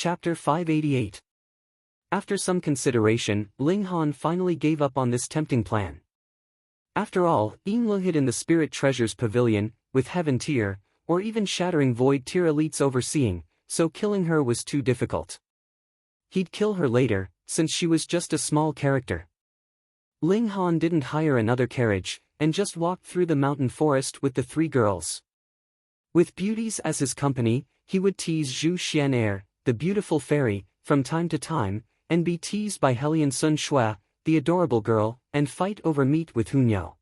Chapter 588. After some consideration, Ling Han finally gave up on this tempting plan. After all, Yinglu hid in the Spirit Treasures Pavilion, with Heaven Tier, or even Shattering Void Tier elites overseeing, so killing her was too difficult. He'd kill her later, since she was just a small character. Ling Han didn't hire another carriage, and just walked through the mountain forest with the three girls. With beauties as his company, he would tease Zhu Xian'er, the beautiful fairy, from time to time, and be teased by Helian Sun Shui, the adorable girl, and fight over meat with Hunyo.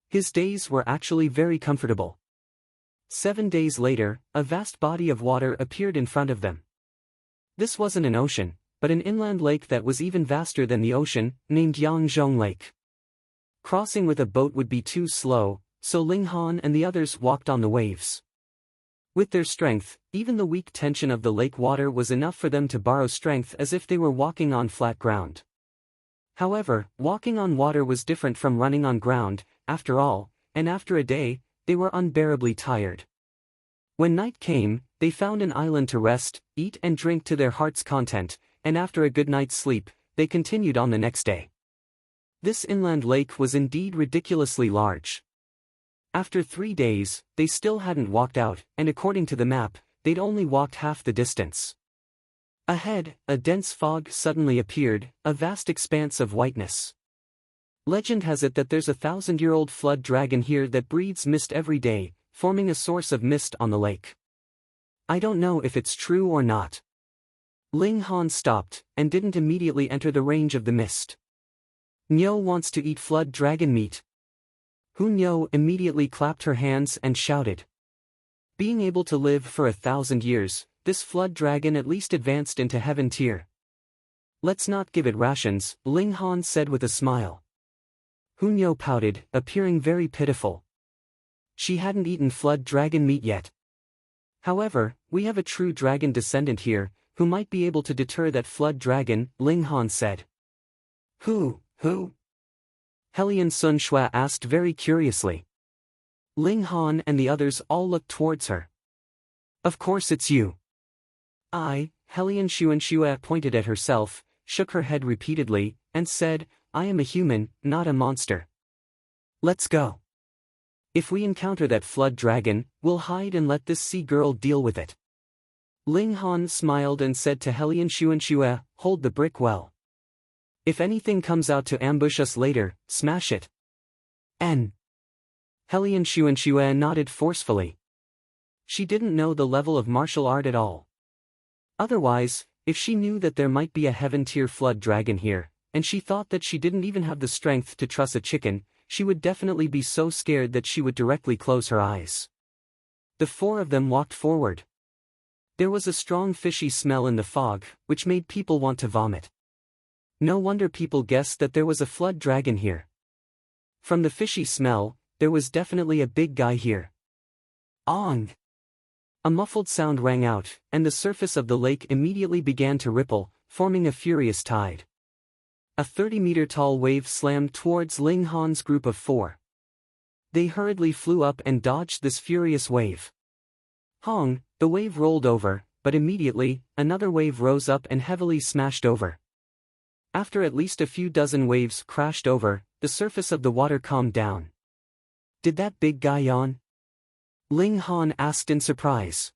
His days were actually very comfortable. 7 days later, a vast body of water appeared in front of them. This wasn't an ocean, but an inland lake that was even vaster than the ocean, named Yangzhong Lake. Crossing with a boat would be too slow, so Ling Han and the others walked on the waves. With their strength, even the weak tension of the lake water was enough for them to borrow strength as if they were walking on flat ground. However, walking on water was different from running on ground, after all, and after a day, they were unbearably tired. When night came, they found an island to rest, eat and drink to their heart's content, and after a good night's sleep, they continued on the next day. This inland lake was indeed ridiculously large. After 3 days, they still hadn't walked out, and according to the map, they'd only walked half the distance. Ahead, a dense fog suddenly appeared, a vast expanse of whiteness. Legend has it that there's a 1,000-year-old flood dragon here that breathes mist every day, forming a source of mist on the lake. I don't know if it's true or not. Ling Han stopped, and didn't immediately enter the range of the mist. Nyo wants to eat flood dragon meat. Hunyo immediately clapped her hands and shouted. Being able to live for 1,000 years, this flood dragon at least advanced into Heaven Tier. Let's not give it rations, Ling Han said with a smile. Hunyo pouted, appearing very pitiful. She hadn't eaten flood dragon meat yet. However, we have a true dragon descendant here, who might be able to deter that flood dragon, Ling Han said. Who? Helian Sun Shui asked very curiously. Ling Han and the others all looked towards her. Of course it's you. Helian Shui pointed at herself, shook her head repeatedly, and said, I am a human, not a monster. Let's go. If we encounter that flood dragon, we'll hide and let this sea girl deal with it. Ling Han smiled and said to Helian Shui, hold the brick well. If anything comes out to ambush us later, smash it. Helian Shui nodded forcefully. She didn't know the level of martial art at all. Otherwise, if she knew that there might be a Heaven Tier flood dragon here, and she thought that she didn't even have the strength to truss a chicken, she would definitely be so scared that she would directly close her eyes. The 4 of them walked forward. There was a strong fishy smell in the fog, which made people want to vomit. No wonder people guessed that there was a flood dragon here. From the fishy smell, there was definitely a big guy here. Ong! A muffled sound rang out, and the surface of the lake immediately began to ripple, forming a furious tide. A 30-meter-tall wave slammed towards Ling Han's group of 4. They hurriedly flew up and dodged this furious wave. Hong, the wave rolled over, but immediately, another wave rose up and heavily smashed over. After at least a few dozen waves crashed over, the surface of the water calmed down. Did that big guy yawn? Ling Han asked in surprise.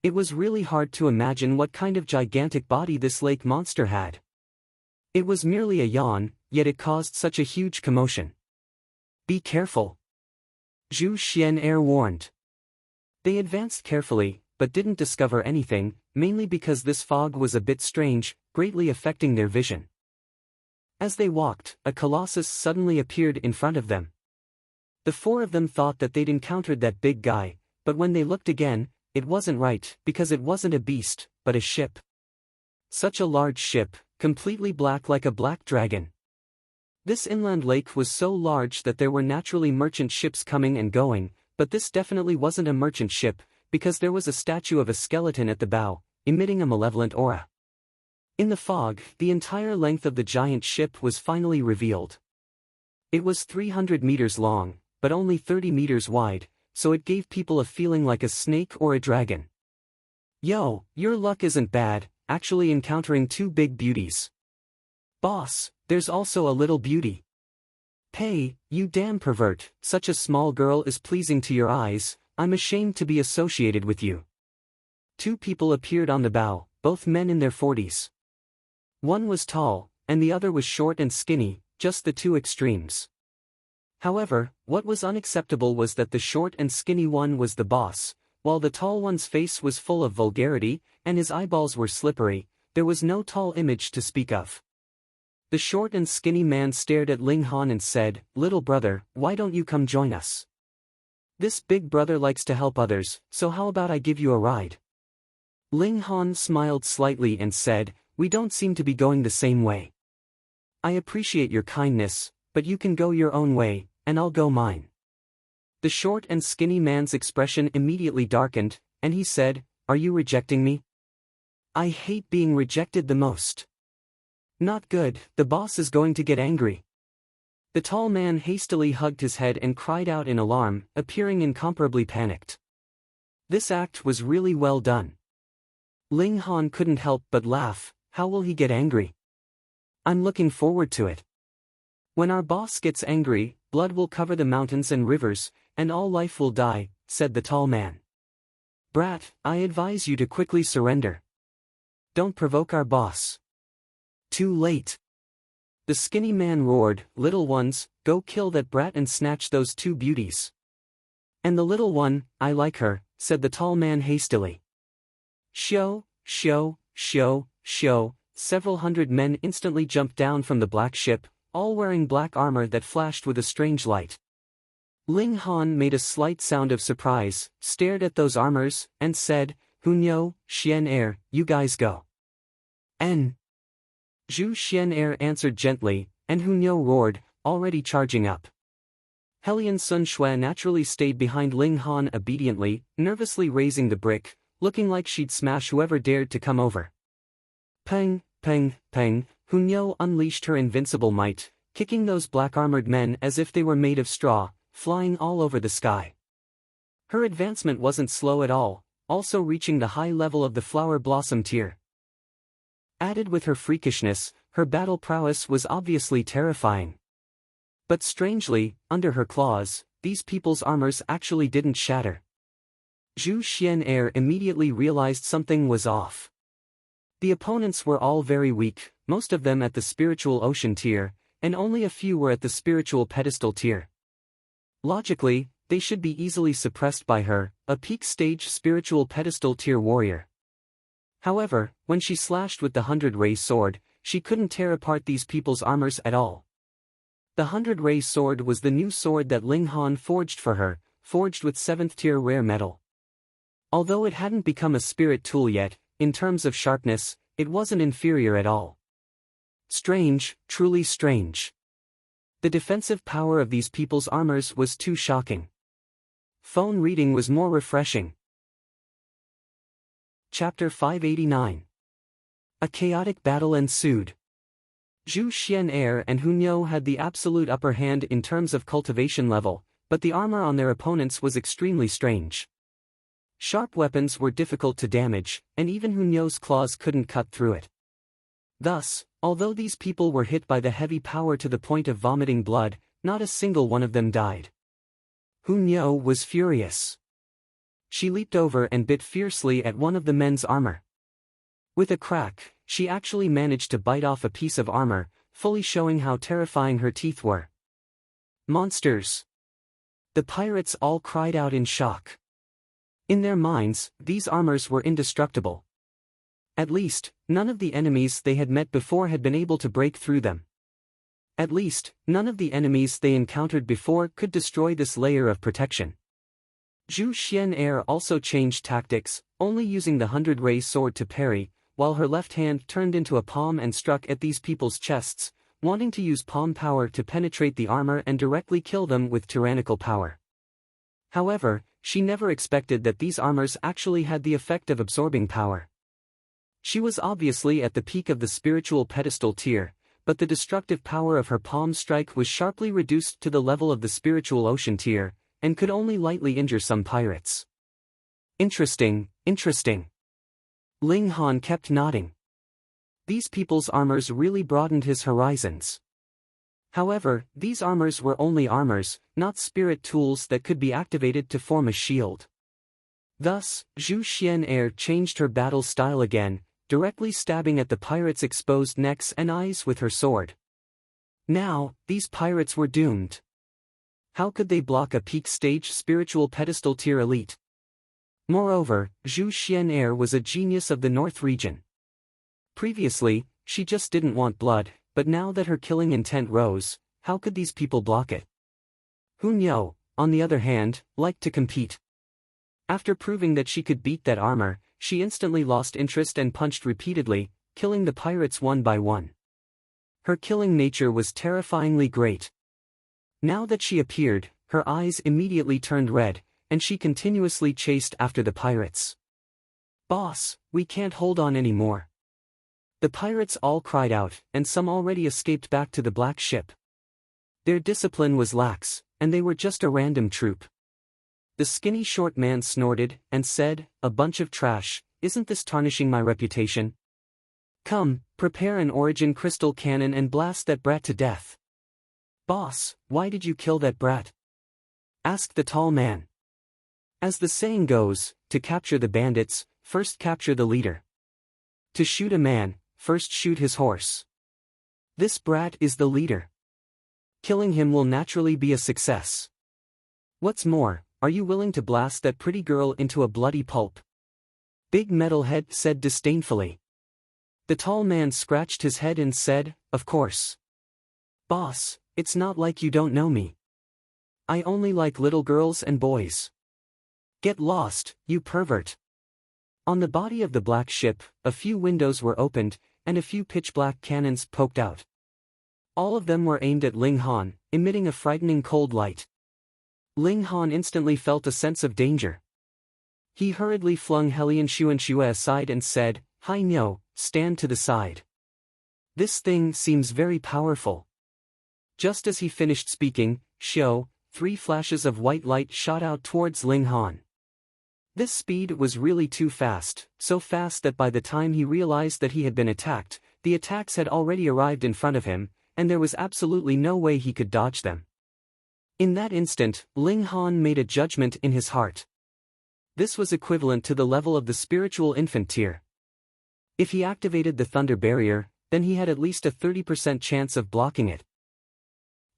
It was really hard to imagine what kind of gigantic body this lake monster had. It was merely a yawn, yet it caused such a huge commotion. Be careful. Zhu Xian'er warned. They advanced carefully, but didn't discover anything, mainly because this fog was a bit strange, greatly affecting their vision. As they walked, a colossus suddenly appeared in front of them. The 4 of them thought that they'd encountered that big guy, but when they looked again, it wasn't right, because it wasn't a beast, but a ship. Such a large ship, completely black like a black dragon. This inland lake was so large that there were naturally merchant ships coming and going, but this definitely wasn't a merchant ship, because there was a statue of a skeleton at the bow, emitting a malevolent aura. In the fog, the entire length of the giant ship was finally revealed. It was 300 meters long, but only 30 meters wide, so it gave people a feeling like a snake or a dragon. Yo, your luck isn't bad, actually encountering two big beauties. Boss, there's also a little beauty. Hey, you damn pervert, such a small girl is pleasing to your eyes, I'm ashamed to be associated with you. Two people appeared on the bow, both men in their 40s. One was tall, and the other was short and skinny, just the two extremes. However, what was unacceptable was that the short and skinny one was the boss, while the tall one's face was full of vulgarity, and his eyeballs were slippery. There was no tall image to speak of. The short and skinny man stared at Ling Han and said, "Little brother, why don't you come join us? This big brother likes to help others, so how about I give you a ride?" Ling Han smiled slightly and said, "We don't seem to be going the same way. I appreciate your kindness, but you can go your own way, and I'll go mine." The short and skinny man's expression immediately darkened, and he said, "Are you rejecting me? I hate being rejected the most." Not good, the boss is going to get angry. The tall man hastily hugged his head and cried out in alarm, appearing incomparably panicked. This act was really well done. Ling Han couldn't help but laugh. How will he get angry? I'm looking forward to it. When our boss gets angry, blood will cover the mountains and rivers, and all life will die, said the tall man. Brat, I advise you to quickly surrender. Don't provoke our boss. Too late. The skinny man roared, "Little ones, go kill that brat and snatch those two beauties." And the little one, I like her, said the tall man hastily. Show, show, show, show. Several hundred men instantly jumped down from the black ship, all wearing black armor that flashed with a strange light. Ling Han made a slight sound of surprise, stared at those armors, and said, "Hunyo, Xian Er, you guys go." N. Zhu Xian Er answered gently, and Hunyo roared, already charging up. Helian Sun Shui naturally stayed behind Ling Han obediently, nervously raising the brick, looking like she'd smash whoever dared to come over. Peng, peng, peng, Hunyo unleashed her invincible might, kicking those black-armored men as if they were made of straw, flying all over the sky. Her advancement wasn't slow at all, also reaching the high level of the flower blossom tier. Added with her freakishness, her battle prowess was obviously terrifying. But strangely, under her claws, these people's armors actually didn't shatter. Zhu Xian Er immediately realized something was off. The opponents were all very weak, most of them at the spiritual ocean tier, and only a few were at the spiritual pedestal tier. Logically, they should be easily suppressed by her, a peak stage spiritual pedestal tier warrior. However, when she slashed with the 100-ray sword, she couldn't tear apart these people's armors at all. The 100-ray sword was the new sword that Ling Han forged for her, forged with 7th-tier rare metal. Although it hadn't become a spirit tool yet, in terms of sharpness, it wasn't inferior at all. Strange, truly strange. The defensive power of these people's armors was too shocking. Phone reading was more refreshing. Chapter 589. A chaotic battle ensued. Zhu Xian Er and Hunyo had the absolute upper hand in terms of cultivation level, but the armor on their opponents was extremely strange. Sharp weapons were difficult to damage, and even Hunyo's claws couldn't cut through it. Thus, although these people were hit by the heavy power to the point of vomiting blood, not a single one of them died. Hunyo was furious. She leaped over and bit fiercely at one of the men's armor. With a crack, she actually managed to bite off a piece of armor, fully showing how terrifying her teeth were. Monsters! The pirates all cried out in shock. In their minds, these armors were indestructible. At least, none of the enemies they had met before had been able to break through them. At least, none of the enemies they encountered before could destroy this layer of protection. Zhu Xian Er also changed tactics, only using the 100-ray sword to parry, while her left hand turned into a palm and struck at these people's chests, wanting to use palm power to penetrate the armor and directly kill them with tyrannical power. However, she never expected that these armors actually had the effect of absorbing power. She was obviously at the peak of the spiritual pedestal tier, but the destructive power of her palm strike was sharply reduced to the level of the spiritual ocean tier, and could only lightly injure some pirates. Interesting, interesting. Ling Han kept nodding. These people's armors really broadened his horizons. However, these armors were only armors, not spirit tools that could be activated to form a shield. Thus, Zhu Xian'er changed her battle style again, directly stabbing at the pirates' exposed necks and eyes with her sword. Now, these pirates were doomed. How could they block a peak stage spiritual pedestal tier elite? Moreover, Zhu Xian'er was a genius of the North region. Previously, she just didn't want blood, but now that her killing intent rose, how could these people block it? Hun Yo, on the other hand, liked to compete. After proving that she could beat that armor, she instantly lost interest and punched repeatedly, killing the pirates one by one. Her killing nature was terrifyingly great. Now that she appeared, her eyes immediately turned red, and she continuously chased after the pirates. "Boss, we can't hold on anymore." The pirates all cried out, and some already escaped back to the black ship. Their discipline was lax, and they were just a random troop. The skinny short man snorted, and said, "A bunch of trash, isn't this tarnishing my reputation? Come, prepare an origin crystal cannon and blast that brat to death." "Boss, why did you kill that brat?" asked the tall man. As the saying goes, to capture the bandits, first capture the leader. To shoot a man, first shoot his horse. This brat is the leader. Killing him will naturally be a success. What's more, are you willing to blast that pretty girl into a bloody pulp? Big Metalhead said disdainfully. The tall man scratched his head and said, "Of course. Boss, it's not like you don't know me. I only like little girls and boys. Get lost, you pervert." On the body of the black ship, a few windows were opened, and a few pitch-black cannons poked out. All of them were aimed at Ling Han, emitting a frightening cold light. Ling Han instantly felt a sense of danger. He hurriedly flung Helian Xuanxue aside and said, "Hai Niu, stand to the side. This thing seems very powerful." Just as he finished speaking, three flashes of white light shot out towards Ling Han. This speed was really too fast, so fast that by the time he realized that he had been attacked, the attacks had already arrived in front of him, and there was absolutely no way he could dodge them. In that instant, Ling Han made a judgment in his heart. This was equivalent to the level of the spiritual infant tier. If he activated the thunder barrier, then he had at least a 30% chance of blocking it.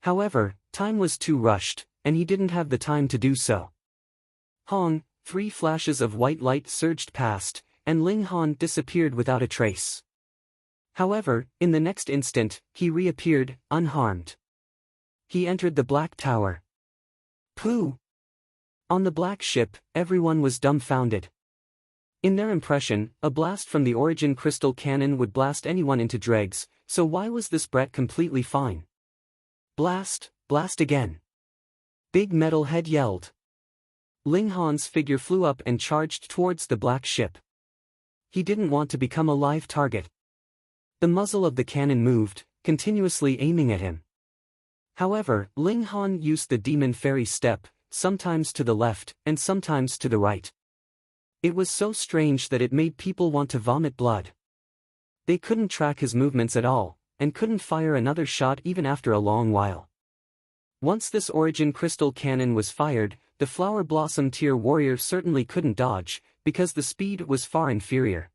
However, time was too rushed, and he didn't have the time to do so. Hong, three flashes of white light surged past, and Ling Han disappeared without a trace. However, in the next instant, he reappeared, unharmed. He entered the Black Tower. Pooh! On the black ship, everyone was dumbfounded. In their impression, a blast from the origin crystal cannon would blast anyone into dregs, so why was this brat completely fine? "Blast, blast again!" Big Metalhead yelled. Ling Han's figure flew up and charged towards the black ship. He didn't want to become a live target. The muzzle of the cannon moved, continuously aiming at him. However, Ling Han used the demon fairy step, sometimes to the left, and sometimes to the right. It was so strange that it made people want to vomit blood. They couldn't track his movements at all, and couldn't fire another shot even after a long while. Once this origin crystal cannon was fired, the flower blossom tier warrior certainly couldn't dodge, because the speed was far inferior.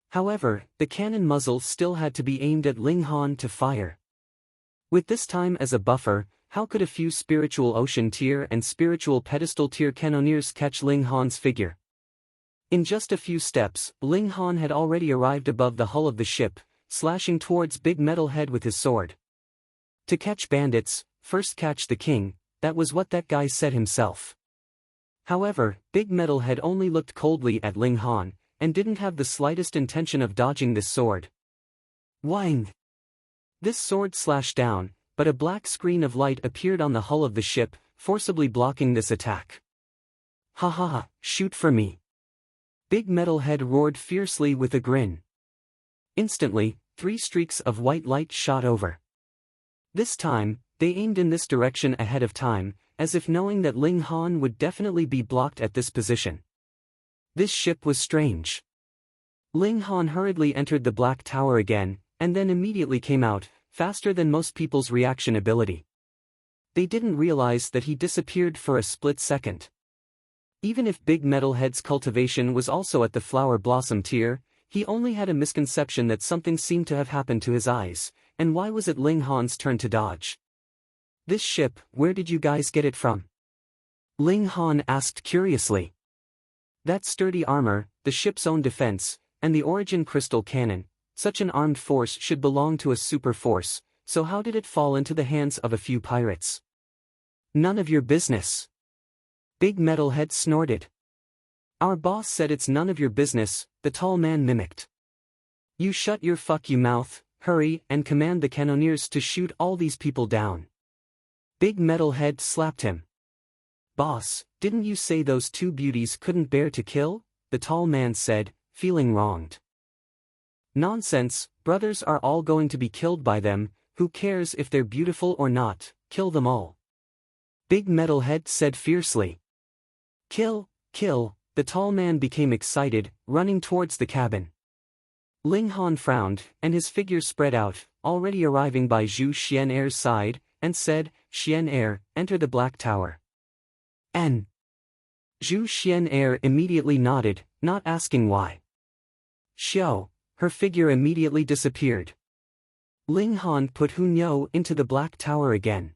However, the cannon muzzle still had to be aimed at Ling Han to fire. With this time as a buffer, how could a few spiritual ocean tier and spiritual pedestal tier cannoneers catch Ling Han's figure? In just a few steps, Ling Han had already arrived above the hull of the ship, slashing towards Big Metalhead with his sword. To catch bandits, first catch the king, that was what that guy said himself. However, Big Metalhead only looked coldly at Ling Han, and didn't have the slightest intention of dodging this sword. Wang! This sword slashed down, but a black screen of light appeared on the hull of the ship, forcibly blocking this attack. "Ha ha ha, shoot for me!" Big Metalhead roared fiercely with a grin. Instantly, three streaks of white light shot over. This time, they aimed in this direction ahead of time, as if knowing that Ling Han would definitely be blocked at this position. This ship was strange. Ling Han hurriedly entered the Black Tower again, and then immediately came out, faster than most people's reaction ability. They didn't realize that he disappeared for a split second. Even if Big Metalhead's cultivation was also at the Flower Blossom tier, he only had a misconception that something seemed to have happened to his eyes, and why was it Ling Han's turn to dodge? This ship, where did you guys get it from? Ling Han asked curiously. That sturdy armor, the ship's own defense, and the origin crystal cannon, such an armed force should belong to a super force, so how did it fall into the hands of a few pirates? None of your business. Big Metalhead snorted. Our boss said it's none of your business, the tall man mimicked. You shut your fuck you mouth, hurry and command the cannoneers to shoot all these people down. Big Metalhead slapped him. Boss, didn't you say those two beauties couldn't bear to kill? The tall man said, feeling wronged. Nonsense, brothers are all going to be killed by them, who cares if they're beautiful or not, kill them all. Big Metalhead said fiercely. Kill, kill, the tall man became excited, running towards the cabin. Ling Han frowned, and his figure spread out, already arriving by Zhu Xian'er's side, and said, Xian'er, enter the Black Tower. N. Zhu Xian'er immediately nodded, not asking why. Xiao, her figure immediately disappeared. Ling Han put Hunyou into the Black Tower again.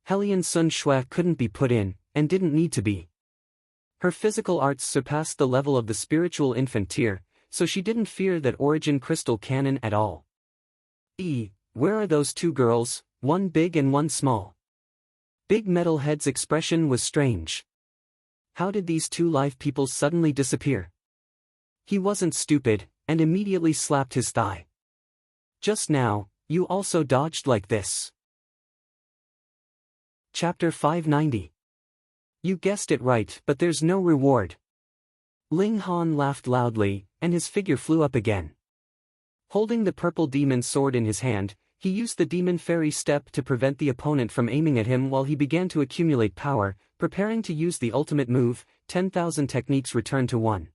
Helian Sun Shui couldn't be put in, and didn't need to be. Her physical arts surpassed the level of the spiritual infant tier, so she didn't fear that origin crystal cannon at all. Where are those two girls, one big and one small? Big Metalhead's expression was strange. How did these two live people suddenly disappear? He wasn't stupid, and immediately slapped his thigh. Just now, you also dodged like this. Chapter 590. You guessed it right, but there's no reward. Ling Han laughed loudly, and his figure flew up again. Holding the purple demon sword in his hand, he used the demon fairy step to prevent the opponent from aiming at him while he began to accumulate power, preparing to use the ultimate move, 10,000 techniques return to 1.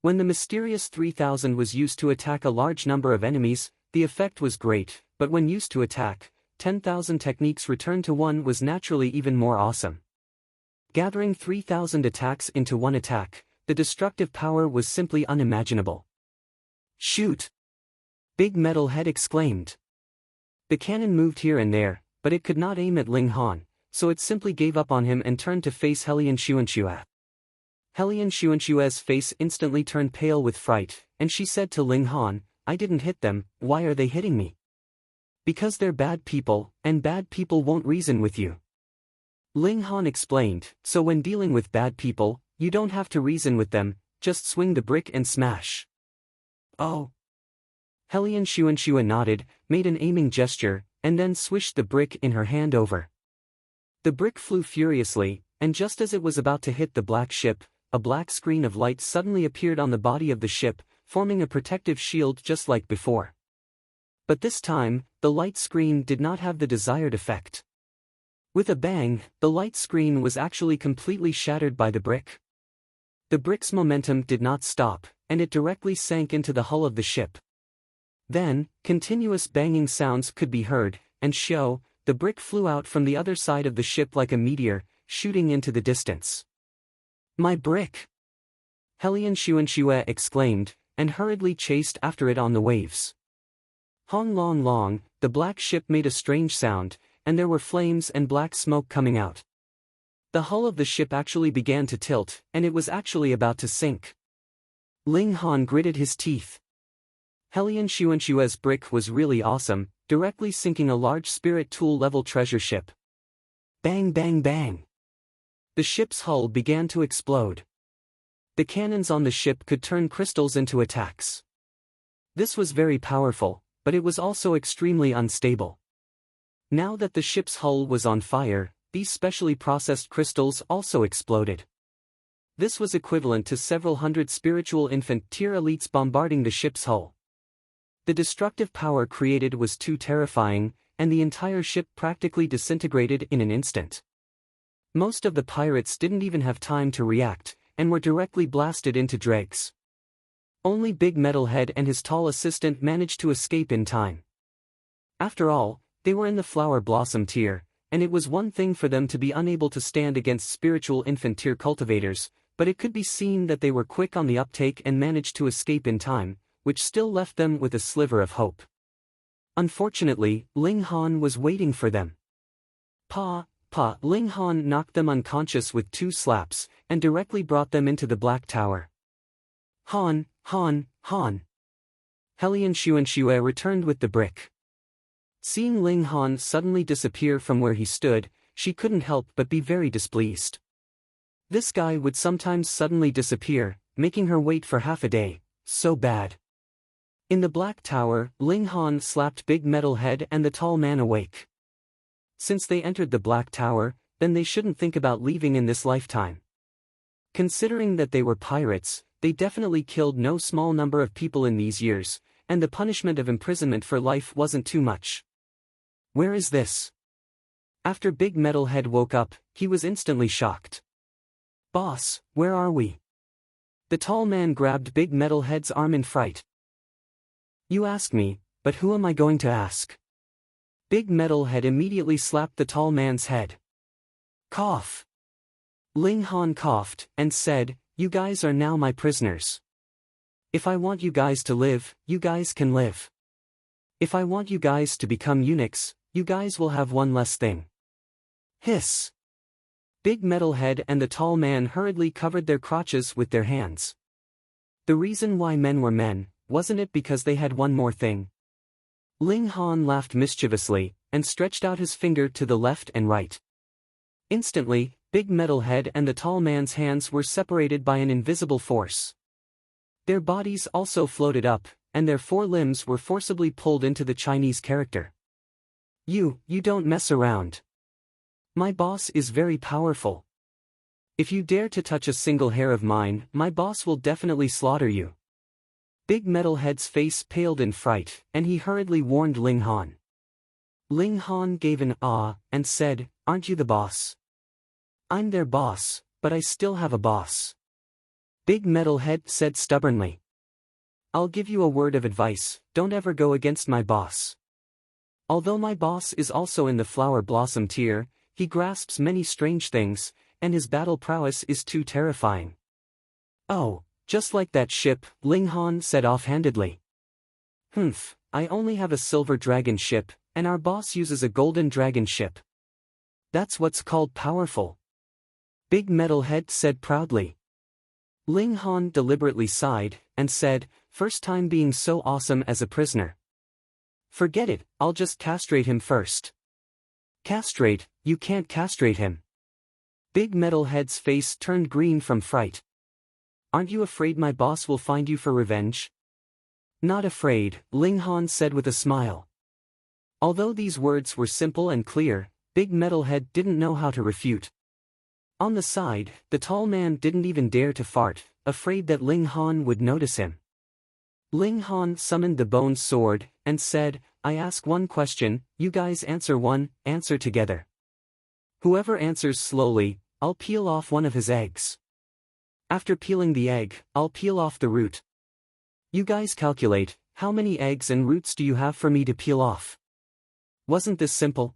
When the mysterious 3000 was used to attack a large number of enemies, the effect was great, but when used to attack, 10,000 techniques return to 1 was naturally even more awesome. Gathering 3,000 attacks into one attack, the destructive power was simply unimaginable. Shoot! Big Metalhead exclaimed. The cannon moved here and there, but it could not aim at Ling Han, so it simply gave up on him and turned to face Helian Xuanxue. Helian Xuanxue's face instantly turned pale with fright, and she said to Ling Han, I didn't hit them, why are they hitting me? Because they're bad people, and bad people won't reason with you. Ling Han explained, so when dealing with bad people, you don't have to reason with them, just swing the brick and smash. Oh. Helian Xuanxue nodded, made an aiming gesture, and then swished the brick in her hand over. The brick flew furiously, and just as it was about to hit the black ship, a black screen of light suddenly appeared on the body of the ship, forming a protective shield just like before. But this time, the light screen did not have the desired effect. With a bang, the light screen was actually completely shattered by the brick. The brick's momentum did not stop, and it directly sank into the hull of the ship. Then, continuous banging sounds could be heard, and the brick flew out from the other side of the ship like a meteor, shooting into the distance. My brick! Helian Xuanxue exclaimed, and hurriedly chased after it on the waves. Hong long long, the black ship made a strange sound, and there were flames and black smoke coming out. The hull of the ship actually began to tilt, and it was actually about to sink. Ling Han gritted his teeth. Helian Xuanxue's brick was really awesome, directly sinking a large spirit tool-level treasure ship. Bang bang bang! The ship's hull began to explode. The cannons on the ship could turn crystals into attacks. This was very powerful, but it was also extremely unstable. Now that the ship's hull was on fire, these specially processed crystals also exploded. This was equivalent to several hundred spiritual infant tier elites bombarding the ship's hull. The destructive power created was too terrifying, and the entire ship practically disintegrated in an instant. Most of the pirates didn't even have time to react, and were directly blasted into dregs. Only Big Metalhead and his tall assistant managed to escape in time. After all, they were in the flower blossom tier, and it was one thing for them to be unable to stand against spiritual infant tier cultivators, but it could be seen that they were quick on the uptake and managed to escape in time, which still left them with a sliver of hope. Unfortunately, Ling Han was waiting for them. Ling Han knocked them unconscious with 2 slaps, and directly brought them into the Black Tower. Han! Helian Xuanxue returned with the brick. Seeing Ling Han suddenly disappear from where he stood, she couldn't help but be very displeased. This guy would sometimes suddenly disappear, making her wait for half a day. So bad. In the Black Tower, Ling Han slapped Big Metalhead and the tall man awake. Since they entered the Black Tower, then they shouldn't think about leaving in this lifetime. Considering that they were pirates, they definitely killed no small number of people in these years, and the punishment of imprisonment for life wasn't too much. Where is this? After Big Metalhead woke up, he was instantly shocked. Boss, where are we? The tall man grabbed Big Metalhead's arm in fright. You ask me, but who am I going to ask? Big Metalhead immediately slapped the tall man's head. Cough. Ling Han coughed, and said, you guys are now my prisoners. If I want you guys to live, you guys can live. If I want you guys to become eunuchs, you guys will have one less thing. Hiss. Big Metalhead and the tall man hurriedly covered their crotches with their hands. The reason why men were men, wasn't it because they had one more thing? Ling Han laughed mischievously, and stretched out his finger to the left and right. Instantly, Big Metalhead and the tall man's hands were separated by an invisible force. Their bodies also floated up, and their 4 limbs were forcibly pulled into the Chinese character. You don't mess around. My boss is very powerful. If you dare to touch a single hair of mine, my boss will definitely slaughter you. Big Metalhead's face paled in fright, and he hurriedly warned Ling Han. Ling Han gave an ah, and said, aren't you the boss? I'm their boss, but I still have a boss. Big Metalhead said stubbornly. I'll give you a word of advice, don't ever go against my boss. Although my boss is also in the flower blossom tier, he grasps many strange things, and his battle prowess is too terrifying. Oh, just like that ship, Ling Han said offhandedly. I only have a silver dragon ship, and our boss uses a golden dragon ship. That's what's called powerful. Big Metalhead said proudly. Ling Han deliberately sighed, and said, first time being so awesome as a prisoner. Forget it, I'll just castrate him first. Castrate? You can't castrate him. Big Metalhead's face turned green from fright. Aren't you afraid my boss will find you for revenge? Not afraid, Ling Han said with a smile. Although these words were simple and clear, Big Metalhead didn't know how to refute. On the side, the tall man didn't even dare to fart, afraid that Ling Han would notice him. Ling Han summoned the bone sword, and said, I ask one question, you guys answer one, answer together. Whoever answers slowly, I'll peel off one of his eggs. After peeling the egg, I'll peel off the root. You guys calculate, how many eggs and roots do you have for me to peel off? Wasn't this simple?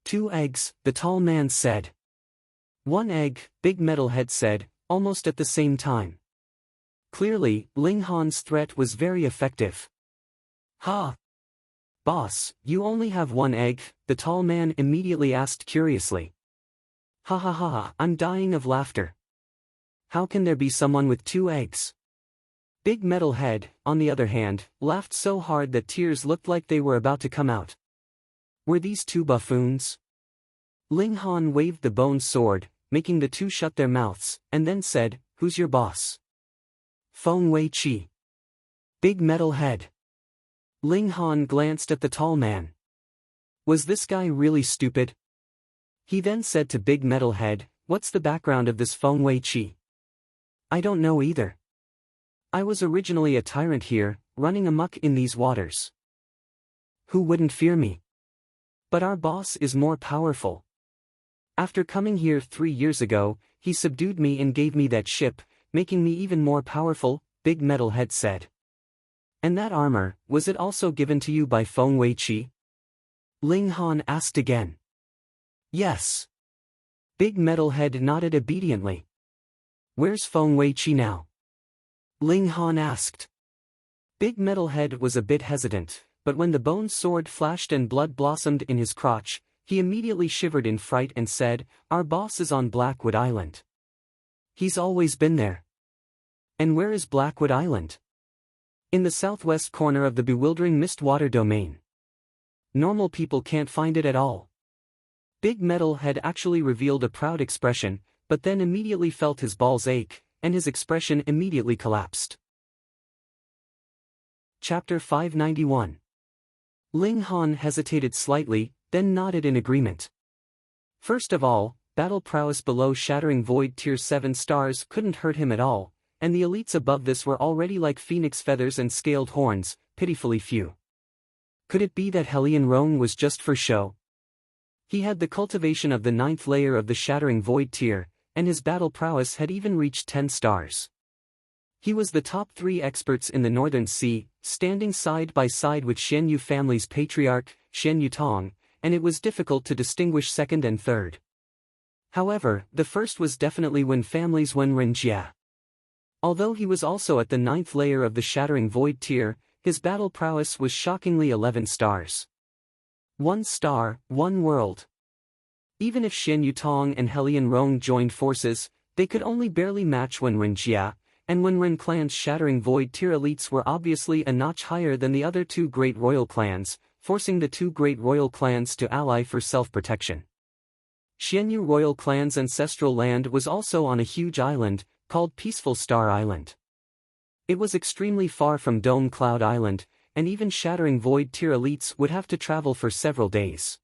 2 eggs, the tall man said. 1 egg, Big Metalhead said, almost at the same time. Clearly, Ling Han's threat was very effective. Ha! Boss, you only have 1 egg, the tall man immediately asked curiously. Ha ha ha, I'm dying of laughter. How can there be someone with 2 eggs? Big Metalhead, on the other hand, laughed so hard that tears looked like they were about to come out. Were these 2 buffoons? Ling Han waved the bone sword, making the 2 shut their mouths, and then said, who's your boss? Feng Wei Qi. Big Metalhead. Ling Han glanced at the tall man. Was this guy really stupid? He then said to Big Metalhead, what's the background of this Feng Wei Qi? I don't know either. I was originally a tyrant here, running amok in these waters. Who wouldn't fear me? But our boss is more powerful. After coming here 3 years ago, he subdued me and gave me that ship, making me even more powerful, Big Metalhead said. And that armor, was it also given to you by Feng Weiqi? Ling Han asked again. Yes. Big Metalhead nodded obediently. Where's Feng Weiqi now? Ling Han asked. Big Metalhead was a bit hesitant, but when the bone sword flashed and blood blossomed in his crotch, he immediately shivered in fright and said, "Our boss is on Blackwood Island." He's always been there. And where is Blackwood Island? In the southwest corner of the bewildering Mistwater domain. Normal people can't find it at all. Big Metal had actually revealed a proud expression, but then immediately felt his balls ache, and his expression immediately collapsed. Chapter 591. Ling Han hesitated slightly, then nodded in agreement. First of all, battle prowess below Shattering Void Tier 7 stars couldn't hurt him at all, and the elites above this were already like phoenix feathers and scaled horns, pitifully few. Could it be that Hellion Roan was just for show? He had the cultivation of the 9th layer of the Shattering Void Tier, and his battle prowess had even reached 10 stars. He was the top 3 experts in the Northern Sea, standing side by side with Shen Yu family's patriarch, Shen Yutong, and it was difficult to distinguish second and third. However, the first was definitely Wen family's Wen Renjia. Although he was also at the 9th layer of the Shattering Void Tier, his battle prowess was shockingly 11 stars. 1 star, 1 world. Even if Shen Yutong and Hellion Roan joined forces, they could only barely match Wen Renjia, and Wen Ren clan's Shattering Void Tier elites were obviously a notch higher than the other 2 great royal clans, forcing the 2 great royal clans to ally for self-protection. Xianyu royal clan's ancestral land was also on a huge island, called Peaceful Star Island. It was extremely far from Dome Cloud Island, and even Shattering Void Tier elites would have to travel for several days.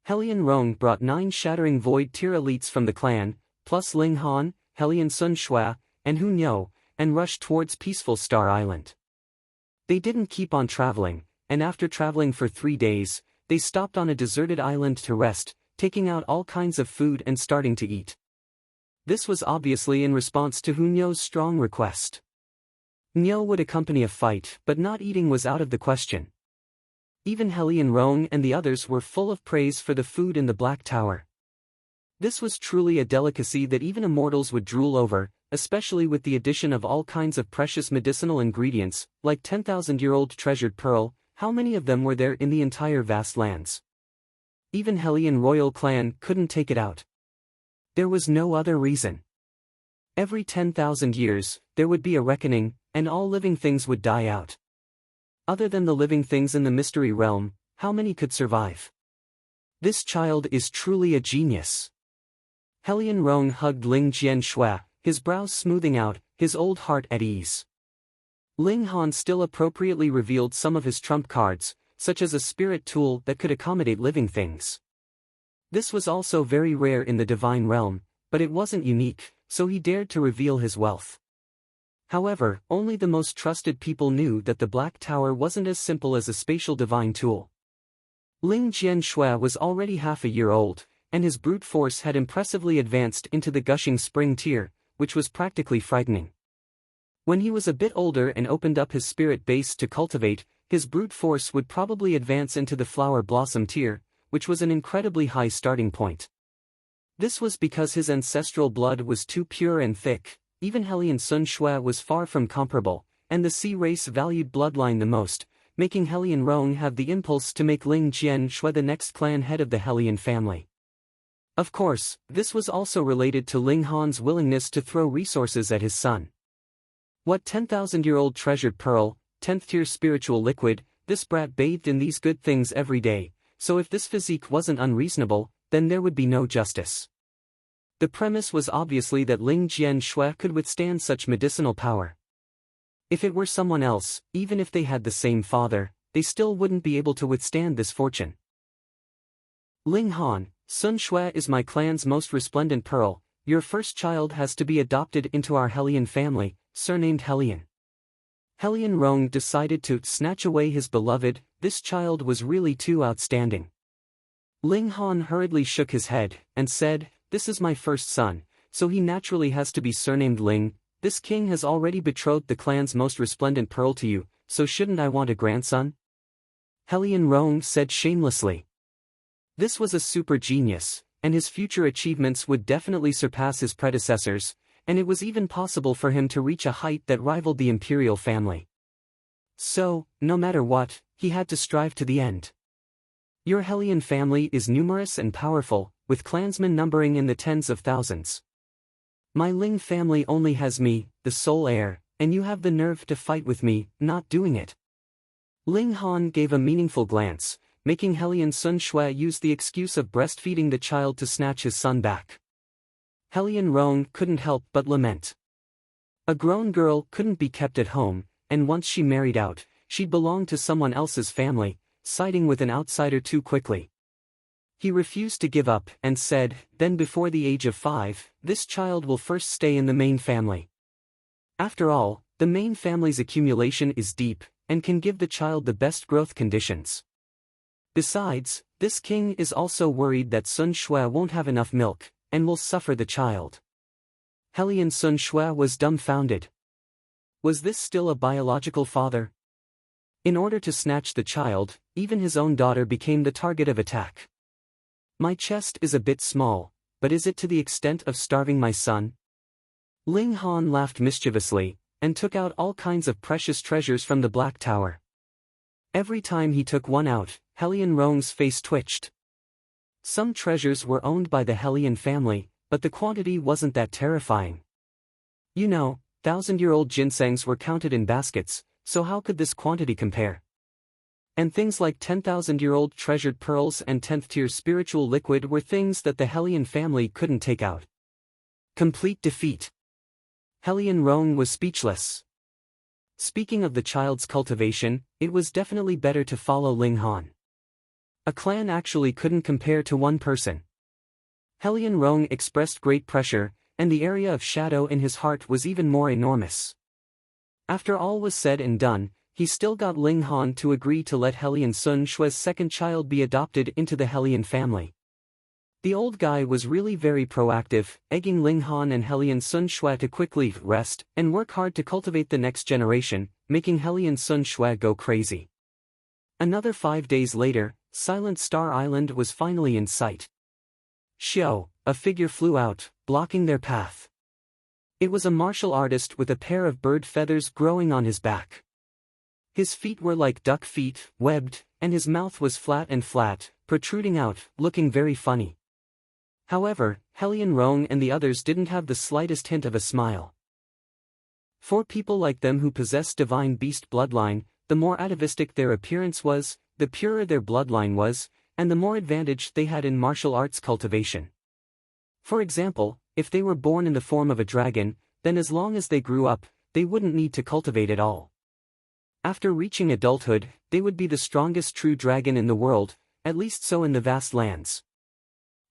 Hellion Roan brought 9 Shattering Void Tier elites from the clan, plus Ling Han, Hellion Sun Shua, and Hu Niu, and rushed towards Peaceful Star Island. They didn't keep on traveling, and after traveling for 3 days, they stopped on a deserted island to rest, taking out all kinds of food and starting to eat. This was obviously in response to Hu Niu's strong request. Niu would accompany a fight, but not eating was out of the question. Even Hellion Roan and the others were full of praise for the food in the Black Tower. This was truly a delicacy that even immortals would drool over, especially with the addition of all kinds of precious medicinal ingredients, like 10,000-year-old treasured pearl. How many of them were there in the entire vast lands? Even Hellion royal clan couldn't take it out. There was no other reason. Every 10,000 years, there would be a reckoning, and all living things would die out. Other than the living things in the mystery realm, how many could survive? This child is truly a genius. Hellion Roan hugged Ling Jianxue, his brows smoothing out, his old heart at ease. Ling Han still appropriately revealed some of his trump cards, such as a spirit tool that could accommodate living things. This was also very rare in the divine realm, but it wasn't unique, so he dared to reveal his wealth. However, only the most trusted people knew that the Black Tower wasn't as simple as a spatial divine tool. Ling Jianxue was already half a year old, and his brute force had impressively advanced into the Gushing Spring tier, which was practically frightening. When he was a bit older and opened up his spirit base to cultivate, his brute force would probably advance into the Flower Blossom tier, which was an incredibly high starting point. This was because his ancestral blood was too pure and thick. Even Hellion Sun Shue was far from comparable, and the Sea race valued bloodline the most, making Hellion Roan have the impulse to make Ling Jianxue the next clan head of the Hellion family. Of course, this was also related to Ling Han's willingness to throw resources at his son. What 10,000-year-old treasured pearl, 10th tier spiritual liquid, this brat bathed in these good things every day, so if this physique wasn't unreasonable, then there would be no justice. The premise was obviously that Ling Jianxue could withstand such medicinal power. If it were someone else, even if they had the same father, they still wouldn't be able to withstand this fortune. Ling Han, Sun Shue is my clan's most resplendent pearl. Your first child has to be adopted into our Hellion family, surnamed Hellion. Hellion Roan decided to snatch away his beloved. This child was really too outstanding. Ling Han hurriedly shook his head, and said, "This is my first son, so he naturally has to be surnamed Ling." this king has already betrothed the clan's most resplendent pearl to you, so shouldn't I want a grandson? Hellion Rong said shamelessly. This was a super genius, and his future achievements would definitely surpass his predecessors, and it was even possible for him to reach a height that rivaled the imperial family. So, no matter what, he had to strive to the end. Your Hellion family is numerous and powerful, with clansmen numbering in the tens of thousands. My Ling family only has me, the sole heir, and you have the nerve to fight with me, not doing it. Ling Han gave a meaningful glance, making Hellion Sun Shui use the excuse of breastfeeding the child to snatch his son back. Hellion Rong couldn't help but lament. A grown girl couldn't be kept at home, and once she married out, she'd belong to someone else's family, siding with an outsider too quickly. He refused to give up and said, then before the age of 5, this child will first stay in the main family. After all, the main family's accumulation is deep, and can give the child the best growth conditions. Besides, this king is also worried that Sun Shui won't have enough milk, and will suffer the child. Hellion Sun Shui was dumbfounded. Was this still a biological father? In order to snatch the child, even his own daughter became the target of attack. My chest is a bit small, but is it to the extent of starving my son? Ling Han laughed mischievously, and took out all kinds of precious treasures from the Black Tower. Every time he took one out, Hellion Rong's face twitched. Some treasures were owned by the Hellion family, but the quantity wasn't that terrifying. You know, 1,000-year-old ginsengs were counted in baskets, so how could this quantity compare? And things like 10,000-year-old treasured pearls and 10th-tier spiritual liquid were things that the Hellion family couldn't take out. Complete defeat. Hellion Rong was speechless. Speaking of the child's cultivation, it was definitely better to follow Ling Han. A clan actually couldn't compare to one person. Hellion Rong expressed great pressure, and the area of shadow in his heart was even more enormous. After all was said and done, he still got Ling Han to agree to let Hellion Sun Shui's second child be adopted into the Hellion family. The old guy was really very proactive, egging Ling Han and Hellion Sun Shui to quickly rest and work hard to cultivate the next generation, making Hellion Sun Shui go crazy. Another 5 days later, Silent Star Island was finally in sight. Xiao, a figure flew out, blocking their path. It was a martial artist with a pair of bird feathers growing on his back. His feet were like duck feet, webbed, and his mouth was flat, protruding out, looking very funny. However, Hellion Rong and the others didn't have the slightest hint of a smile. For people like them who possess divine beast bloodline, the more atavistic their appearance was, the purer their bloodline was, and the more advantage they had in martial arts cultivation. For example, if they were born in the form of a dragon, then as long as they grew up, they wouldn't need to cultivate at all. After reaching adulthood, they would be the strongest true dragon in the world, at least so in the vast lands.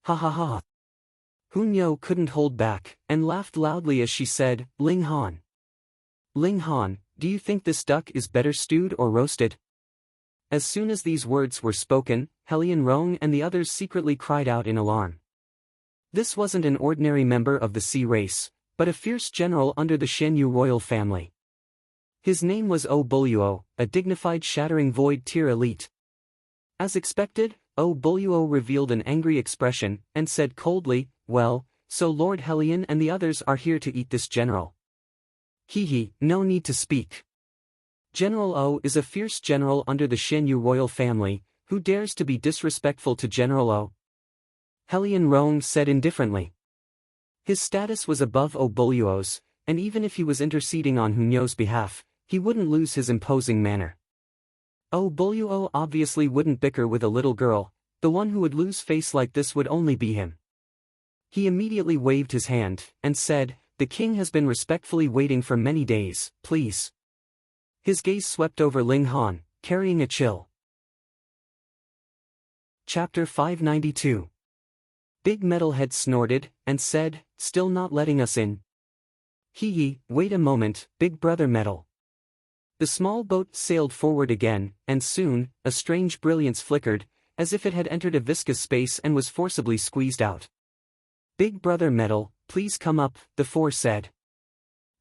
Ha ha ha. Hunyo couldn't hold back, and laughed loudly as she said, Ling Han. Ling Han, do you think this duck is better stewed or roasted? As soon as these words were spoken, Hellion Rong and the others secretly cried out in alarm. This wasn't an ordinary member of the sea race, but a fierce general under the Shenyu royal family. His name was O Buluo, a dignified Shattering Void tier elite. As expected, O Buluo revealed an angry expression, and said coldly, well, so Lord Hellion and the others are here to eat this general. Hehe, no need to speak. General O is a fierce general under the Shenyu royal family, who dares to be disrespectful to General O? Hellion Rong said indifferently. His status was above O Buluo's, and even if he was interceding on Hunyo's behalf, he wouldn't lose his imposing manner. O Buluo obviously wouldn't bicker with a little girl, the one who would lose face like this would only be him. He immediately waved his hand, and said, the king has been respectfully waiting for many days, please. His gaze swept over Ling Han, carrying a chill. Chapter 592. Big Metalhead snorted, and said, still not letting us in. Hee, wait a moment, Big Brother Metal. The small boat sailed forward again, and soon, a strange brilliance flickered, as if it had entered a viscous space and was forcibly squeezed out. Big Brother Metal, please come up, the four said.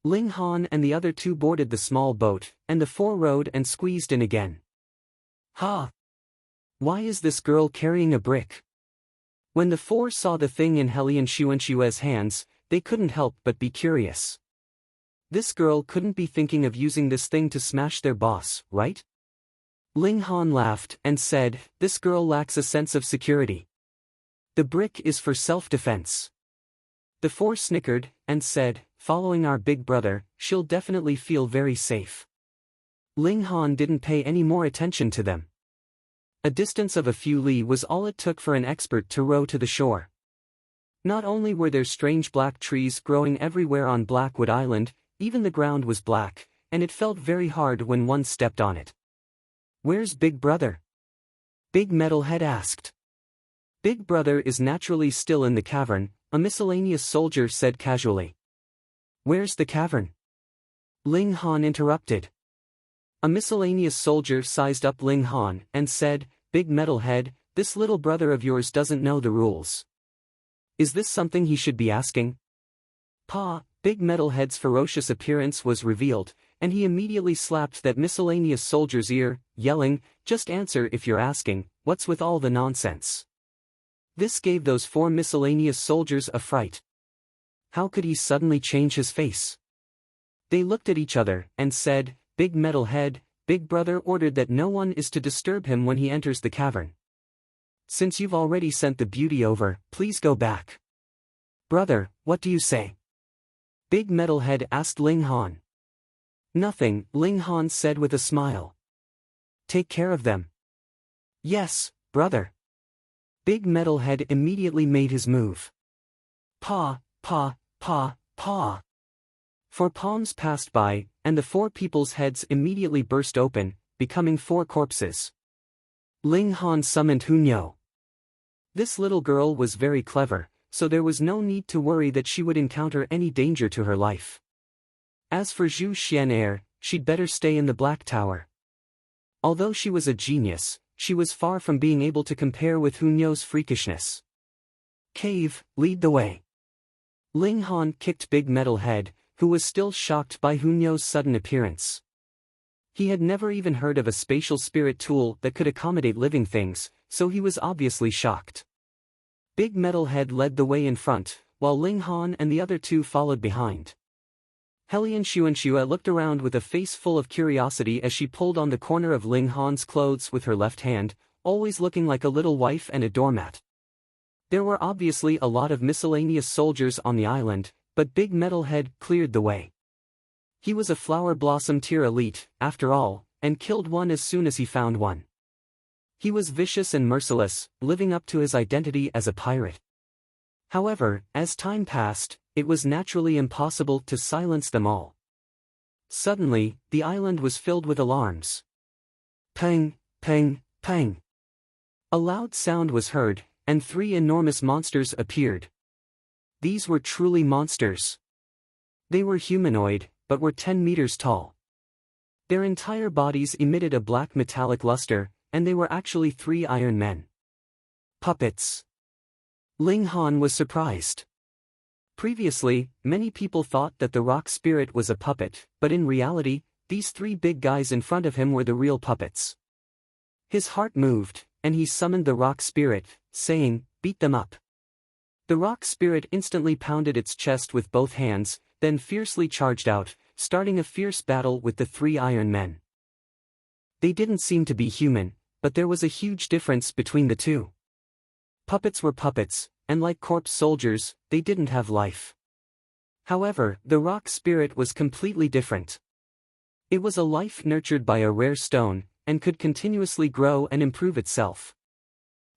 Ling Han and the other two boarded the small boat, and the four rowed and squeezed in again. Ha! Why is this girl carrying a brick? When the four saw the thing in Helian Xuanxue's hands, they couldn't help but be curious. This girl couldn't be thinking of using this thing to smash their boss, right? Ling Han laughed and said, "This girl lacks a sense of security. The brick is for self-defense." The four snickered and said, "Following our big brother, she'll definitely feel very safe." Ling Han didn't pay any more attention to them. A distance of a few li was all it took for an expert to row to the shore. Not only were there strange black trees growing everywhere on Blackwood Island, even the ground was black, and it felt very hard when one stepped on it. "Where's Big Brother?" Big Metalhead asked. "Big Brother is naturally still in the cavern," a miscellaneous soldier said casually. "Where's the cavern?" Ling Han interrupted. A miscellaneous soldier sized up Ling Han and said, "Big Metalhead, this little brother of yours doesn't know the rules. Is this something he should be asking?" Pa, Big Metalhead's ferocious appearance was revealed, and he immediately slapped that miscellaneous soldier's ear, yelling, "Just answer if you're asking, what's with all the nonsense?" This gave those four miscellaneous soldiers a fright. How could he suddenly change his face? They looked at each other and said, "Big Metalhead, Big Brother ordered that no one is to disturb him when he enters the cavern. Since you've already sent the beauty over, please go back." "Brother, what do you say?" Big Metalhead asked Ling Han. "Nothing," Ling Han said with a smile. "Take care of them." "Yes, brother." Big Metalhead immediately made his move. Pa, pa, pa, pa. 4 palms passed by, and the 4 people's heads immediately burst open, becoming 4 corpses. Ling Han summoned Hunyo. This little girl was very clever, so there was no need to worry that she would encounter any danger to her life. As for Zhu Xian'er, she'd better stay in the Black Tower. Although she was a genius, she was far from being able to compare with Hunyo's freakishness. "Cave, lead the way." Ling Han kicked Big Metalhead, who was still shocked by Hunyo's sudden appearance. He had never even heard of a spatial spirit tool that could accommodate living things, so he was obviously shocked. Big Metalhead led the way in front, while Ling Han and the other two followed behind. Helian Xuanxue looked around with a face full of curiosity as she pulled on the corner of Ling Han's clothes with her left hand, always looking like a little wife and a doormat. There were obviously a lot of miscellaneous soldiers on the island, but Big Metalhead cleared the way. He was a Flower Blossom tier elite, after all, and killed one as soon as he found one. He was vicious and merciless, living up to his identity as a pirate. However, as time passed, it was naturally impossible to silence them all. Suddenly, the island was filled with alarms. Pang, pang, pang. A loud sound was heard, and 3 enormous monsters appeared. These were truly monsters. They were humanoid, but were 10 meters tall. Their entire bodies emitted a black metallic luster, and they were actually 3 iron men. Puppets. Ling Han was surprised. Previously, many people thought that the rock spirit was a puppet, but in reality, these 3 big guys in front of him were the real puppets. His heart moved, and he summoned the rock spirit, saying, "Beat them up." The rock spirit instantly pounded its chest with both hands, then fiercely charged out, starting a fierce battle with the 3 iron men. They didn't seem to be human, but there was a huge difference between the two. Puppets were puppets, and like corpse soldiers, they didn't have life. However, the rock spirit was completely different. It was a life nurtured by a rare stone, and could continuously grow and improve itself.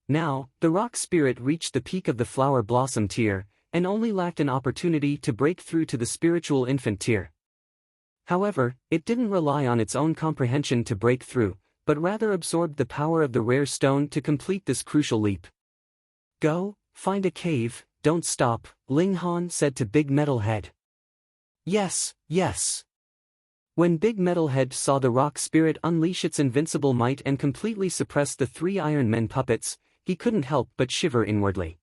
Now, the rock spirit reached the peak of the Flower Blossom tier, and only lacked an opportunity to break through to the spiritual infant tier. However, it didn't rely on its own comprehension to break through, but rather absorbed the power of the rare stone to complete this crucial leap. "Go, find a cave, don't stop," Ling Han said to Big Metalhead. "Yes, yes." When Big Metalhead saw the rock spirit unleash its invincible might and completely suppress the 3 Iron Men puppets, he couldn't help but shiver inwardly.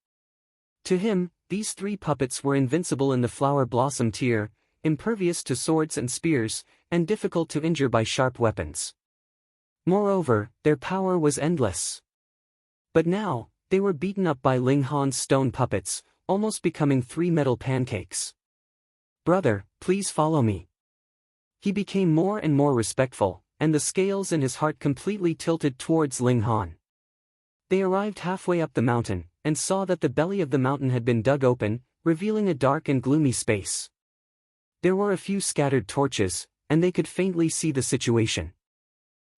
To him, these 3 puppets were invincible in the Flower Blossom tier, impervious to swords and spears, and difficult to injure by sharp weapons. Moreover, their power was endless. But now, they were beaten up by Ling Han's stone puppets, almost becoming 3 metal pancakes. "Brother, please follow me." He became more and more respectful, and the scales in his heart completely tilted towards Ling Han. They arrived halfway up the mountain, and saw that the belly of the mountain had been dug open, revealing a dark and gloomy space. There were a few scattered torches, and they could faintly see the situation.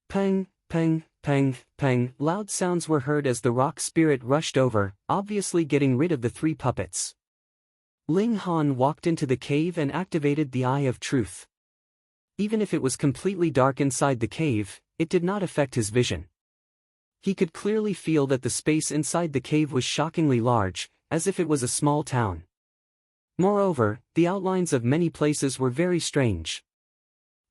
Pang, pang, pang, pang, loud sounds were heard as the rock spirit rushed over, obviously getting rid of the 3 puppets. Ling Han walked into the cave and activated the Eye of Truth. Even if it was completely dark inside the cave, it did not affect his vision. He could clearly feel that the space inside the cave was shockingly large, as if it was a small town. Moreover, the outlines of many places were very strange.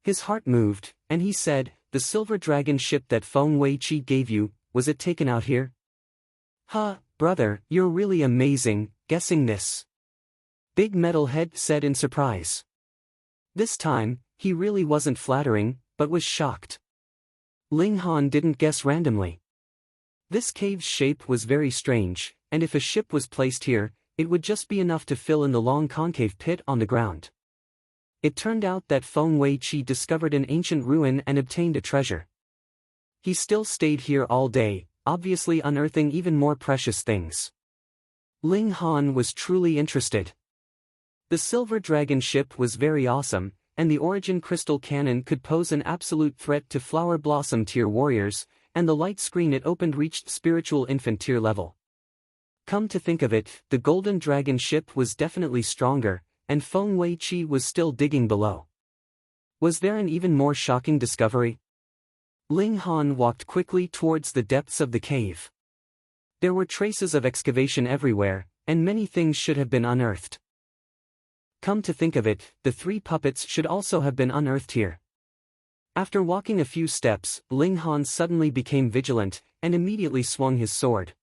His heart moved, and he said, "The silver dragon ship that Feng Wei-Chi gave you, was it taken out here?" "Huh, brother, you're really amazing, guessing this," Big Metal Head said in surprise. This time, he really wasn't flattering, but was shocked. Ling Han didn't guess randomly. This cave's shape was very strange, and if a ship was placed here, it would just be enough to fill in the long concave pit on the ground. It turned out that Feng Wei-Chi discovered an ancient ruin and obtained a treasure. He still stayed here all day, obviously unearthing even more precious things. Ling Han was truly interested. The silver dragon ship was very awesome, and the origin crystal cannon could pose an absolute threat to Flower Blossom tier warriors, and the light screen it opened reached spiritual infant tier level. Come to think of it, the golden dragon ship was definitely stronger, and Feng Wei-Chi was still digging below. Was there an even more shocking discovery? Ling Han walked quickly towards the depths of the cave. There were traces of excavation everywhere, and many things should have been unearthed. Come to think of it, the 3 puppets should also have been unearthed here. After walking a few steps, Ling Han suddenly became vigilant, and immediately swung his sword.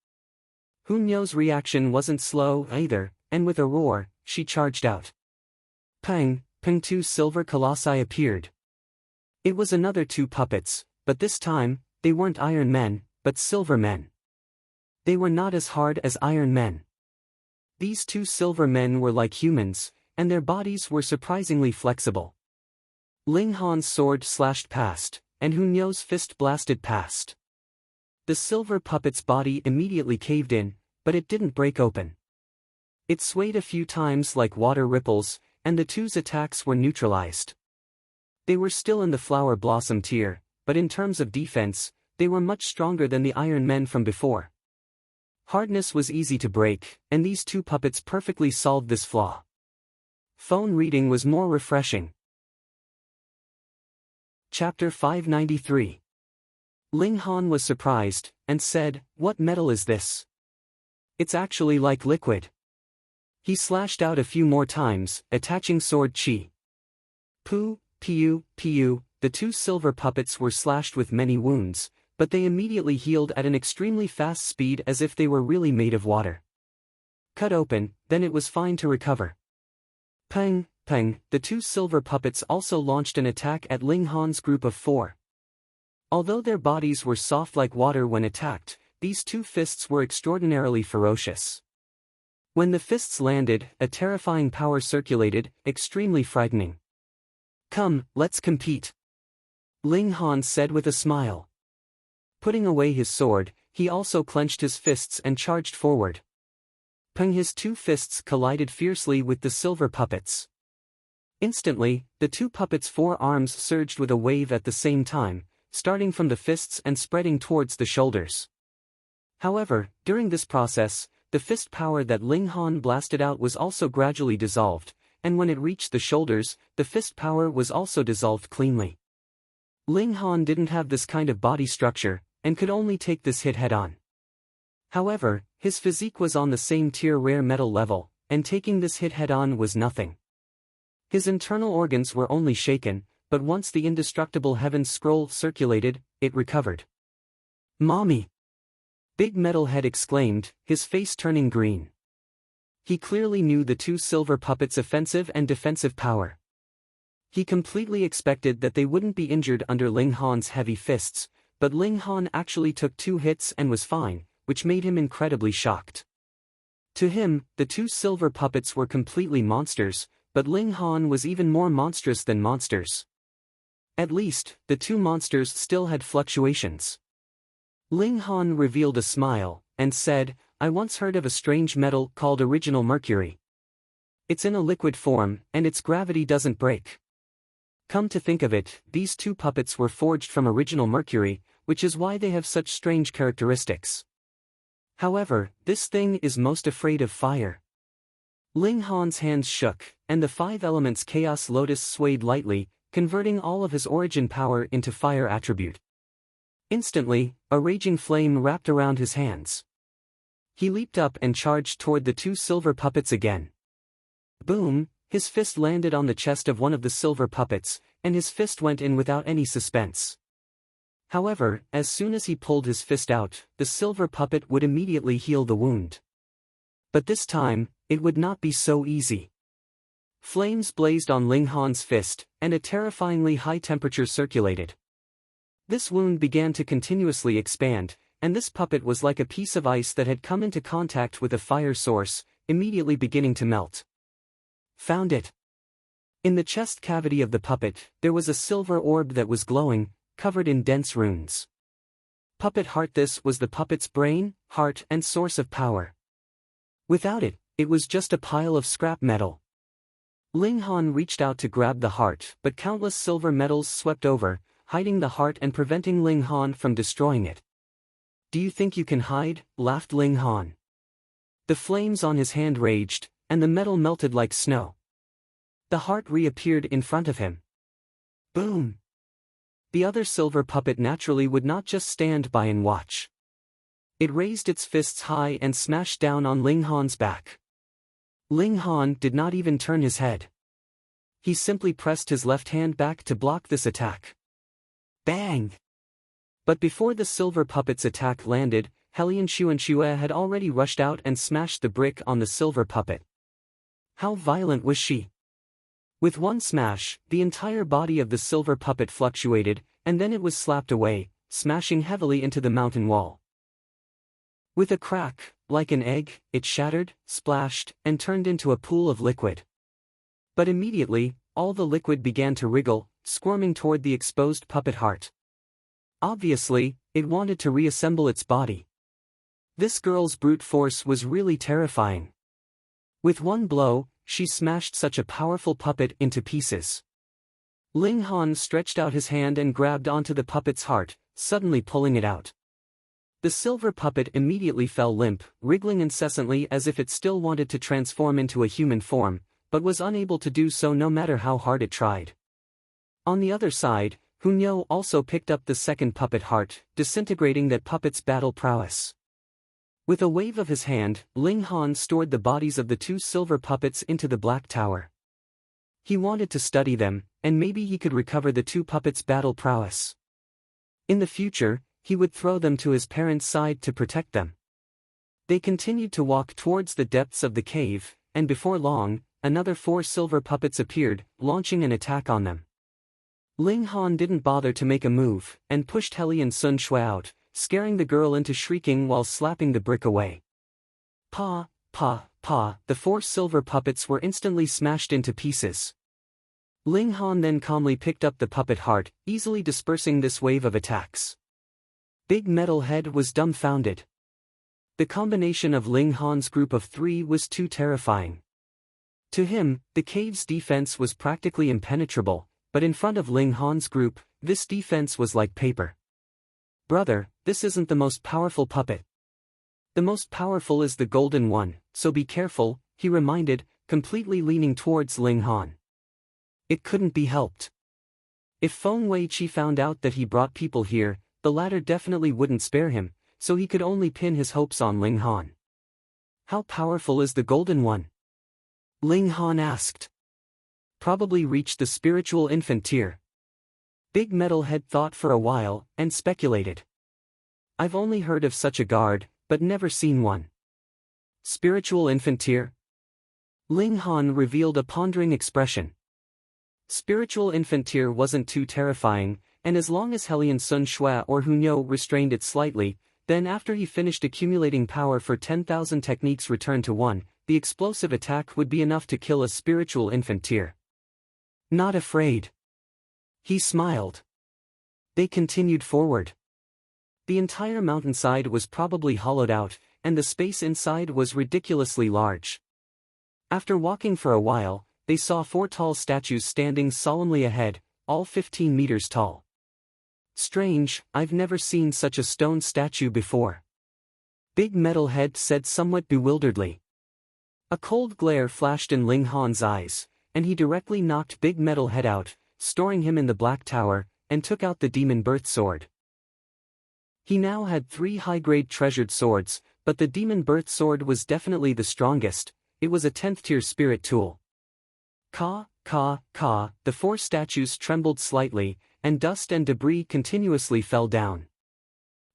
Hunyo's reaction wasn't slow either, and with a roar, she charged out. Pang, pang, 2 silver colossi appeared. It was another 2 puppets, but this time, they weren't iron men, but silver men. They were not as hard as iron men. These 2 silver men were like humans, and their bodies were surprisingly flexible. Ling Han's sword slashed past, and Hunyo's fist blasted past. The silver puppet's body immediately caved in, but it didn't break open. It swayed a few times like water ripples, and the 2's attacks were neutralized. They were still in the Flower Blossom tier, but in terms of defense, they were much stronger than the Iron Men from before. Hardness was easy to break, and these 2 puppets perfectly solved this flaw. Phone reading was more refreshing. Chapter 593. Ling Han was surprised, and said, "What metal is this? It's actually like liquid." He slashed out a few more times, attaching sword chi. Pu, piu, piu, the 2 silver puppets were slashed with many wounds, but they immediately healed at an extremely fast speed as if they were really made of water. Cut open, then it was fine to recover. Pang, pang, the 2 silver puppets also launched an attack at Ling Han's group of 4. Although their bodies were soft like water when attacked, these 2 fists were extraordinarily ferocious. When the fists landed, a terrifying power circulated, extremely frightening. "Come, let's compete," Ling Han said with a smile. Putting away his sword, he also clenched his fists and charged forward. Pang, his 2 fists collided fiercely with the silver puppets. Instantly, the 2 puppets' 4 arms surged with a wave at the same time, starting from the fists and spreading towards the shoulders. However, during this process, the fist power that Ling Han blasted out was also gradually dissolved, and when it reached the shoulders, the fist power was also dissolved cleanly. Ling Han didn't have this kind of body structure, and could only take this hit head-on. However, his physique was on the same tier rare metal level, and taking this hit head-on was nothing. His internal organs were only shaken, but once the indestructible Heaven's Scroll circulated, it recovered. "Mommy!" Big Metal Head exclaimed, his face turning green. He clearly knew the 2 silver puppets' offensive and defensive power. He completely expected that they wouldn't be injured under Ling Han's heavy fists, but Ling Han actually took 2 hits and was fine, which made him incredibly shocked. To him, the 2 silver puppets were completely monsters, but Ling Han was even more monstrous than monsters. At least, the 2 monsters still had fluctuations. Ling Han revealed a smile, and said, "I once heard of a strange metal called original mercury. It's in a liquid form, and its gravity doesn't break. Come to think of it, these 2 puppets were forged from original mercury, which is why they have such strange characteristics. However, this thing is most afraid of fire." Ling Han's hands shook, and the 5 elements Chaos Lotus swayed lightly, converting all of his origin power into fire attribute. Instantly, a raging flame wrapped around his hands. He leaped up and charged toward the 2 silver puppets again. Boom! His fist landed on the chest of one of the silver puppets, and his fist went in without any suspense. However, as soon as he pulled his fist out, the silver puppet would immediately heal the wound. But this time, it would not be so easy. Flames blazed on Ling Han's fist, and a terrifyingly high temperature circulated. This wound began to continuously expand, and this puppet was like a piece of ice that had come into contact with a fire source, immediately beginning to melt. Found it. In the chest cavity of the puppet, there was a silver orb that was glowing, covered in dense runes. Puppet heart. This was the puppet's brain, heart, and source of power. Without it, it was just a pile of scrap metal. Ling Han reached out to grab the heart, but countless silver metals swept over, hiding the heart and preventing Ling Han from destroying it. "Do you think you can hide?" laughed Ling Han. The flames on his hand raged, and the metal melted like snow. The heart reappeared in front of him. Boom! The other silver puppet naturally would not just stand by and watch. It raised its fists high and smashed down on Ling Han's back. Ling Han did not even turn his head. He simply pressed his left hand back to block this attack. Bang! But before the silver puppet's attack landed, Helian Xuanxue had already rushed out and smashed the brick on the silver puppet. How violent was she? With one smash, the entire body of the silver puppet fluctuated, and then it was slapped away, smashing heavily into the mountain wall. With a crack, like an egg, it shattered, splashed, and turned into a pool of liquid. But immediately, all the liquid began to wriggle, squirming toward the exposed puppet heart. Obviously, it wanted to reassemble its body. This girl's brute force was really terrifying. With one blow, she smashed such a powerful puppet into pieces. Ling Han stretched out his hand and grabbed onto the puppet's heart, suddenly pulling it out. The silver puppet immediately fell limp, wriggling incessantly as if it still wanted to transform into a human form, but was unable to do so no matter how hard it tried. On the other side, Hunyo also picked up the second puppet heart, disintegrating that puppet's battle prowess. With a wave of his hand, Ling Han stored the bodies of the 2 silver puppets into the Black Tower. He wanted to study them, and maybe he could recover the 2 puppets' battle prowess. In the future, he would throw them to his parents' side to protect them. They continued to walk towards the depths of the cave, and before long, another 4 silver puppets appeared, launching an attack on them. Ling Han didn't bother to make a move, and pushed Helian Sun Shui out, scaring the girl into shrieking while slapping the brick away. Pa, pa, pa, the 4 silver puppets were instantly smashed into pieces. Ling Han then calmly picked up the puppet heart, easily dispersing this wave of attacks. Big Metal Head was dumbfounded. The combination of Ling Han's group of 3 was too terrifying. To him, the cave's defense was practically impenetrable, but in front of Ling Han's group, this defense was like paper. "Brother, this isn't the most powerful puppet. The most powerful is the golden one, so be careful," he reminded, completely leaning towards Ling Han. It couldn't be helped. If Feng Weiqi found out that he brought people here, the latter definitely wouldn't spare him, so he could only pin his hopes on Ling Han. "How powerful is the golden one?" Ling Han asked. "Probably reached the spiritual infant tier." Big Metal Head thought for a while, and speculated. "I've only heard of such a guard, but never seen one." "Spiritual infant tier?" Ling Han revealed a pondering expression. Spiritual infant tier wasn't too terrifying, and as long as Hellion Sun Shui or Hunyo restrained it slightly, then after he finished accumulating power for 10,000 techniques returned to 1, the explosive attack would be enough to kill a spiritual infant tier. Not afraid. He smiled. They continued forward. The entire mountainside was probably hollowed out, and the space inside was ridiculously large. After walking for a while, they saw 4 tall statues standing solemnly ahead, all 15 meters tall. Strange, I've never seen such a stone statue before. Big Metal Head said somewhat bewilderedly. A cold glare flashed in Ling Han's eyes, and he directly knocked Big Metal Head out, storing him in the Black Tower, and took out the Demon Birth Sword. He now had 3 high-grade treasured swords, but the Demon Birth Sword was definitely the strongest. It was a 10th tier spirit tool. Ka, the 4 statues trembled slightly, and dust and debris continuously fell down.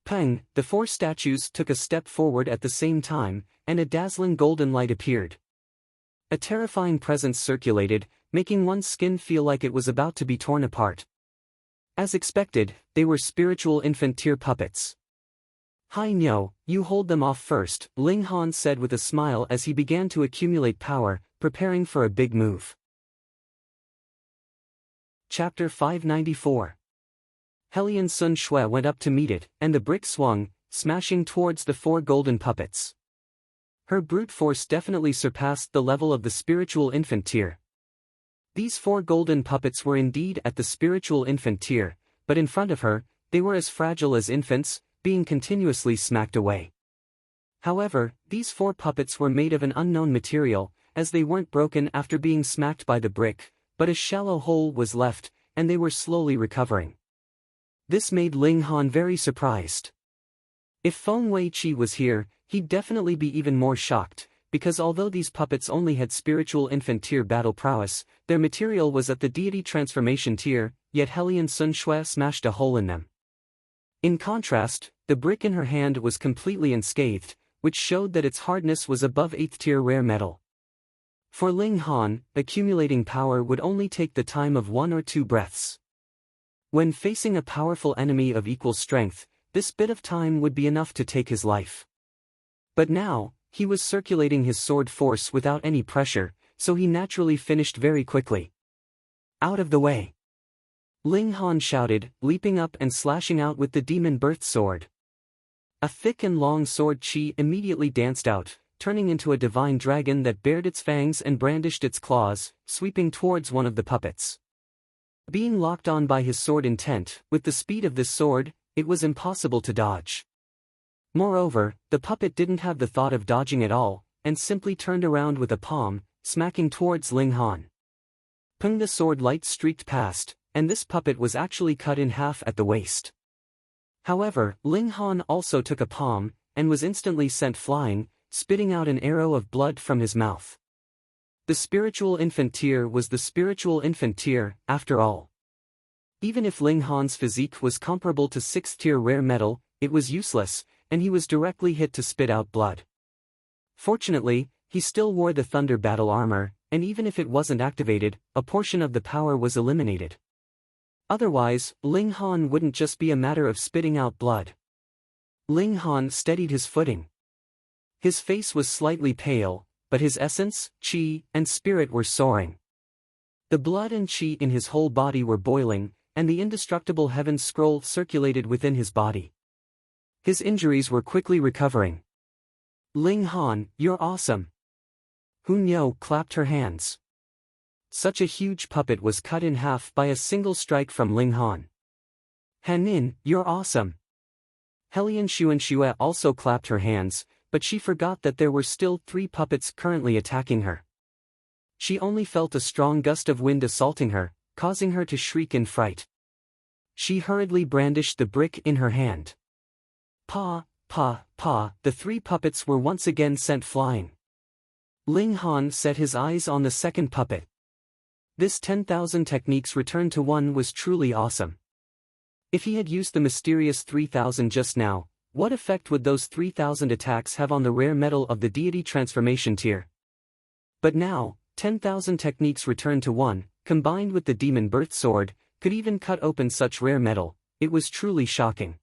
Peng, the 4 statues took a step forward at the same time, and a dazzling golden light appeared. A terrifying presence circulated, making one's skin feel like it was about to be torn apart. As expected, they were spiritual infant tier puppets. Hai Nyo, you hold them off first, Ling Han said with a smile as he began to accumulate power, preparing for a big move. Chapter 594. Hellion Sun Shui went up to meet it, and the brick swung, smashing towards the 4 golden puppets. Her brute force definitely surpassed the level of the spiritual infant tier. These 4 golden puppets were indeed at the spiritual infant tier, but in front of her, they were as fragile as infants, being continuously smacked away. However, these 4 puppets were made of an unknown material, as they weren't broken after being smacked by the brick, but a shallow hole was left, and they were slowly recovering. This made Ling Han very surprised. If Feng Wei-Chi was here, he'd definitely be even more shocked, because although these puppets only had spiritual infant tier battle prowess, their material was at the deity transformation tier, yet Hellion Sun Shui smashed a hole in them. In contrast, the brick in her hand was completely unscathed, which showed that its hardness was above 8th tier rare metal. For Ling Han, accumulating power would only take the time of 1 or 2 breaths. When facing a powerful enemy of equal strength, this bit of time would be enough to take his life. But now, he was circulating his sword force without any pressure, so he naturally finished very quickly. Out of the way! Ling Han shouted, leaping up and slashing out with the Demon Birth Sword. A thick and long sword chi immediately danced out, turning into a divine dragon that bared its fangs and brandished its claws, sweeping towards one of the puppets. Being locked on by his sword intent, with the speed of this sword, it was impossible to dodge. Moreover, the puppet didn't have the thought of dodging at all, and simply turned around with a palm, smacking towards Ling Han. Peng, the sword light streaked past, and this puppet was actually cut in half at the waist. However, Ling Han also took a palm, and was instantly sent flying, spitting out an arrow of blood from his mouth. The spiritual infant tier was the spiritual infant tier, after all. Even if Ling Han's physique was comparable to 6th tier rare metal, it was useless, and he was directly hit to spit out blood. Fortunately, he still wore the Thunder Battle armor, and even if it wasn't activated, a portion of the power was eliminated. Otherwise, Ling Han wouldn't just be a matter of spitting out blood. Ling Han steadied his footing. His face was slightly pale, but his essence, chi, and spirit were soaring. The blood and chi in his whole body were boiling, and the indestructible heaven scroll circulated within his body. His injuries were quickly recovering. Ling Han, you're awesome. Hunyo clapped her hands. Such a huge puppet was cut in half by a single strike from Ling Han. Hanin, you're awesome. Hellion Xuanxue also clapped her hands, but she forgot that there were still 3 puppets currently attacking her. She only felt a strong gust of wind assaulting her, causing her to shriek in fright. She hurriedly brandished the brick in her hand. Pa, the 3 puppets were once again sent flying. Ling Han set his eyes on the second puppet. This 10,000 techniques returned to 1 was truly awesome. If he had used the mysterious 3,000 just now, what effect would those 3,000 attacks have on the rare metal of the deity transformation tier? But now, 10,000 techniques returned to 1, combined with the demon birth sword, could even cut open such rare metal. It was truly shocking.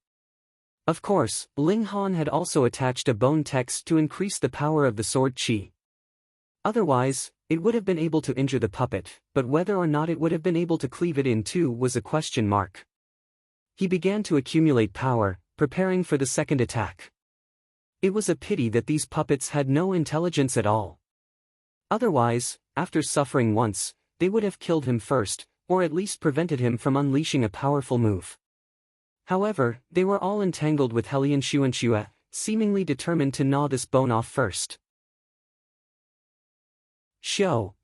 Of course, Ling Han had also attached a bone text to increase the power of the sword qi. Otherwise, it would have been able to injure the puppet, but whether or not it would have been able to cleave it in two was a question mark. He began to accumulate power, preparing for the second attack. It was a pity that these puppets had no intelligence at all. Otherwise, after suffering once, they would have killed him first, or at least prevented him from unleashing a powerful move. However, they were all entangled with Hellion Xuanxue, seemingly determined to gnaw this bone off first.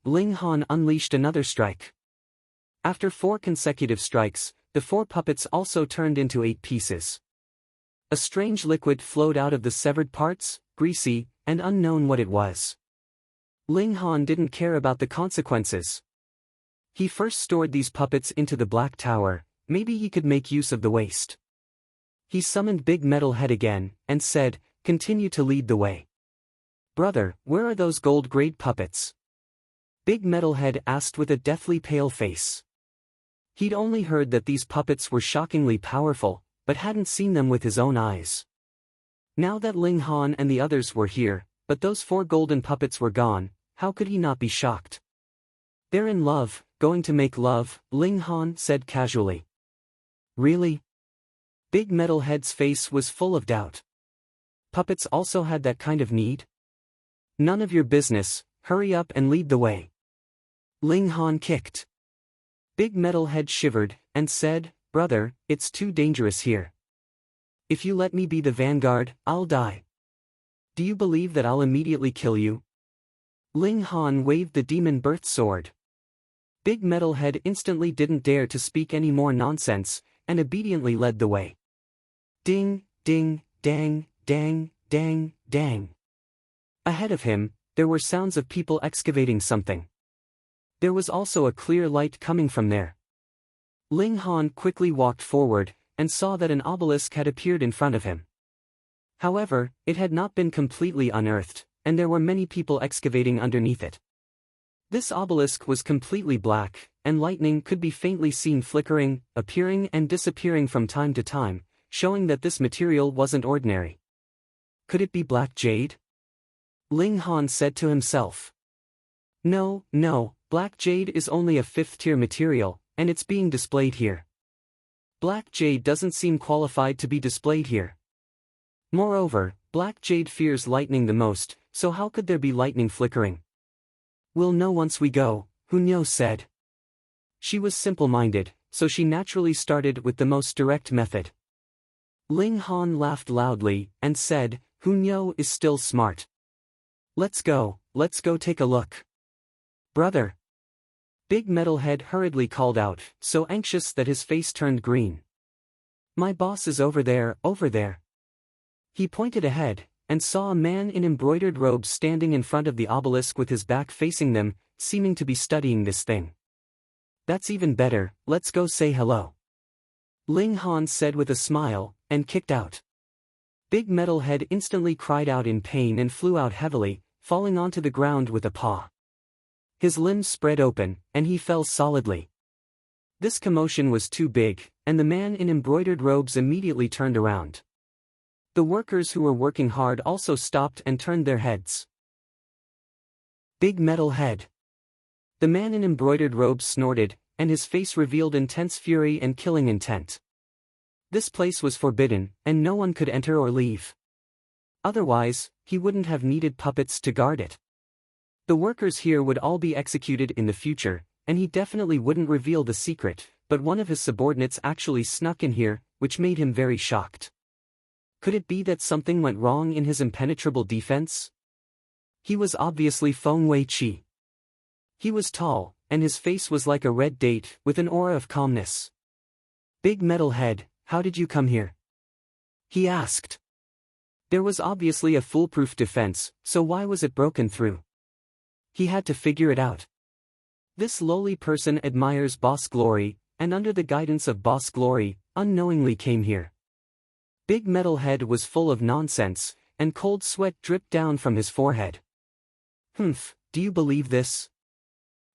Ling Han unleashed another strike. After 4 consecutive strikes, the 4 puppets also turned into 8 pieces. A strange liquid flowed out of the severed parts, greasy, and unknown what it was. Ling Han didn't care about the consequences. He first stored these puppets into the Black Tower. Maybe he could make use of the waste. He summoned Big Metal Head again, and said, "Continue to lead the way." "Brother, where are those gold-grade puppets?" Big Metal Head asked with a deathly pale face. He'd only heard that these puppets were shockingly powerful, but hadn't seen them with his own eyes. Now that Ling Han and the others were here, but those 4 golden puppets were gone, how could he not be shocked? "They're in love, going to make love," Ling Han said casually. "Really?" Big Metal Head's face was full of doubt. Puppets also had that kind of need? "None of your business, hurry up and lead the way." Ling Han kicked. Big Metal Head shivered, and said, "Brother, it's too dangerous here. If you let me be the vanguard, I'll die. Do you believe that I'll immediately kill you?" Ling Han waved the demon birth sword. Big Metal Head instantly didn't dare to speak any more nonsense, and obediently led the way. Ding, ding, dang, dang, dang, dang. Ahead of him, there were sounds of people excavating something. There was also a clear light coming from there. Ling Han quickly walked forward, and saw that an obelisk had appeared in front of him. However, it had not been completely unearthed, and there were many people excavating underneath it. This obelisk was completely black, and lightning could be faintly seen flickering, appearing and disappearing from time to time, showing that this material wasn't ordinary. Could it be black jade? Ling Han said to himself. No, black jade is only a 5th-tier material, and it's being displayed here. Black jade doesn't seem qualified to be displayed here. Moreover, black jade fears lightning the most, so how could there be lightning flickering? "We'll know once we go," Hunyo said. She was simple-minded, so she naturally started with the most direct method. Ling Han laughed loudly, and said, "Hunyo is still smart. Let's go take a look." "Brother!" Big Metal Head hurriedly called out, so anxious that his face turned green. "My boss is over there, over there." He pointed ahead, and saw a man in embroidered robes standing in front of the obelisk with his back facing them, seeming to be studying this thing. "That's even better, let's go say hello." Ling Han said with a smile, and kicked out. Big Metal Head instantly cried out in pain and flew out heavily, falling onto the ground with a paw. His limbs spread open, and he fell solidly. This commotion was too big, and the man in embroidered robes immediately turned around. The workers who were working hard also stopped and turned their heads. Big Metal Head. The man in embroidered robes snorted, and his face revealed intense fury and killing intent. This place was forbidden, and no one could enter or leave. Otherwise, he wouldn't have needed puppets to guard it. The workers here would all be executed in the future, and he definitely wouldn't reveal the secret, but one of his subordinates actually snuck in here, which made him very shocked. Could it be that something went wrong in his impenetrable defense? He was obviously Feng Wei-Qi. He was tall, and his face was like a red date, with an aura of calmness. "Big Metal Head, how did you come here?" he asked. There was obviously a foolproof defense, so why was it broken through? He had to figure it out. This lowly person admires Boss Glory, and under the guidance of Boss Glory, unknowingly came here. Big Metal Head was full of nonsense, and cold sweat dripped down from his forehead. "Humph, do you believe this?"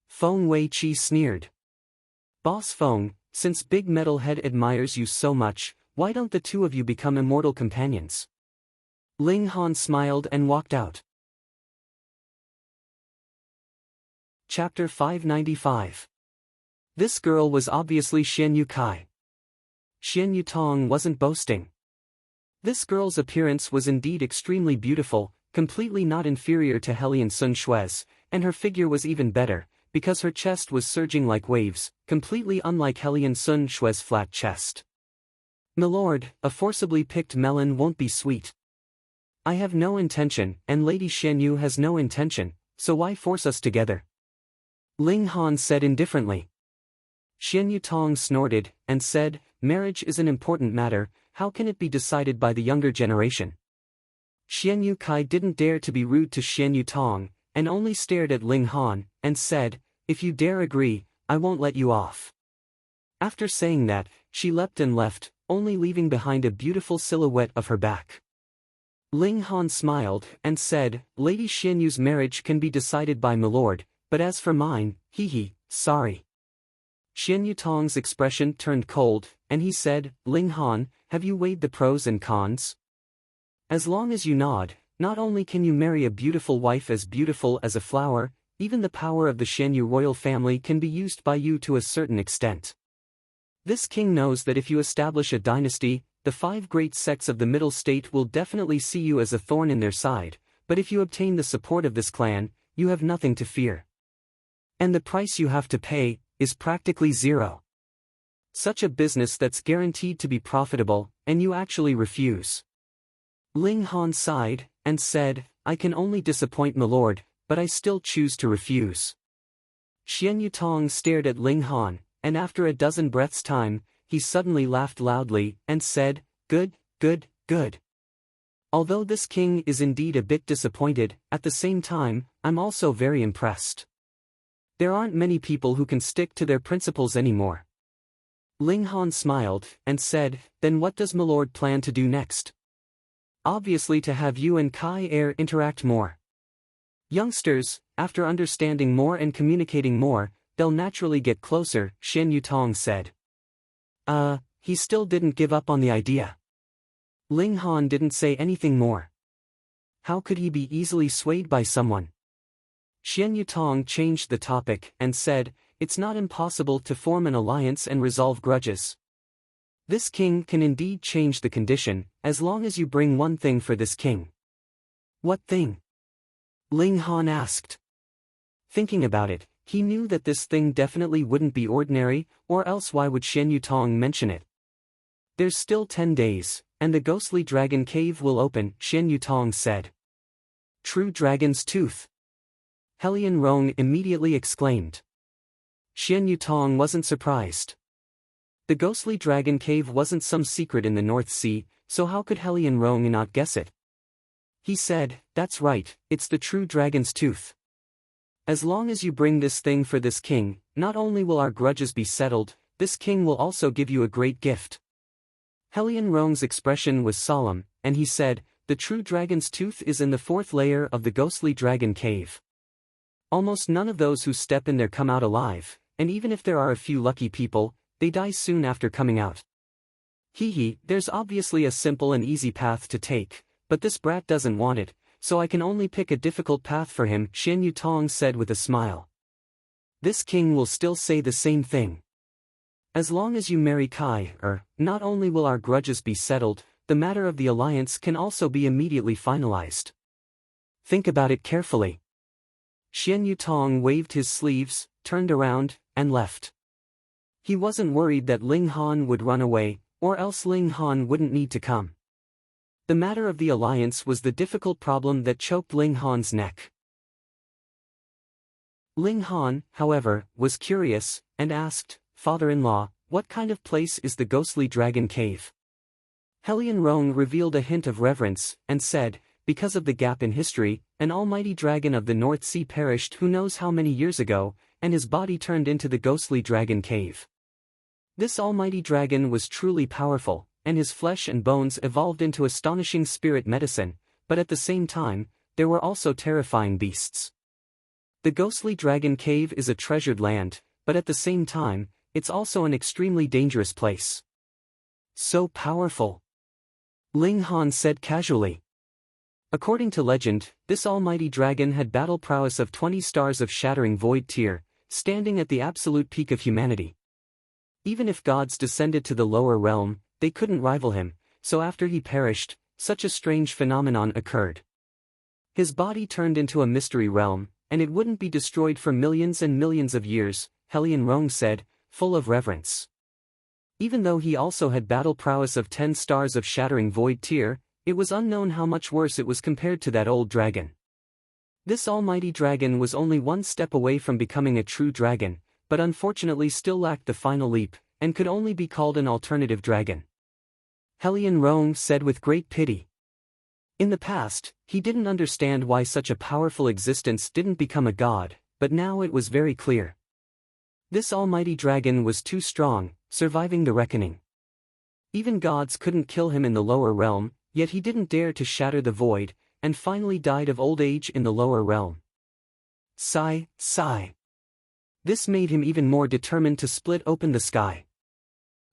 Feng Wei-Qi sneered. Boss Feng, since Big Metalhead admires you so much, why don't the two of you become immortal companions? Ling Han smiled and walked out. Chapter 595. This girl was obviously Xian Yu Kai. Xian Yu Tong wasn't boasting. This girl's appearance was indeed extremely beautiful, completely not inferior to Hellion Sun Xue's, and her figure was even better, because her chest was surging like waves, completely unlike Hellion Sun Xue's flat chest. "Milord, a forcibly picked melon won't be sweet. I have no intention, and Lady Xian Yu has no intention, so why force us together?" Ling Han said indifferently. Xian Yu Tong snorted, and said, "Marriage is an important matter, how can it be decided by the younger generation?" Xian Yu Kai didn't dare to be rude to Xian Yu Tong, and only stared at Ling Han, and said, "If you dare agree, I won't let you off." After saying that, she leapt and left, only leaving behind a beautiful silhouette of her back. Ling Han smiled, and said, "Lady Xian Yu's marriage can be decided by milord, but as for mine, sorry." Xian Yu Tong's expression turned cold, and he said, "Ling Han, have you weighed the pros and cons? As long as you nod, not only can you marry a beautiful wife as beautiful as a flower, even the power of the Xian Yu royal family can be used by you to a certain extent. This king knows that if you establish a dynasty, the 5 great sects of the Middle State will definitely see you as a thorn in their side, but if you obtain the support of this clan, you have nothing to fear. And the price you have to pay is practically zero. Such a business that's guaranteed to be profitable, and you actually refuse." Ling Han sighed, and said, "I can only disappoint milord, but I still choose to refuse." Xian Yu Tong stared at Ling Han, and after a dozen breaths' time, he suddenly laughed loudly, and said, "Good, good, good. Although this king is indeed a bit disappointed, at the same time, I'm also very impressed. There aren't many people who can stick to their principles anymore." Ling Han smiled, and said, "Then what does milord plan to do next?" "Obviously to have you and Kai Er interact more. Youngsters, after understanding more and communicating more, they'll naturally get closer," Xian Yu Tong said. He still didn't give up on the idea. Ling Han didn't say anything more. How could he be easily swayed by someone? Xian Yu Tong changed the topic, and said, "It's not impossible to form an alliance and resolve grudges. This king can indeed change the condition, as long as you bring one thing for this king." "What thing?" Ling Han asked. Thinking about it, he knew that this thing definitely wouldn't be ordinary, or else why would Xian Yu Tong mention it? "There's still 10 days, and the ghostly dragon cave will open," Xian Yu Tong said. "True dragon's tooth!" Hellion Rong immediately exclaimed. Xian Yu Tong wasn't surprised. The ghostly dragon cave wasn't some secret in the North Sea, so how could Hellion Rong not guess it? He said, "That's right, it's the true dragon's tooth. As long as you bring this thing for this king, not only will our grudges be settled, this king will also give you a great gift." Hellion Rong's expression was solemn, and he said, "The true dragon's tooth is in the 4th layer of the ghostly dragon cave. Almost none of those who step in there come out alive, and even if there are a few lucky people, they die soon after coming out. There's obviously a simple and easy path to take, but this brat doesn't want it, so I can only pick a difficult path for him," Xian Yu Tong said with a smile. "This king will still say the same thing. As long as you marry Kai Er, not only will our grudges be settled, the matter of the alliance can also be immediately finalized. Think about it carefully." Xian Yu Tong waved his sleeves, turned around, and left. He wasn't worried that Ling Han would run away, or else Ling Han wouldn't need to come. The matter of the alliance was the difficult problem that choked Ling Han's neck. Ling Han, however, was curious, and asked, "Father-in-law, what kind of place is the ghostly dragon cave?" Hellion Rong revealed a hint of reverence, and said, "Because of the gap in history, an almighty dragon of the North Sea perished who knows how many years ago, and his body turned into the ghostly dragon cave. This almighty dragon was truly powerful, and his flesh and bones evolved into astonishing spirit medicine, but at the same time, there were also terrifying beasts. The ghostly dragon cave is a treasured land, but at the same time, it's also an extremely dangerous place. So powerful. Ling Han said casually. According to legend, this almighty dragon had battle prowess of 20 stars of shattering void tier, standing at the absolute peak of humanity. Even if gods descended to the lower realm, they couldn't rival him, so after he perished, such a strange phenomenon occurred. His body turned into a mystery realm, and it wouldn't be destroyed for millions and millions of years, Helion Rong said, full of reverence. Even though he also had battle prowess of 10 stars of shattering void tier, it was unknown how much worse it was compared to that old dragon. This almighty dragon was only one step away from becoming a true dragon, but unfortunately still lacked the final leap, and could only be called an alternative dragon. Helion Rong said with great pity. In the past, he didn't understand why such a powerful existence didn't become a god, but now it was very clear. This almighty dragon was too strong, surviving the reckoning. Even gods couldn't kill him in the lower realm, yet he didn't dare to shatter the void, and finally died of old age in the lower realm. Sigh, sigh. This made him even more determined to split open the sky.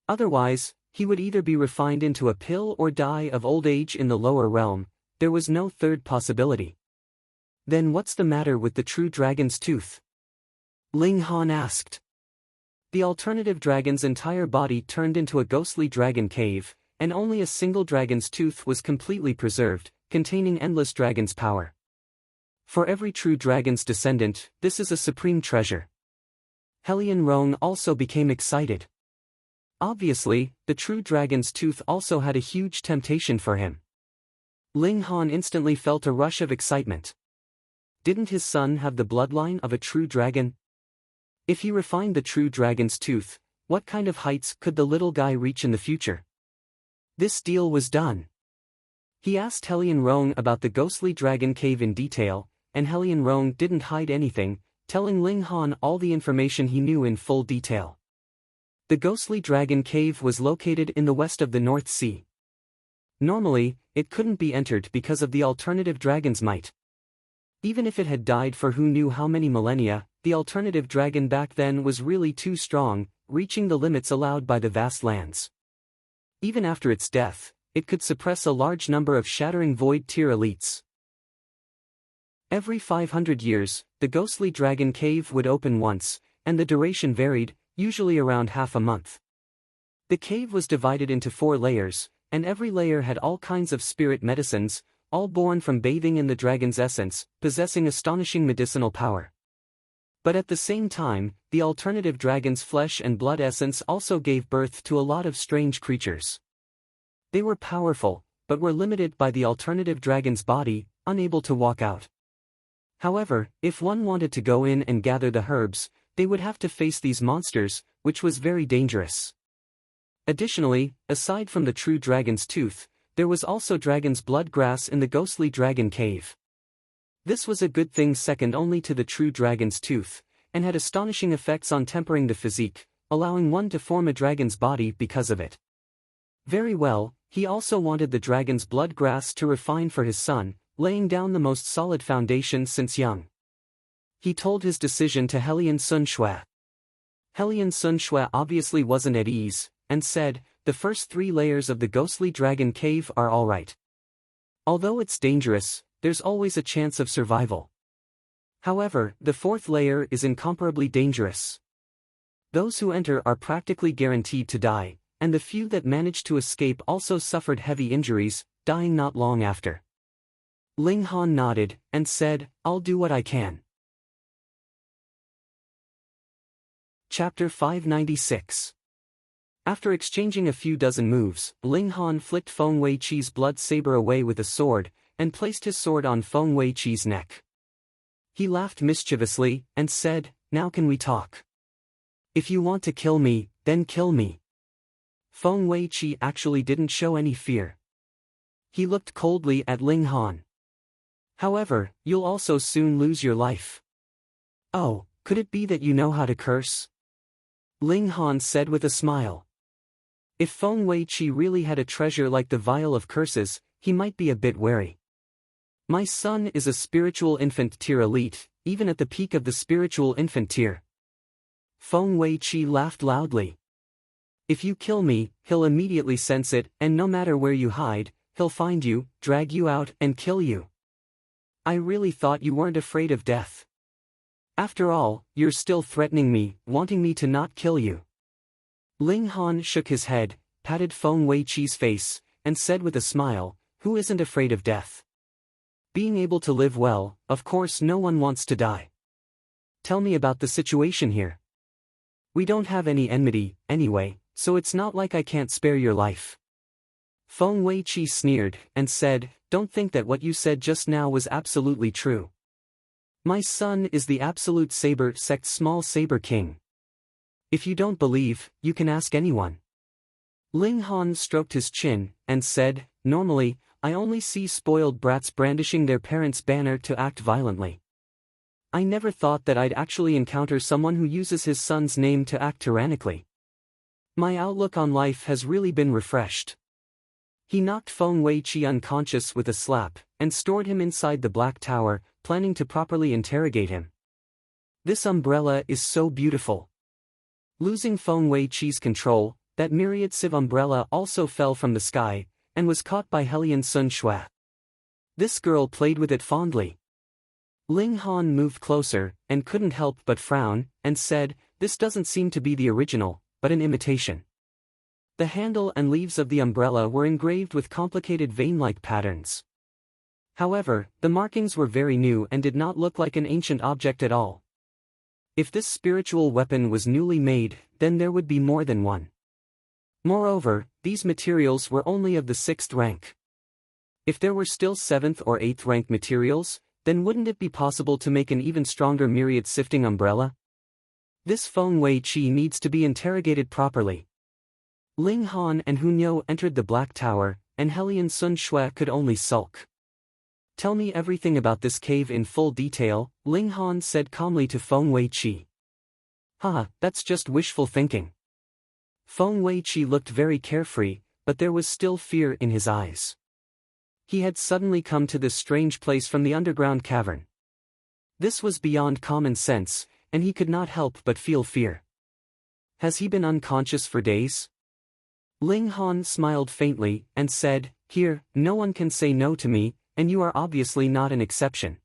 Otherwise, he would either be refined into a pill or die of old age in the lower realm. There was no third possibility. Then what's the matter with the true dragon's tooth? Ling Han asked. The alternative dragon's entire body turned into a ghostly dragon cave, and only a single dragon's tooth was completely preserved, containing endless dragon's power. For every true dragon's descendant, this is a supreme treasure. Helion Rong also became excited. Obviously, the true dragon's tooth also had a huge temptation for him. Ling Han instantly felt a rush of excitement. Didn't his son have the bloodline of a true dragon? If he refined the true dragon's tooth, what kind of heights could the little guy reach in the future? This deal was done. He asked Helion Rong about the ghostly dragon cave in detail, and Helion Rong didn't hide anything, telling Ling Han all the information he knew in full detail. The ghostly dragon cave was located in the west of the North Sea. Normally, it couldn't be entered because of the alternative dragon's might. Even if it had died for who knew how many millennia, the alternative dragon back then was really too strong, reaching the limits allowed by the vast lands. Even after its death, it could suppress a large number of shattering void tier elites. Every 500 years, the ghostly dragon cave would open once, and the duration varied, usually around half a month. The cave was divided into 4 layers, and every layer had all kinds of spirit medicines, all born from bathing in the dragon's essence, possessing astonishing medicinal power. But at the same time, the alternative dragon's flesh and blood essence also gave birth to a lot of strange creatures. They were powerful, but were limited by the alternative dragon's body, unable to walk out. However, if one wanted to go in and gather the herbs, they would have to face these monsters, which was very dangerous. Additionally, aside from the true dragon's tooth, there was also dragon's blood grass in the ghostly dragon cave. This was a good thing second only to the true dragon's tooth, and had astonishing effects on tempering the physique, allowing one to form a dragon's body because of it. Very well, he also wanted the dragon's blood grass to refine for his son, laying down the most solid foundation since young. He told his decision to Helion Sun Shui. Helion Sun Shui obviously wasn't at ease, and said, "The first 3 layers of the ghostly dragon cave are alright. Although it's dangerous, there's always a chance of survival. However, the 4th layer is incomparably dangerous. Those who enter are practically guaranteed to die, and the few that managed to escape also suffered heavy injuries, dying not long after." Ling Han nodded, and said, "I'll do what I can." Chapter 596. After exchanging a few dozen moves, Ling Han flicked Feng Weiqi's blood saber away with a sword, and placed his sword on Feng Weiqi's neck. He laughed mischievously, and said, "Now can we talk? If you want to kill me, then kill me." Feng Weiqi actually didn't show any fear. He looked coldly at Ling Han. "However, you'll also soon lose your life." "Oh, could it be that you know how to curse?" Ling Han said with a smile. If Feng Weiqi really had a treasure like the Vial of Curses, he might be a bit wary. "My son is a spiritual infant tier elite, even at the peak of the spiritual infant tier." Feng Wei-chi laughed loudly. If you kill me, he'll immediately sense it, and no matter where you hide, he'll find you, drag you out, and kill you. I really thought you weren't afraid of death. After all, you're still threatening me, wanting me to not kill you. Ling Han shook his head, patted Feng Wei-chi's face, and said with a smile, who isn't afraid of death? Being able to live well, of course no one wants to die. Tell me about the situation here. We don't have any enmity, anyway, so it's not like I can't spare your life. Feng Wei-chi sneered, and said, don't think that what you said just now was absolutely true. My son is the absolute Saber Sect's small Saber King. If you don't believe, you can ask anyone. Ling Han stroked his chin, and said, normally, I only see spoiled brats brandishing their parents' banner to act violently. I never thought that I'd actually encounter someone who uses his son's name to act tyrannically. My outlook on life has really been refreshed. He knocked Feng Wei-chi unconscious with a slap, and stored him inside the Black Tower, planning to properly interrogate him. This umbrella is so beautiful. Losing Feng Wei-chi's control, that myriad sieve umbrella also fell from the sky, and was caught by Hellion Sun Shui. This girl played with it fondly. Ling Han moved closer, and couldn't help but frown, and said, this doesn't seem to be the original, but an imitation. The handle and leaves of the umbrella were engraved with complicated vein-like patterns. However, the markings were very new and did not look like an ancient object at all. If this spiritual weapon was newly made, then there would be more than one. Moreover, these materials were only of the 6th rank. If there were still 7th or 8th rank materials, then wouldn't it be possible to make an even stronger myriad sifting umbrella? This Feng Wei-chi needs to be interrogated properly. Ling Han and Hunyo entered the Black Tower, and Hellion Sun Shui could only sulk. Tell me everything about this cave in full detail, Ling Han said calmly to Feng Wei-chi. Haha, that's just wishful thinking. Feng Wei-chi looked very carefree, but there was still fear in his eyes. He had suddenly come to this strange place from the underground cavern. This was beyond common sense, and he could not help but feel fear. Has he been unconscious for days? Ling Han smiled faintly, and said, here, no one can say no to me, and you are obviously not an exception.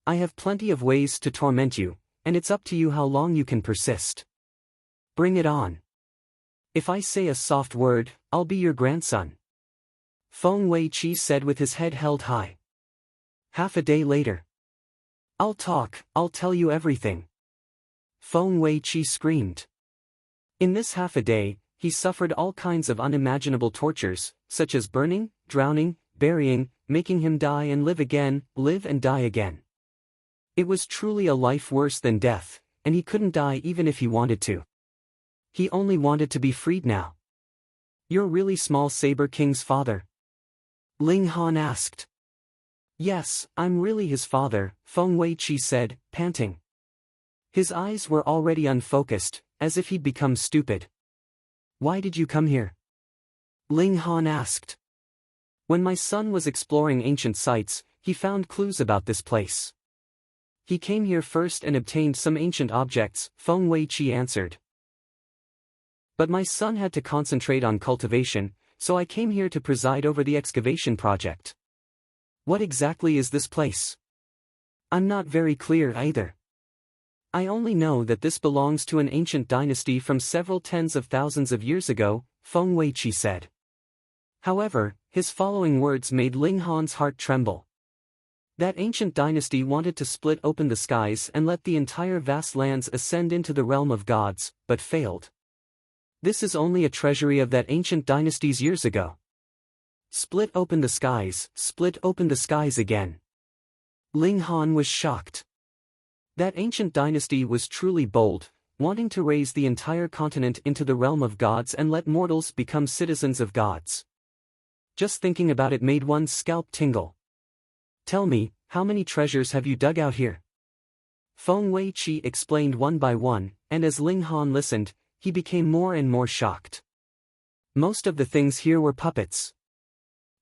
I have plenty of ways to torment you, and it's up to you how long you can persist. Bring it on. If I say a soft word, I'll be your grandson. Feng Wei-chi said with his head held high. Half a day later. I'll tell you everything. Feng Wei-chi screamed. In this half a day, he suffered all kinds of unimaginable tortures, such as burning, drowning, burying, making him die and live again, live and die again. It was truly a life worse than death, and he couldn't die even if he wanted to. He only wanted to be freed now. You're really small Saber King's father? Ling Han asked. Yes, I'm really his father, Feng Wei-chi said, panting. His eyes were already unfocused, as if he'd become stupid. Why did you come here? Ling Han asked. When my son was exploring ancient sites, he found clues about this place. He came here first and obtained some ancient objects, Feng Wei-chi answered. But my son had to concentrate on cultivation, so I came here to preside over the excavation project. What exactly is this place? I'm not very clear either. I only know that this belongs to an ancient dynasty from several tens of thousands of years ago, Feng Wei-chi said. However, his following words made Ling Han's heart tremble. That ancient dynasty wanted to split open the skies and let the entire vast lands ascend into the realm of gods, but failed. This is only a treasury of that ancient dynasty's years ago. Split open the skies again. Ling Han was shocked. That ancient dynasty was truly bold, wanting to raise the entire continent into the realm of gods and let mortals become citizens of gods. Just thinking about it made one's scalp tingle. Tell me, how many treasures have you dug out here? Feng Wei-chi explained one by one, and as Ling Han listened, he became more and more shocked. Most of the things here were puppets.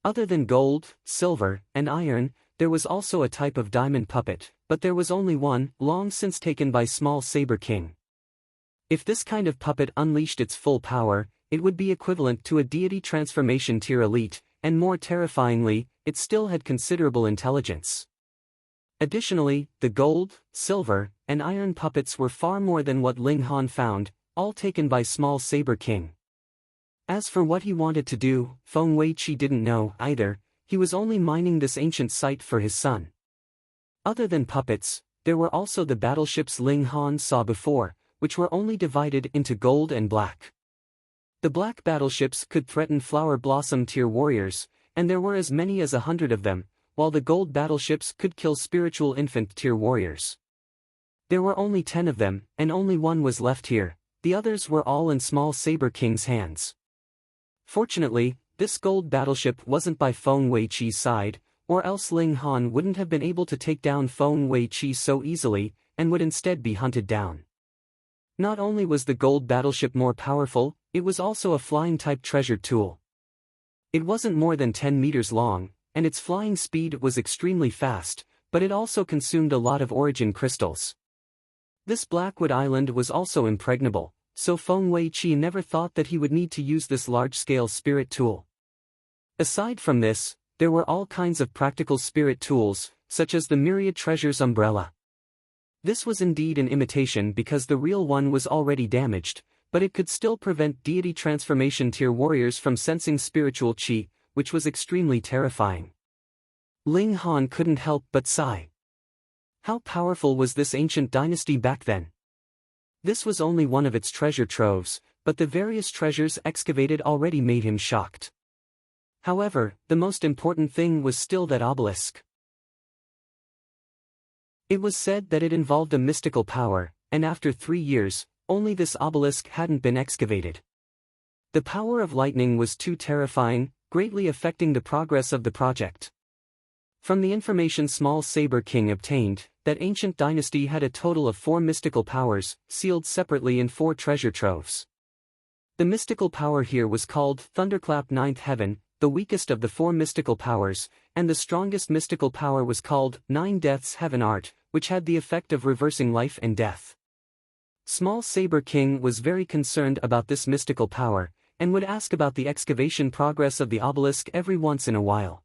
Other than gold, silver, and iron, there was also a type of diamond puppet, but there was only one, long since taken by small Saber King. If this kind of puppet unleashed its full power, it would be equivalent to a deity transformation tier elite, and more terrifyingly, it still had considerable intelligence. Additionally, the gold, silver, and iron puppets were far more than what Ling Han found, all taken by Small Saber King. As for what he wanted to do, Feng Weiqi didn't know either. He was only mining this ancient site for his son. Other than puppets, there were also the battleships Ling Han saw before, which were only divided into gold and black. The black battleships could threaten Flower Blossom tier warriors, and there were as many as 100 of them, while the gold battleships could kill spiritual infant tier warriors. There were only 10 of them, and only one was left here. The others were all in Small Saber King's hands. Fortunately, this gold battleship wasn't by Feng Weiqi's side, or else Ling Han wouldn't have been able to take down Feng Weiqi so easily, and would instead be hunted down. Not only was the gold battleship more powerful, it was also a flying-type treasure tool. It wasn't more than 10 meters long, and its flying speed was extremely fast, but it also consumed a lot of origin crystals. This Blackwood Island was also impregnable, so Feng Weiqi never thought that he would need to use this large-scale spirit tool. Aside from this, there were all kinds of practical spirit tools, such as the Myriad Treasures umbrella. This was indeed an imitation because the real one was already damaged, but it could still prevent deity transformation tier warriors from sensing spiritual qi, which was extremely terrifying. Ling Han couldn't help but sigh. How powerful was this ancient dynasty back then? This was only one of its treasure troves, but the various treasures excavated already made him shocked. However, the most important thing was still that obelisk. It was said that it involved a mystical power, and after 3 years, only this obelisk hadn't been excavated. The power of lightning was too terrifying, greatly affecting the progress of the project. From the information Small Saber King obtained, that ancient dynasty had a total of 4 mystical powers, sealed separately in 4 treasure troves. The mystical power here was called Thunderclap Ninth Heaven, the weakest of the 4 mystical powers, and the strongest mystical power was called 9 Deaths Heaven Art, which had the effect of reversing life and death. Small Saber King was very concerned about this mystical power, and would ask about the excavation progress of the obelisk every once in a while.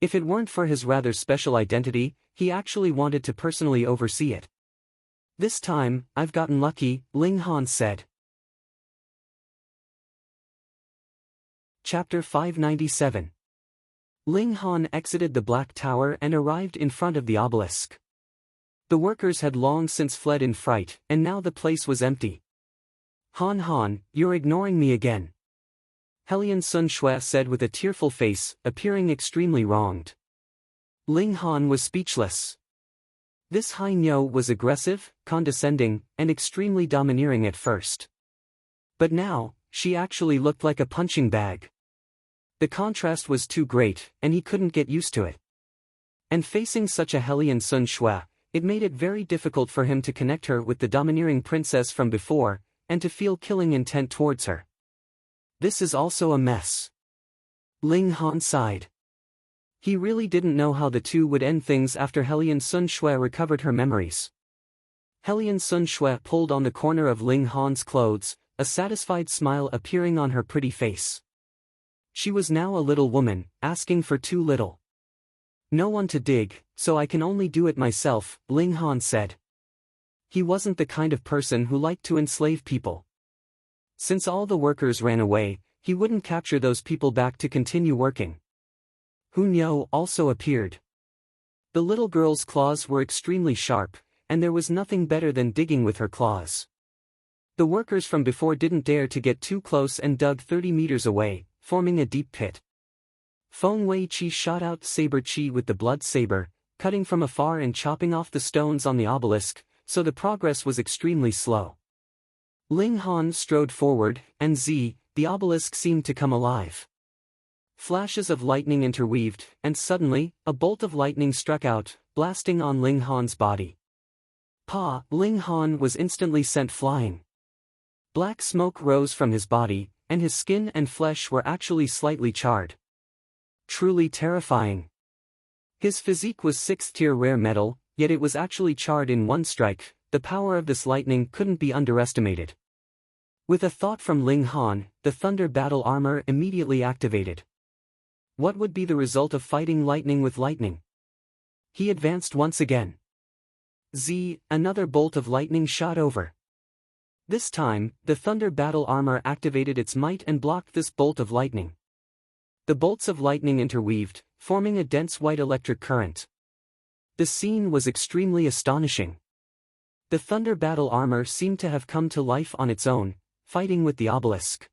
If it weren't for his rather special identity, he actually wanted to personally oversee it. This time, I've gotten lucky, Ling Han said. Chapter 597. Ling Han exited the Black Tower and arrived in front of the obelisk. The workers had long since fled in fright, and now the place was empty. Han, you're ignoring me again. Hellion Sun Shui said with a tearful face, appearing extremely wronged. Ling Han was speechless. This Hai Nyo was aggressive, condescending, and extremely domineering at first. But now, she actually looked like a punching bag. The contrast was too great, and he couldn't get used to it. And facing such a Hellion Sun Shui, it made it very difficult for him to connect her with the domineering princess from before, and to feel killing intent towards her. This is also a mess. Ling Han sighed. He really didn't know how the two would end things after Hellion Sun Shui recovered her memories. Hellion Sun Shui pulled on the corner of Ling Han's clothes, a satisfied smile appearing on her pretty face. She was now a little woman, asking for too little. No one to dig, so I can only do it myself, Ling Han said. He wasn't the kind of person who liked to enslave people. Since all the workers ran away, he wouldn't capture those people back to continue working. Hu Nyo also appeared. The little girl's claws were extremely sharp, and there was nothing better than digging with her claws. The workers from before didn't dare to get too close and dug 30 meters away, forming a deep pit. Feng Weiqi shot out saber chi with the blood saber, cutting from afar and chopping off the stones on the obelisk, so the progress was extremely slow. Ling Han strode forward, and the obelisk seemed to come alive. Flashes of lightning interweaved, and suddenly, a bolt of lightning struck out, blasting on Ling Han's body. Ling Han was instantly sent flying. Black smoke rose from his body, and his skin and flesh were actually slightly charred. Truly terrifying. His physique was 6th tier rare metal, yet it was actually charred in one strike, the power of this lightning couldn't be underestimated. With a thought from Ling Han, the thunder battle armor immediately activated. What would be the result of fighting lightning with lightning? He advanced once again. Another bolt of lightning shot over. This time, the thunder battle armor activated its might and blocked this bolt of lightning. The bolts of lightning interweaved, forming a dense white electric current. The scene was extremely astonishing. The thunder battle armor seemed to have come to life on its own, fighting with the obelisk.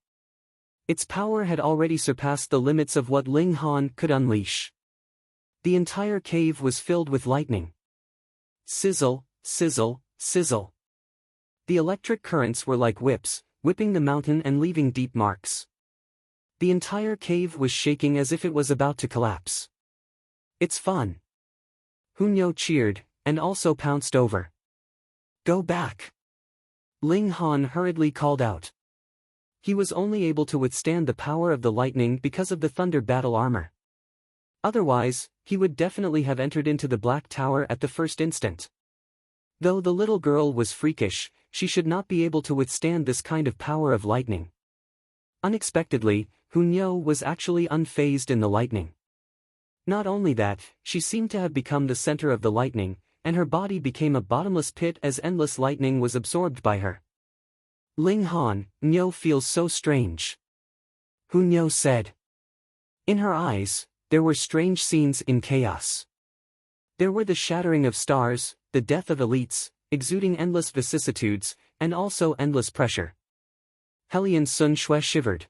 Its power had already surpassed the limits of what Ling Han could unleash. The entire cave was filled with lightning. Sizzle, sizzle, sizzle. The electric currents were like whips, whipping the mountain and leaving deep marks. The entire cave was shaking as if it was about to collapse. It's fun. Hunyo cheered, and also pounced over. Go back. Ling Han hurriedly called out. He was only able to withstand the power of the lightning because of the thunder battle armor. Otherwise, he would definitely have entered into the Black Tower at the first instant. Though the little girl was freakish, she should not be able to withstand this kind of power of lightning. Unexpectedly, Hunyo was actually unfazed in the lightning. Not only that, she seemed to have become the center of the lightning, and her body became a bottomless pit as endless lightning was absorbed by her. Ling Han, Nyo feels so strange. Hunyo said. In her eyes, there were strange scenes in chaos. There were the shattering of stars, the death of elites, exuding endless vicissitudes, and also endless pressure. Hellion Sun Shui shivered.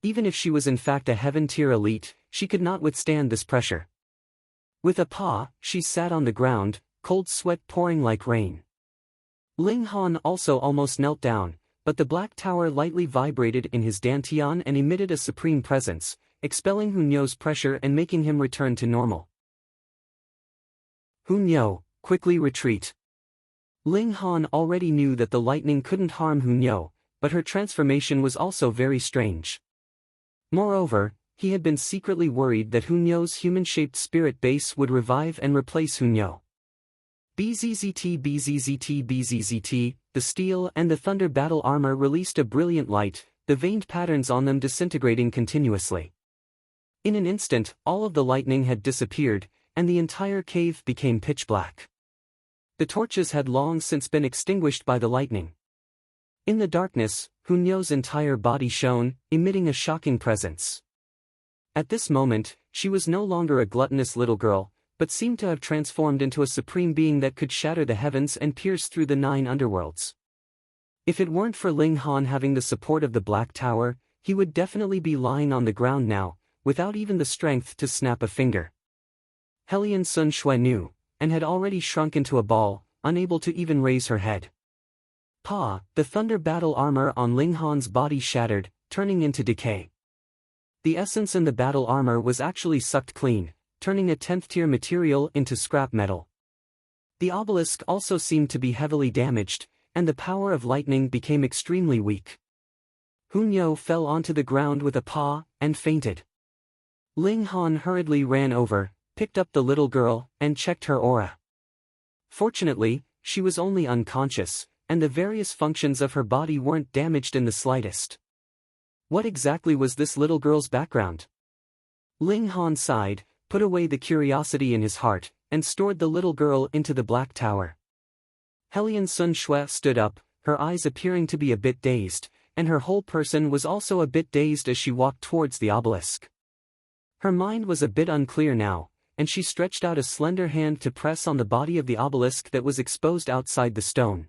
Even if she was in fact a heaven-tier elite, she could not withstand this pressure. With a paw, she sat on the ground, cold sweat pouring like rain. Ling Han also almost knelt down, but the Black Tower lightly vibrated in his dantian and emitted a supreme presence, expelling Hunyo's pressure and making him return to normal. Hunyo, quickly retreat. Ling Han already knew that the lightning couldn't harm Hunyo, but her transformation was also very strange. Moreover, he had been secretly worried that Hunyo's human-shaped spirit base would revive and replace Hunyo. BZZT BZZT BZZT, the steel and the thunder battle armor released a brilliant light, the veined patterns on them disintegrating continuously. In an instant, all of the lightning had disappeared, and the entire cave became pitch black. The torches had long since been extinguished by the lightning. In the darkness, Hunyo's entire body shone, emitting a shocking presence. At this moment, she was no longer a gluttonous little girl, but seemed to have transformed into a supreme being that could shatter the heavens and pierce through the 9 underworlds. If it weren't for Ling Han having the support of the Black Tower, he would definitely be lying on the ground now, without even the strength to snap a finger. Hellion Sun Shui knew, and had already shrunk into a ball, unable to even raise her head. The thunder battle armor on Ling Han's body shattered, turning into decay. The essence in the battle armor was actually sucked clean, turning a 10th-tier material into scrap metal. The obelisk also seemed to be heavily damaged, and the power of lightning became extremely weak. Hunyo fell onto the ground with a paw, and fainted. Ling Han hurriedly ran over, picked up the little girl, and checked her aura. Fortunately, she was only unconscious, and the various functions of her body weren't damaged in the slightest. What exactly was this little girl's background? Ling Han sighed, put away the curiosity in his heart, and stored the little girl into the Black Tower. Hellion Sun Shui stood up, her eyes appearing to be a bit dazed, and her whole person was also a bit dazed as she walked towards the obelisk. Her mind was a bit unclear now, and she stretched out a slender hand to press on the body of the obelisk that was exposed outside the stone.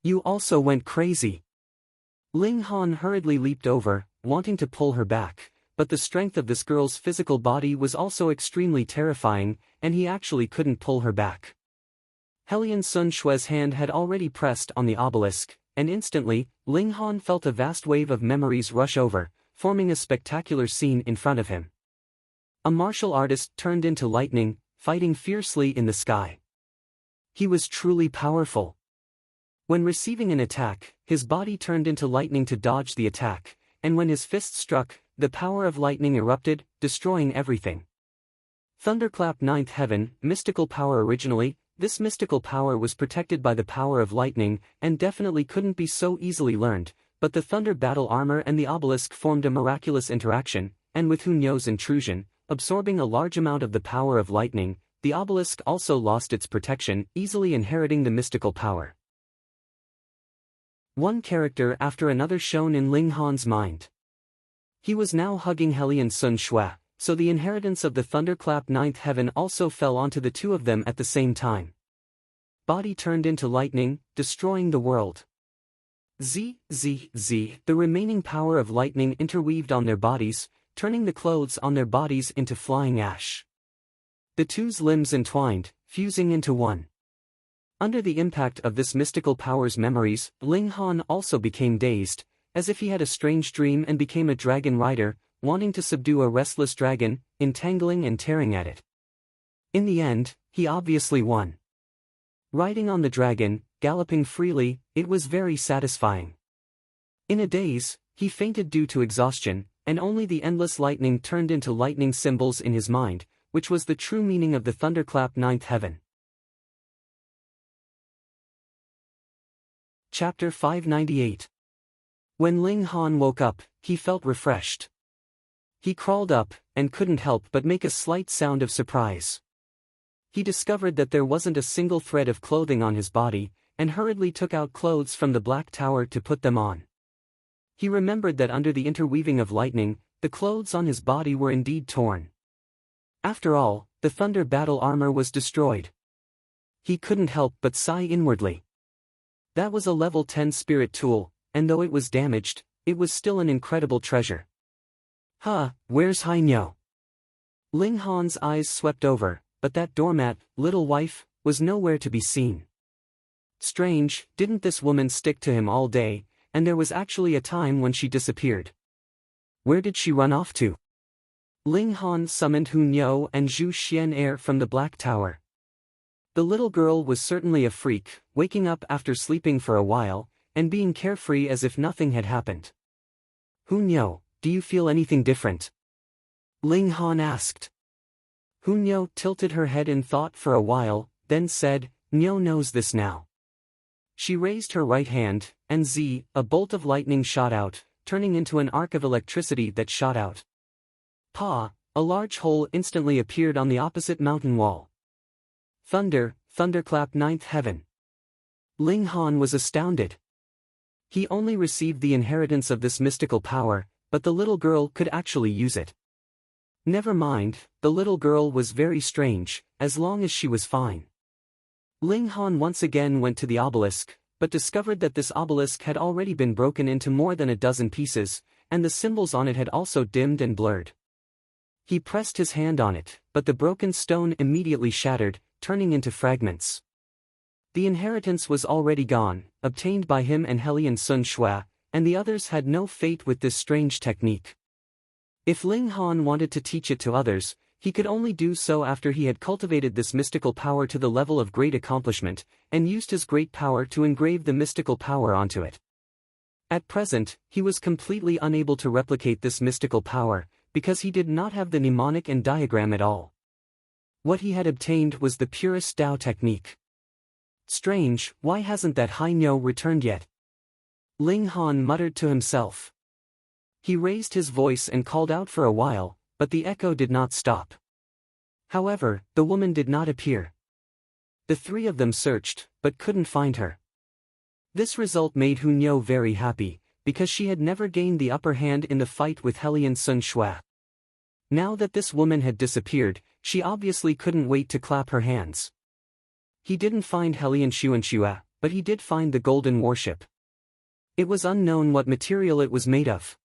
You also went crazy. Ling Han hurriedly leaped over, wanting to pull her back, but the strength of this girl's physical body was also extremely terrifying, and he actually couldn't pull her back. Hellion Sun Shui's hand had already pressed on the obelisk, and instantly, Ling Han felt a vast wave of memories rush over, forming a spectacular scene in front of him. A martial artist turned into lightning, fighting fiercely in the sky. He was truly powerful. When receiving an attack, his body turned into lightning to dodge the attack, and when his fist struck, the power of lightning erupted, destroying everything. Thunderclap 9th Heaven, mystical power originally, This mystical power was protected by the power of lightning and definitely couldn't be so easily learned, but the thunder battle armor and the obelisk formed a miraculous interaction, and with Hunyo's intrusion, absorbing a large amount of the power of lightning, the obelisk also lost its protection, easily inheriting the mystical power. One character after another shone in Ling Han's mind. He was now hugging Hellion Sun Shui, so the inheritance of the thunderclap ninth heaven also fell onto the two of them at the same time. Body turned into lightning, destroying the world. The remaining power of lightning interweaved on their bodies, turning the clothes on their bodies into flying ash. The two's limbs entwined, fusing into one. Under the impact of this mystical power's memories, Ling Han also became dazed, as if he had a strange dream and became a dragon rider, wanting to subdue a restless dragon, entangling and tearing at it. In the end, he obviously won. Riding on the dragon, galloping freely, it was very satisfying. In a daze, he fainted due to exhaustion, and only the endless lightning turned into lightning symbols in his mind, which was the true meaning of the thunderclap ninth heaven. Chapter 598. When Ling Han woke up, he felt refreshed. He crawled up, and couldn't help but make a slight sound of surprise. He discovered that there wasn't a single thread of clothing on his body, and hurriedly took out clothes from the black tower to put them on. He remembered that under the interweaving of lightning, the clothes on his body were indeed torn. After all, the thunder battle armor was destroyed. He couldn't help but sigh inwardly. That was a level 10 spirit tool, and though it was damaged, it was still an incredible treasure. Where's Hunyo? Ling Han's eyes swept over, but that doormat, little wife, was nowhere to be seen. Strange, didn't this woman stick to him all day, and there was actually a time when she disappeared. Where did she run off to? Ling Han summoned Hunyo and Zhu Xian from the Black Tower. The little girl was certainly a freak, waking up after sleeping for a while, and being carefree as if nothing had happened. Hunyo, do you feel anything different? Ling Han asked. Hunyo tilted her head in thought for a while, then said, Nyo knows this now. She raised her right hand, and a bolt of lightning shot out, turning into an arc of electricity that shot out. A large hole instantly appeared on the opposite mountain wall. Thunderclap ninth heaven. Ling Han was astounded. He only received the inheritance of this mystical power, but the little girl could actually use it. Never mind, the little girl was very strange, as long as she was fine. Ling Han once again went to the obelisk, but discovered that this obelisk had already been broken into more than a dozen pieces, and the symbols on it had also dimmed and blurred. He pressed his hand on it, but the broken stone immediately shattered, turning into fragments. The inheritance was already gone, obtained by him and Hellion Sun Shui, and the others had no fate with this strange technique. If Ling Han wanted to teach it to others, he could only do so after he had cultivated this mystical power to the level of great accomplishment, and used his great power to engrave the mystical power onto it. At present, he was completely unable to replicate this mystical power, because he did not have the mnemonic and diagram at all. What he had obtained was the purest Tao technique. Strange, why hasn't that Hunyo returned yet? Ling Han muttered to himself. He raised his voice and called out for a while, but the echo did not stop. However, the woman did not appear. The three of them searched, but couldn't find her. This result made Hunyo very happy, because she had never gained the upper hand in the fight with Hellion Sun Shui. Now that this woman had disappeared, she obviously couldn't wait to clap her hands. He didn't find Hellion Xuan Shui, but he did find the golden warship. It was unknown what material it was made of.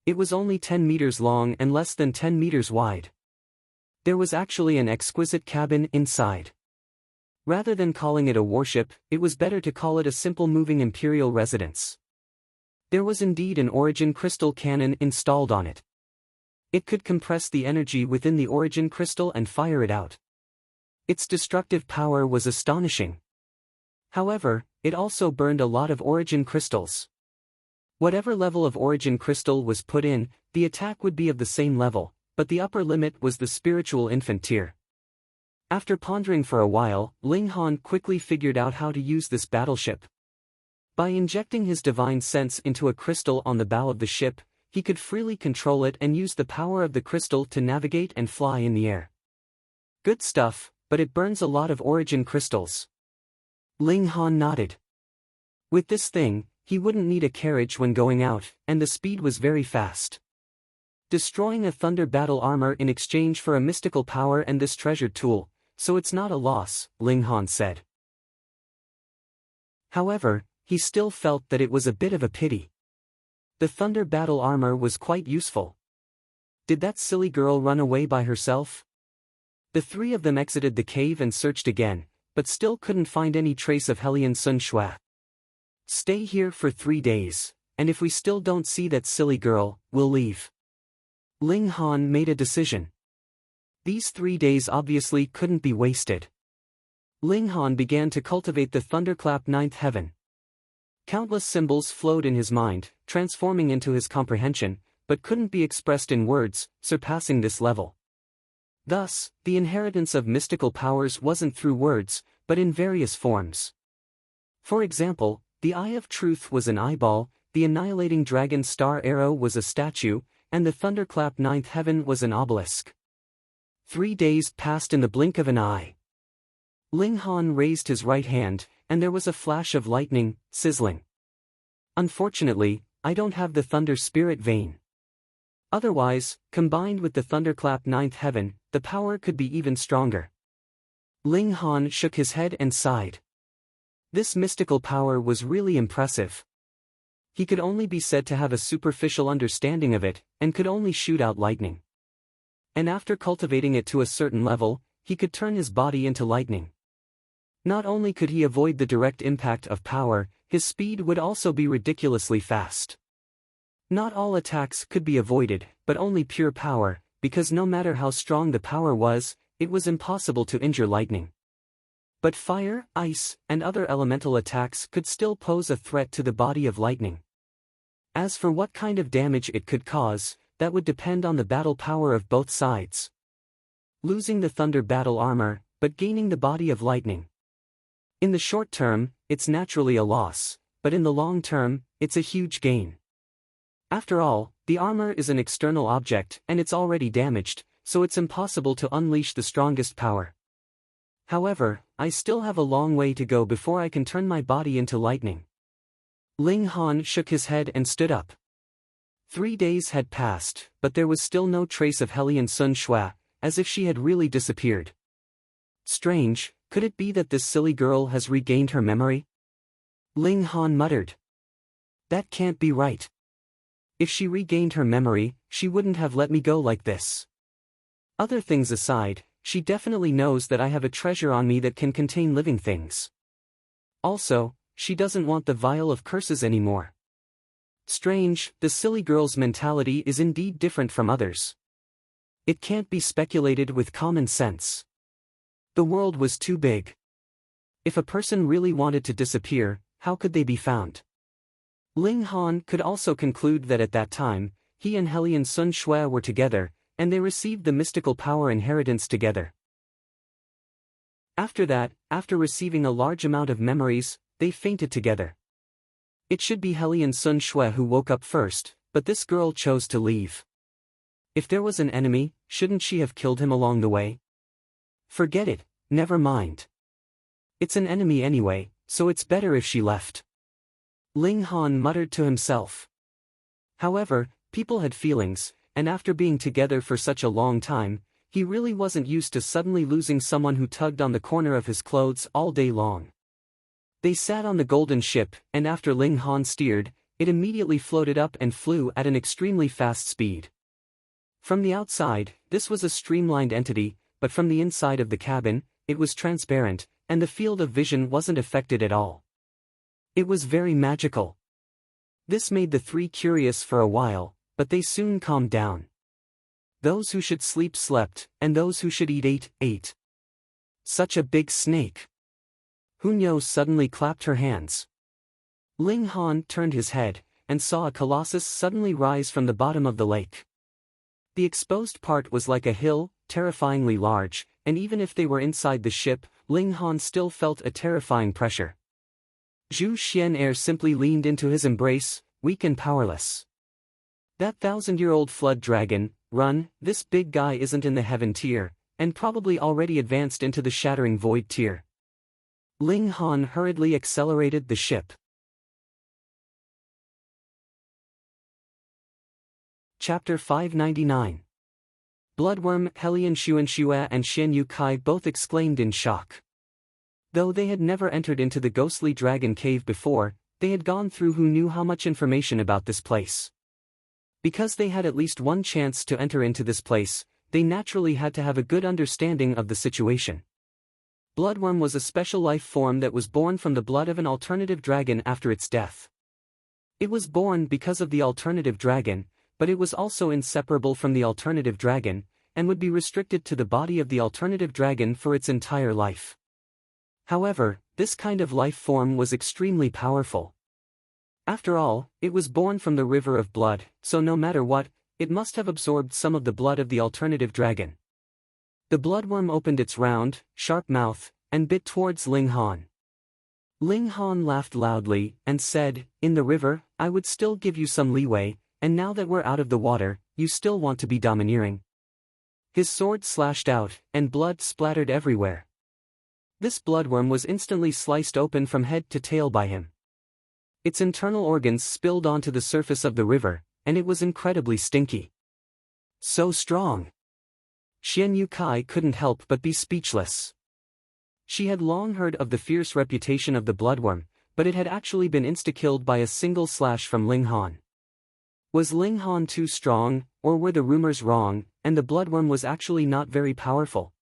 It was only 10 meters long and less than 10 meters wide. There was actually an exquisite cabin inside. Rather than calling it a warship, it was better to call it a simple moving imperial residence. There was indeed an origin crystal cannon installed on it. It could compress the energy within the origin crystal and fire it out. Its destructive power was astonishing. However, it also burned a lot of origin crystals. Whatever level of origin crystal was put in, the attack would be of the same level, but the upper limit was the spiritual infant tier. After pondering for a while, Ling Han quickly figured out how to use this battleship. By injecting his divine sense into a crystal on the bow of the ship, he could freely control it and use the power of the crystal to navigate and fly in the air. Good stuff, but it burns a lot of origin crystals. Ling Han nodded. With this thing, he wouldn't need a carriage when going out, and the speed was very fast. Destroying a thunder battle armor in exchange for a mystical power and this treasured tool, so it's not a loss, Ling Han said. However, he still felt that it was a bit of a pity. The thunder battle armor was quite useful. Did that silly girl run away by herself? The three of them exited the cave and searched again, but still couldn't find any trace of Hellion Sun Shua. Stay here for 3 days, and if we still don't see that silly girl, we'll leave. Ling Han made a decision. These 3 days obviously couldn't be wasted. Ling Han began to cultivate the thunderclap ninth heaven. Countless symbols flowed in his mind, transforming into his comprehension, but couldn't be expressed in words, surpassing this level. Thus, the inheritance of mystical powers wasn't through words, but in various forms. For example, the Eye of Truth was an eyeball, the annihilating dragon star arrow was a statue, and the thunderclap ninth heaven was an obelisk. 3 days passed in the blink of an eye. Ling Han raised his right hand, and there was a flash of lightning, sizzling. Unfortunately, I don't have the thunder spirit vein. Otherwise, combined with the thunderclap ninth heaven, the power could be even stronger. Ling Han shook his head and sighed. This mystical power was really impressive. He could only be said to have a superficial understanding of it, and could only shoot out lightning. And after cultivating it to a certain level, he could turn his body into lightning. Not only could he avoid the direct impact of power, his speed would also be ridiculously fast. Not all attacks could be avoided, but only pure power, because no matter how strong the power was, it was impossible to injure lightning. But fire, ice, and other elemental attacks could still pose a threat to the body of lightning. As for what kind of damage it could cause, that would depend on the battle power of both sides. Losing the thunder battle armor, but gaining the body of lightning. In the short term, it's naturally a loss, but in the long term, it's a huge gain. After all, the armor is an external object and it's already damaged, so it's impossible to unleash the strongest power. However, I still have a long way to go before I can turn my body into lightning. Ling Han shook his head and stood up. 3 days had passed, but there was still no trace of Hellion Sun Shua, as if she had really disappeared. Strange, could it be that this silly girl has regained her memory? Ling Han muttered. That can't be right. If she regained her memory, she wouldn't have let me go like this. Other things aside, she definitely knows that I have a treasure on me that can contain living things. Also, she doesn't want the vial of curses anymore. Strange, the silly girl's mentality is indeed different from others. It can't be speculated with common sense. The world was too big. If a person really wanted to disappear, how could they be found? Ling Han could also conclude that at that time, he and Hellion Sun Shua were together, and they received the mystical power inheritance together. After that, after receiving a large amount of memories, they fainted together. It should be Hellion Sun Shua who woke up first, but this girl chose to leave. If there was an enemy, shouldn't she have killed him along the way? Forget it, never mind. It's an enemy anyway, so it's better if she left. Ling Han muttered to himself. However, people had feelings, and after being together for such a long time, he really wasn't used to suddenly losing someone who tugged on the corner of his clothes all day long. They sat on the golden ship, and after Ling Han steered, it immediately floated up and flew at an extremely fast speed. From the outside, this was a streamlined entity, but from the inside of the cabin, it was transparent, and the field of vision wasn't affected at all. It was very magical. This made the three curious for a while, but they soon calmed down. Those who should sleep slept, and those who should eat ate. Such a big snake. Hunyo suddenly clapped her hands. Ling Han turned his head, and saw a colossus suddenly rise from the bottom of the lake. The exposed part was like a hill, terrifyingly large, and even if they were inside the ship, Ling Han still felt a terrifying pressure. Zhu Xian'er simply leaned into his embrace, weak and powerless. That 1,000-year-old flood dragon, run, this big guy isn't in the heaven tier, and probably already advanced into the shattering void tier. Ling Han hurriedly accelerated the ship. Chapter 599. Bloodworm. Helian Xuanxue and Xian Yu Kai both exclaimed in shock. Though they had never entered into the ghostly dragon cave before, they had gone through who knew how much information about this place. Because they had at least one chance to enter into this place, they naturally had to have a good understanding of the situation. Bloodworm was a special life form that was born from the blood of an alternative dragon after its death. It was born because of the alternative dragon, but it was also inseparable from the alternative dragon, and would be restricted to the body of the alternative dragon for its entire life. However, this kind of life form was extremely powerful. After all, it was born from the river of blood, so no matter what, it must have absorbed some of the blood of the alternative dragon. The bloodworm opened its round, sharp mouth, and bit towards Ling Han. Ling Han laughed loudly, and said, "In the river, I would still give you some leeway, and now that we're out of the water, you still want to be domineering." His sword slashed out, and blood splattered everywhere. This bloodworm was instantly sliced open from head to tail by him. Its internal organs spilled onto the surface of the river, and it was incredibly stinky. So strong! Xian Yu Kai couldn't help but be speechless. She had long heard of the fierce reputation of the bloodworm, but it had actually been insta-killed by a single slash from Ling Han. Was Ling Han too strong, or were the rumors wrong, and the bloodworm was actually not very powerful?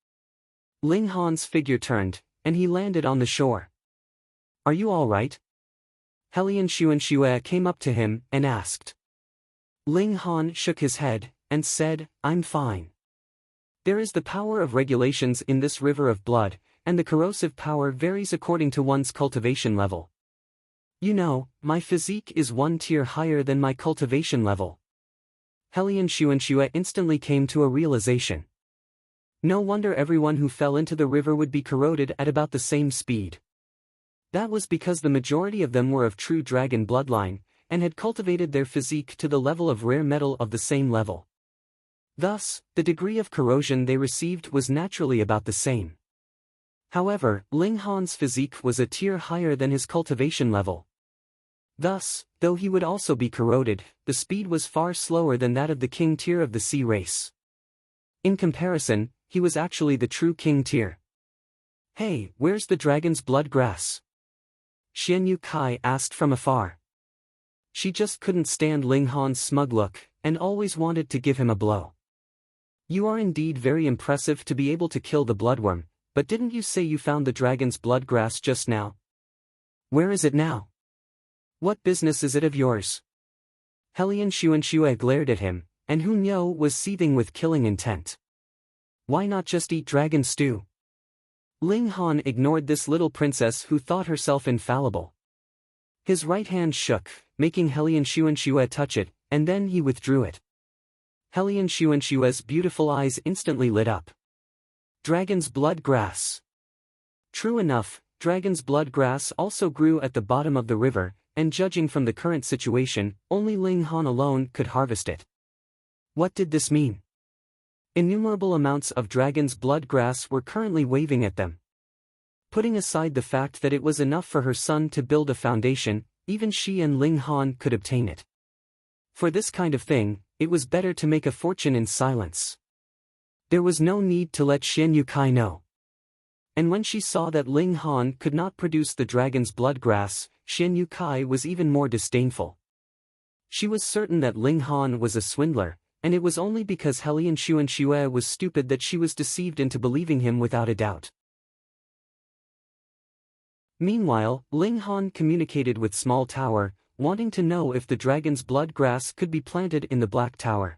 Ling Han's figure turned, and he landed on the shore. "Are you all right?" Helian Xuanxue came up to him and asked. Ling Han shook his head, and said, "I'm fine. There is the power of regulations in this river of blood, and the corrosive power varies according to one's cultivation level. You know, my physique is one tier higher than my cultivation level." Helian Xuanxue instantly came to a realization. No wonder everyone who fell into the river would be corroded at about the same speed. That was because the majority of them were of true dragon bloodline, and had cultivated their physique to the level of rare metal of the same level. Thus, the degree of corrosion they received was naturally about the same. However, Ling Han's physique was a tier higher than his cultivation level. Thus, though he would also be corroded, the speed was far slower than that of the king tier of the sea race. In comparison, he was actually the true king tier. "Hey, where's the dragon's blood grass?" Xian Yu Kai asked from afar. She just couldn't stand Ling Han's smug look, and always wanted to give him a blow. "You are indeed very impressive to be able to kill the bloodworm, but didn't you say you found the dragon's blood grass just now? Where is it now? What business is it of yours?" Helian Xuanxue glared at him, and Hu Niu was seething with killing intent. Why not just eat dragon stew? Ling Han ignored this little princess who thought herself infallible. His right hand shook, making Helian Xuanxue touch it, and then he withdrew it. Helian Xuanxue's beautiful eyes instantly lit up. Dragon's blood grass. True enough, dragon's blood grass also grew at the bottom of the river, and judging from the current situation, only Ling Han alone could harvest it. What did this mean? Innumerable amounts of dragon's blood grass were currently waving at them. Putting aside the fact that it was enough for her son to build a foundation, even she and Ling Han could obtain it. For this kind of thing, it was better to make a fortune in silence. There was no need to let Xian Yu Kai know. And when she saw that Ling Han could not produce the dragon's blood grass, Xian Yu Kai was even more disdainful. She was certain that Ling Han was a swindler, and it was only because Helian Xuanxue was stupid that she was deceived into believing him without a doubt. Meanwhile, Ling Han communicated with Small Tower, wanting to know if the dragon's blood grass could be planted in the Black Tower.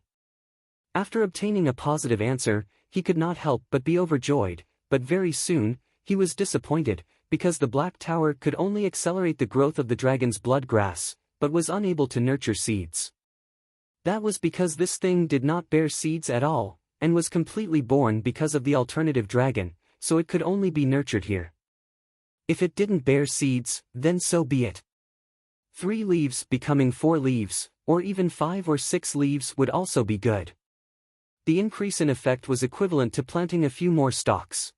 After obtaining a positive answer, he could not help but be overjoyed, but very soon, he was disappointed, because the Black Tower could only accelerate the growth of the dragon's blood grass, but was unable to nurture seeds. That was because this thing did not bear seeds at all, and was completely born because of the alternative dragon, so it could only be nurtured here. If it didn't bear seeds, then so be it. 3 leaves becoming 4 leaves, or even 5 or 6 leaves would also be good. The increase in effect was equivalent to planting a few more stalks.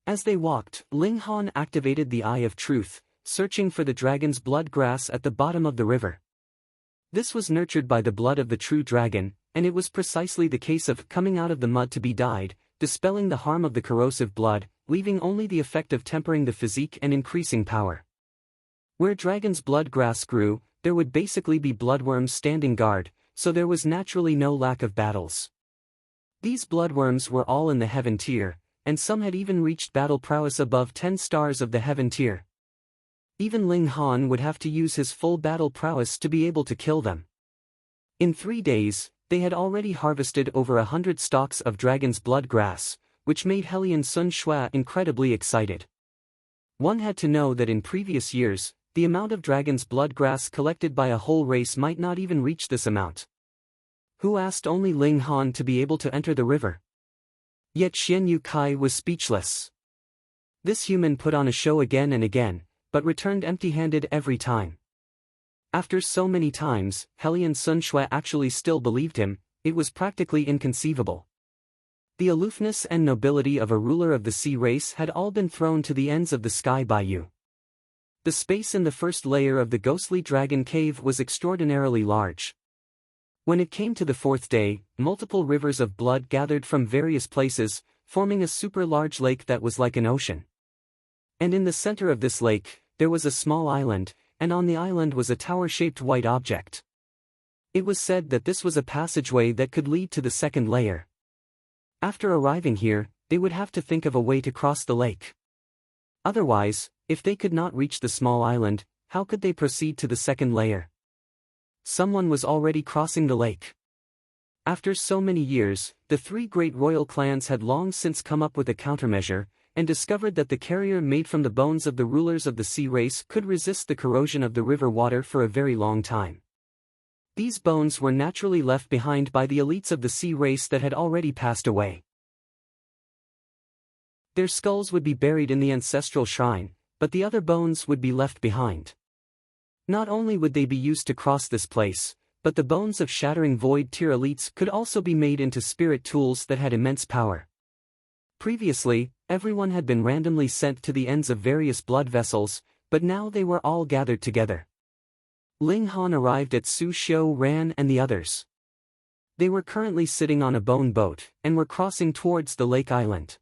As they walked, Ling Han activated the Eye of Truth, searching for the dragon's blood grass at the bottom of the river. This was nurtured by the blood of the true dragon, and it was precisely the case of coming out of the mud to be dyed, dispelling the harm of the corrosive blood, leaving only the effect of tempering the physique and increasing power. Where dragon's blood grass grew, there would basically be bloodworms standing guard, so there was naturally no lack of battles. These bloodworms were all in the heaven tier, and some had even reached battle prowess above 10 stars of the heaven tier. Even Ling Han would have to use his full battle prowess to be able to kill them. In 3 days, they had already harvested over 100 stalks of dragon's blood grass, which made Hellion Sun Shui incredibly excited. One had to know that in previous years, the amount of dragon's blood grass collected by a whole race might not even reach this amount. Who asked only Ling Han to be able to enter the river? Yet Xian Yu Kai was speechless. This human put on a show again and again, but returned empty-handed every time. After so many times, Hellion Sun Shui actually still believed him. It was practically inconceivable. The aloofness and nobility of a ruler of the sea race had all been thrown to the ends of the sky by you. The space in the first layer of the ghostly dragon cave was extraordinarily large. When it came to the 4th day, multiple rivers of blood gathered from various places, forming a super large lake that was like an ocean. And in the center of this lake, there was a small island, and on the island was a tower-shaped white object. It was said that this was a passageway that could lead to the 2nd layer. After arriving here, they would have to think of a way to cross the lake. Otherwise, if they could not reach the small island, how could they proceed to the 2nd layer? Someone was already crossing the lake. After so many years, the 3 great royal clans had long since come up with a countermeasure, and discovered that the carrier made from the bones of the rulers of the sea race could resist the corrosion of the river water for a very long time. These bones were naturally left behind by the elites of the sea race that had already passed away. Their skulls would be buried in the ancestral shrine, but the other bones would be left behind. Not only would they be used to cross this place, but the bones of shattering void tier elites could also be made into spirit tools that had immense power. Previously, everyone had been randomly sent to the ends of various blood vessels, but now they were all gathered together. Ling Han arrived at Su Xiu Ran and the others. They were currently sitting on a bone boat, and were crossing towards the lake island.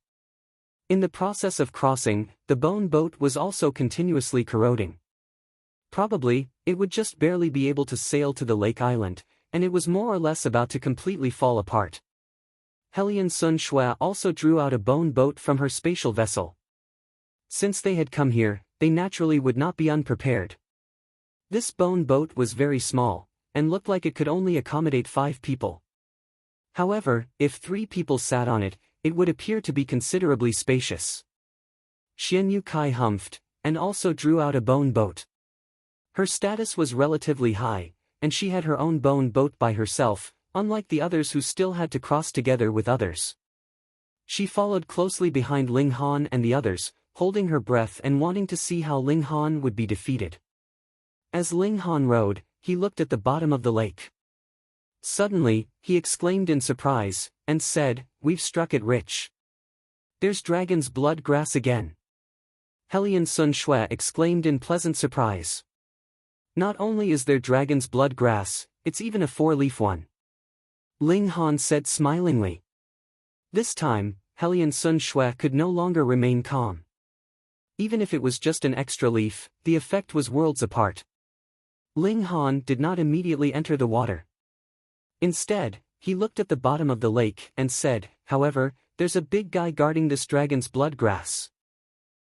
In the process of crossing, the bone boat was also continuously corroding. Probably, it would just barely be able to sail to the lake island, and it was more or less about to completely fall apart. Hellion Sun Shui also drew out a bone boat from her spatial vessel. Since they had come here, they naturally would not be unprepared. This bone boat was very small, and looked like it could only accommodate 5 people. However, if 3 people sat on it, it would appear to be considerably spacious. Xian Yu Kai humphed, and also drew out a bone boat. Her status was relatively high, and she had her own bone boat by herself, unlike the others who still had to cross together with others. She followed closely behind Ling Han and the others, holding her breath and wanting to see how Ling Han would be defeated. As Ling Han rowed, he looked at the bottom of the lake. Suddenly, he exclaimed in surprise, and said, "We've struck it rich. There's dragon's blood grass again." Hellion Sun Shui exclaimed in pleasant surprise. "Not only is there dragon's blood grass, it's even a 4-leaf one." Ling Han said smilingly. This time, Hellion Sun Shui could no longer remain calm. Even if it was just an extra leaf, the effect was worlds apart. Ling Han did not immediately enter the water. Instead, he looked at the bottom of the lake and said, "However, there's a big guy guarding this dragon's blood grass."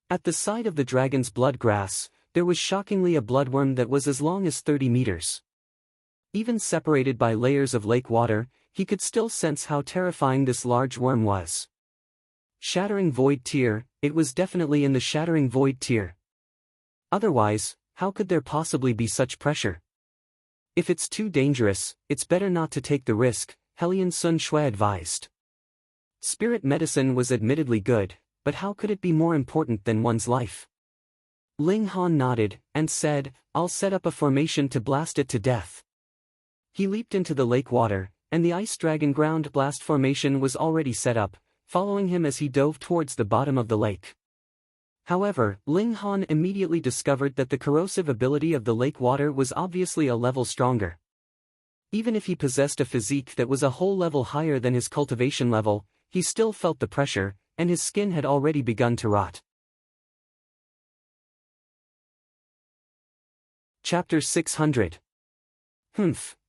At the side of the dragon's blood grass, there was shockingly a bloodworm that was as long as 30 meters. Even separated by layers of lake water, he could still sense how terrifying this large worm was. Shattering Void Tier, it was definitely in the Shattering Void Tier. Otherwise, how could there possibly be such pressure? If it's too dangerous, it's better not to take the risk, Hellion Sun Shui advised. Spirit medicine was admittedly good, but how could it be more important than one's life? Ling Han nodded, and said, "I'll set up a formation to blast it to death." He leaped into the lake water, and the ice dragon ground blast formation was already set up, following him as he dove towards the bottom of the lake. However, Ling Han immediately discovered that the corrosive ability of the lake water was obviously a level stronger. Even if he possessed a physique that was a whole level higher than his cultivation level, he still felt the pressure, and his skin had already begun to rot. Chapter 600.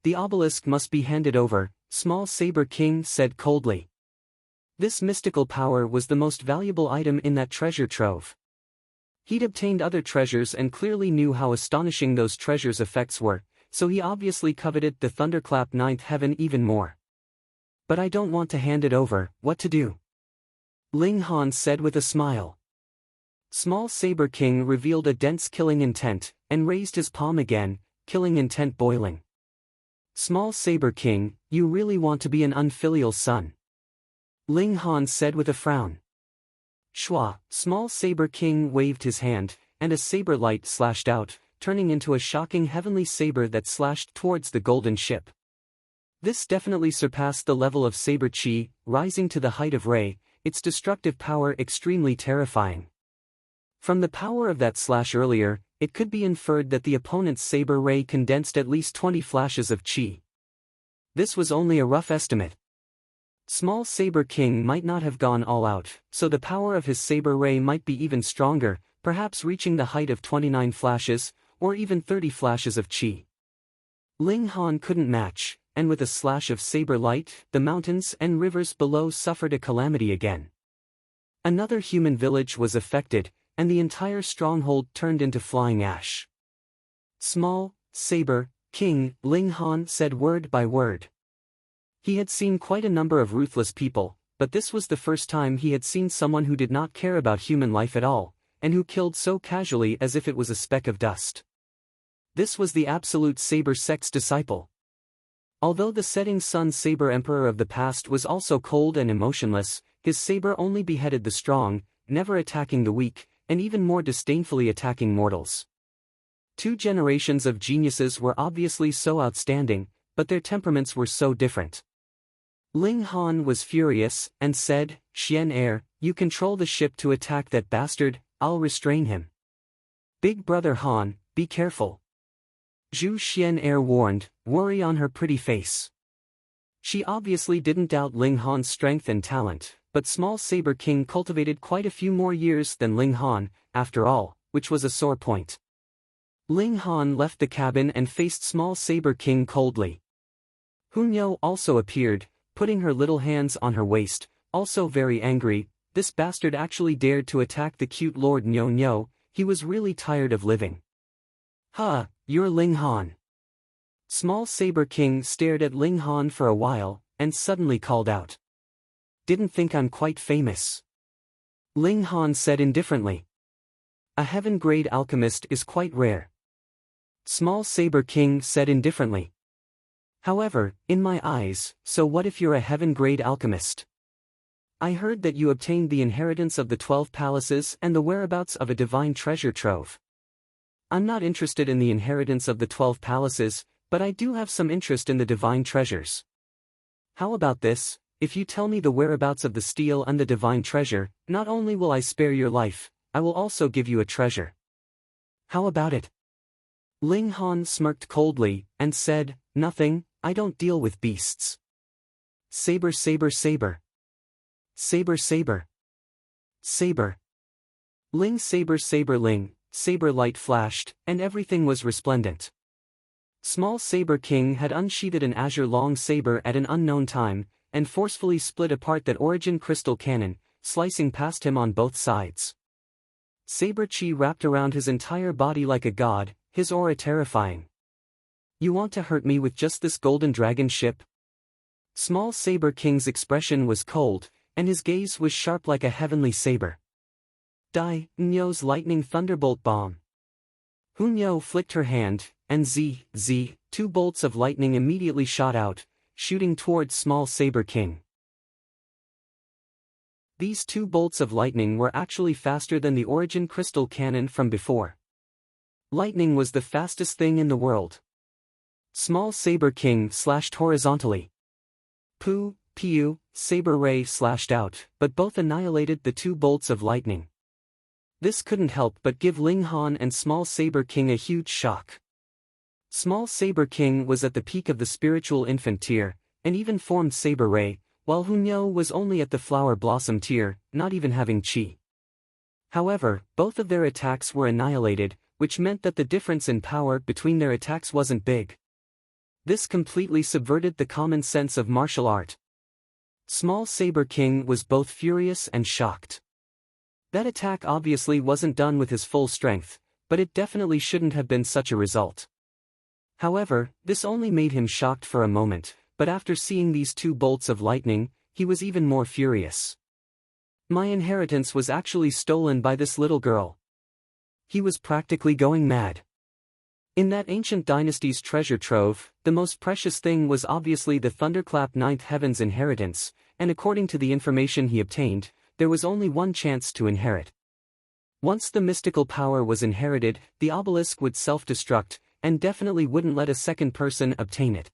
The obelisk must be handed over, Small Saber King said coldly. This mystical power was the most valuable item in that treasure trove. He'd obtained other treasures and clearly knew how astonishing those treasures' effects were, so he obviously coveted the Thunderclap Ninth Heaven even more. "But I don't want to hand it over, what to do?" Ling Han said with a smile. Small Saber King revealed a dense killing intent, and raised his palm again, killing intent boiling. "Small Saber King, you really want to be an unfilial son?" Ling Han said with a frown. Shua, Small Saber King waved his hand, and a saber light slashed out, turning into a shocking heavenly saber that slashed towards the golden ship. This definitely surpassed the level of saber chi, rising to the height of ray, its destructive power extremely terrifying. From the power of that slash earlier, it could be inferred that the opponent's saber ray condensed at least 20 flashes of chi. This was only a rough estimate. Small Saber King might not have gone all out, so the power of his saber ray might be even stronger, perhaps reaching the height of 29 flashes, or even 30 flashes of chi. Ling Han couldn't match, and with a slash of saber light, the mountains and rivers below suffered a calamity again. Another human village was affected, and the entire stronghold turned into flying ash. Small Saber King, Ling Han said word by word. He had seen quite a number of ruthless people, but this was the first time he had seen someone who did not care about human life at all, and who killed so casually as if it was a speck of dust. This was the absolute Saber Sect's disciple. Although the setting sun Saber Emperor of the past was also cold and emotionless, his saber only beheaded the strong, never attacking the weak, and even more disdainfully attacking mortals. 2 generations of geniuses were obviously so outstanding, but their temperaments were so different. Ling Han was furious, and said, "Xian Heir, you control the ship to attack that bastard, I'll restrain him." "Big brother Han, be careful." Zhu Xian Heir warned, worry on her pretty face. She obviously didn't doubt Ling Han's strength and talent, but Small Saber King cultivated quite a few more years than Ling Han, after all, which was a sore point. Ling Han left the cabin and faced Small Saber King coldly. Hunyou also appeared, putting her little hands on her waist, also very angry. This bastard actually dared to attack the cute Lord Nyo. He was really tired of living. "Ha, you're Ling Han." Small Saber King stared at Ling Han for a while, and suddenly called out. "Didn't think I'm quite famous." Ling Han said indifferently. "A heaven-grade alchemist is quite rare." Small Saber King said indifferently. "However, in my eyes, so what if you're a heaven-grade alchemist? I heard that you obtained the inheritance of the 12 palaces and the whereabouts of a divine treasure trove. I'm not interested in the inheritance of the 12 palaces, but I do have some interest in the divine treasures. How about this? If you tell me the whereabouts of the steel and the divine treasure, not only will I spare your life, I will also give you a treasure. How about it?" Ling Han smirked coldly, and said, "Nothing, I don't deal with beasts." Saber Saber Saber. Saber Saber. Saber. Ling Saber Saber Ling, saber light flashed, and everything was resplendent. Small Saber King had unsheathed an azure long saber at an unknown time, and forcefully split apart that origin crystal cannon, slicing past him on both sides. Saber chi wrapped around his entire body like a god, his aura terrifying. "You want to hurt me with just this golden dragon ship?" Small Saber King's expression was cold, and his gaze was sharp like a heavenly saber. "Dai, Nyo's lightning thunderbolt bomb." Hunyou flicked her hand, and 2 bolts of lightning immediately shot out, shooting towards Small Saber King. These two bolts of lightning were actually faster than the origin crystal cannon from before. Lightning was the fastest thing in the world. Small Saber King slashed horizontally. Pew, Saber Ray slashed out, but both annihilated the two bolts of lightning. This couldn't help but give Ling Han and Small Saber King a huge shock. Small Saber King was at the peak of the spiritual infant tier, and even formed Saber Ray, while Hunyo was only at the flower blossom tier, not even having chi. However, both of their attacks were annihilated, which meant that the difference in power between their attacks wasn't big. This completely subverted the common sense of martial art. Small Saber King was both furious and shocked. That attack obviously wasn't done with his full strength, but it definitely shouldn't have been such a result. However, this only made him shocked for a moment, but after seeing these two bolts of lightning, he was even more furious. My inheritance was actually stolen by this little girl. He was practically going mad. In that ancient dynasty's treasure trove, the most precious thing was obviously the Thunderclap Ninth Heaven's inheritance, and according to the information he obtained, there was only one chance to inherit. Once the mystical power was inherited, the obelisk would self-destruct, and definitely wouldn't let a second person obtain it.